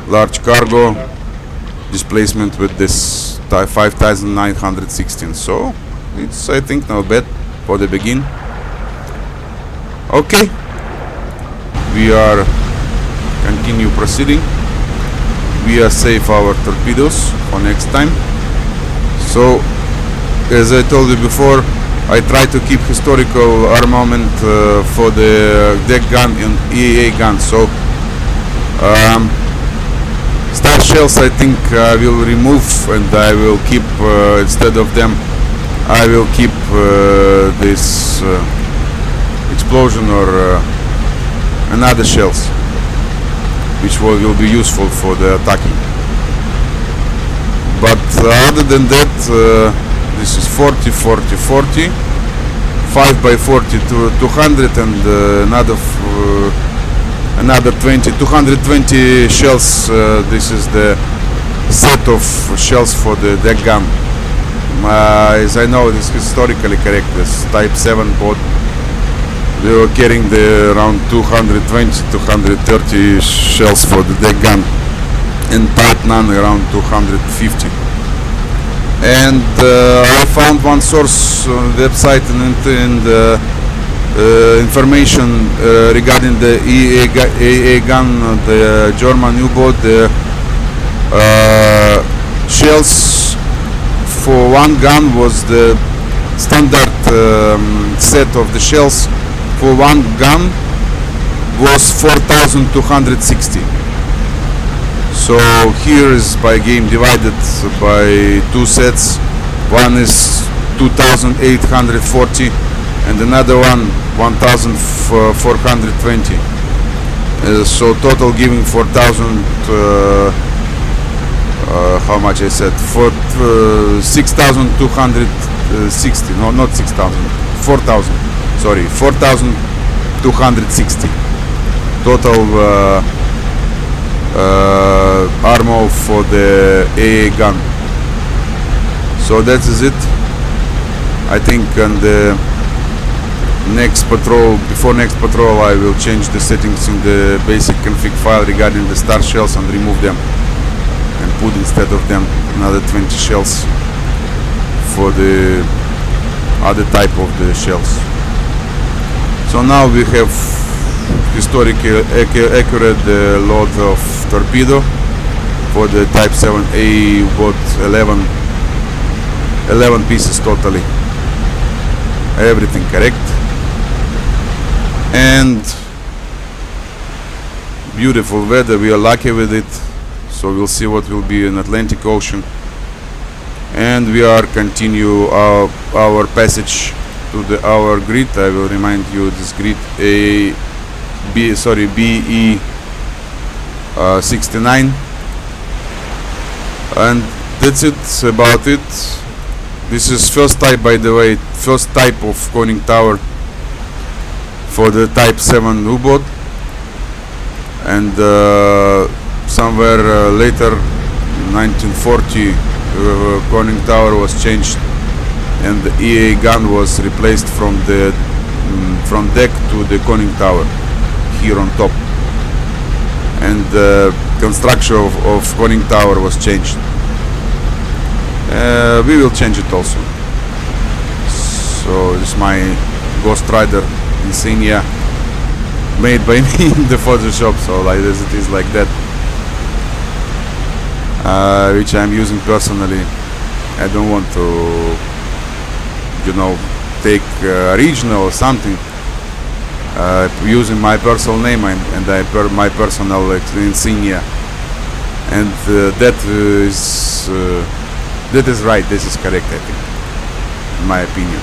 large cargo, displacement with this 5,916. So it's, I think, not bad for the begin. Okay, we are continue proceeding. We are save our torpedoes for next time. So, as I told you before, I try to keep historical armament for the deck gun and EAA gun. So, star shells I think I will remove, and I will keep instead of them. I will keep this explosion or another shells, which will be useful for the attacking. But other than that, This is 40, 40, 40. 5 by 40 to 200, and another 20, 220 shells. This is the set of shells for the deck gun. As I know, this is historically correct. This Type 7 boat, they were carrying the around 220, 230 shells for the deck gun, and Type 9 around 250. And I found one source website and information regarding the AA gun, the German U-boat. The shells for one gun was the standard set of the shells for one gun was 4,260. So here is by game divided by two sets. One is 2,840 and another one 1,420. So total giving 4,000. How much I said? 6,260. No, not 6,000. 4,000. Sorry, 4,260. Total. Armor for the AA gun. So that is it. I think on the next patrol, before next patrol, I will change the settings in the basic config file regarding the star shells and remove them and put instead of them another 20 shells for the other type of the shells. So now we have historically accurate load of Torpedo for the Type 7A boat, 11 pieces totally. Everything correct. And beautiful weather, we are lucky with it. So we'll see what will be in Atlantic Ocean. And we are continue our passage to our grid. I will remind you this grid BE69, and that's it about it. This is first type, by the way, first type of conning tower for the Type 7 U-boat, and somewhere later 1940 conning tower was changed and the EA gun was replaced from deck to the conning tower here on top, and the construction of conning tower was changed. We will change it also. So this is my Ghost Rider Insignia, made by me in the Photoshop, so like this, it is like that, which I'm using personally. I don't want to, you know, take original or something. Using my personal name and my personal Insignia, and that is right. This is correct, I think, in my opinion.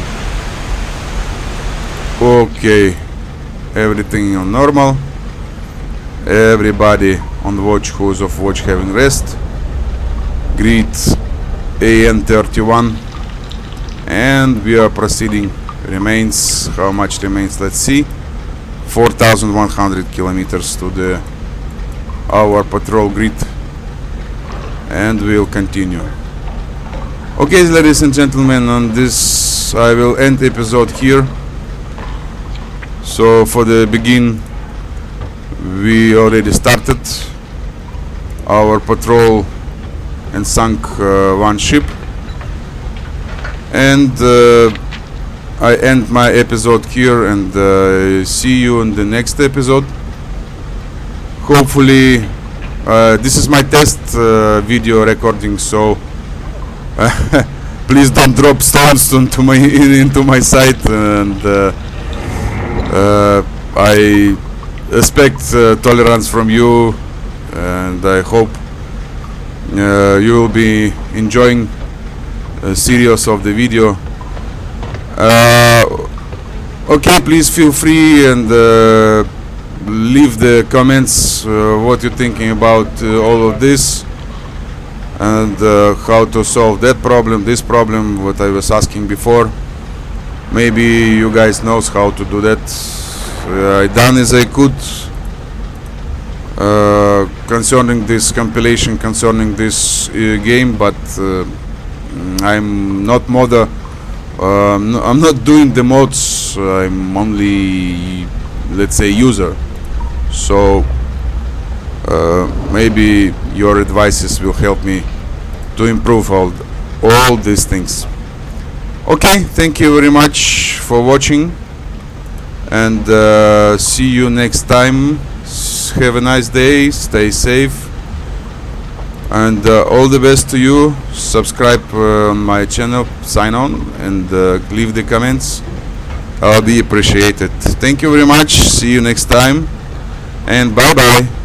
Okay, everything on normal. Everybody on watch who's off watch having rest. Grid AN31, and we are proceeding. Remains, how much remains? Let's see. 4,100 kilometers to our patrol grid, and we'll continue. Okay, ladies and gentlemen, on this I will end episode here. So for the begin, we already started our patrol and sunk one ship, and I end my episode here, and see you in the next episode. Hopefully, this is my test video recording, so please don't drop stones into my site, and I expect tolerance from you, and I hope you will be enjoying a series of the video. Okay, please feel free and leave the comments what you're thinking about all of this. and how to solve that problem, this problem, what I was asking before. Maybe you guys knows how to do that. I done as I could concerning this compilation, concerning this game, but I'm not modder. I'm not doing the mods. I'm only, let's say, user. So maybe your advices will help me to improve all these things. Okay, thank you very much for watching, and see you next time. Have a nice day, stay safe, and all the best to you. Subscribe on my channel, sign on, and leave the comments. I'll be appreciated. Thank you very much. See you next time, and bye bye.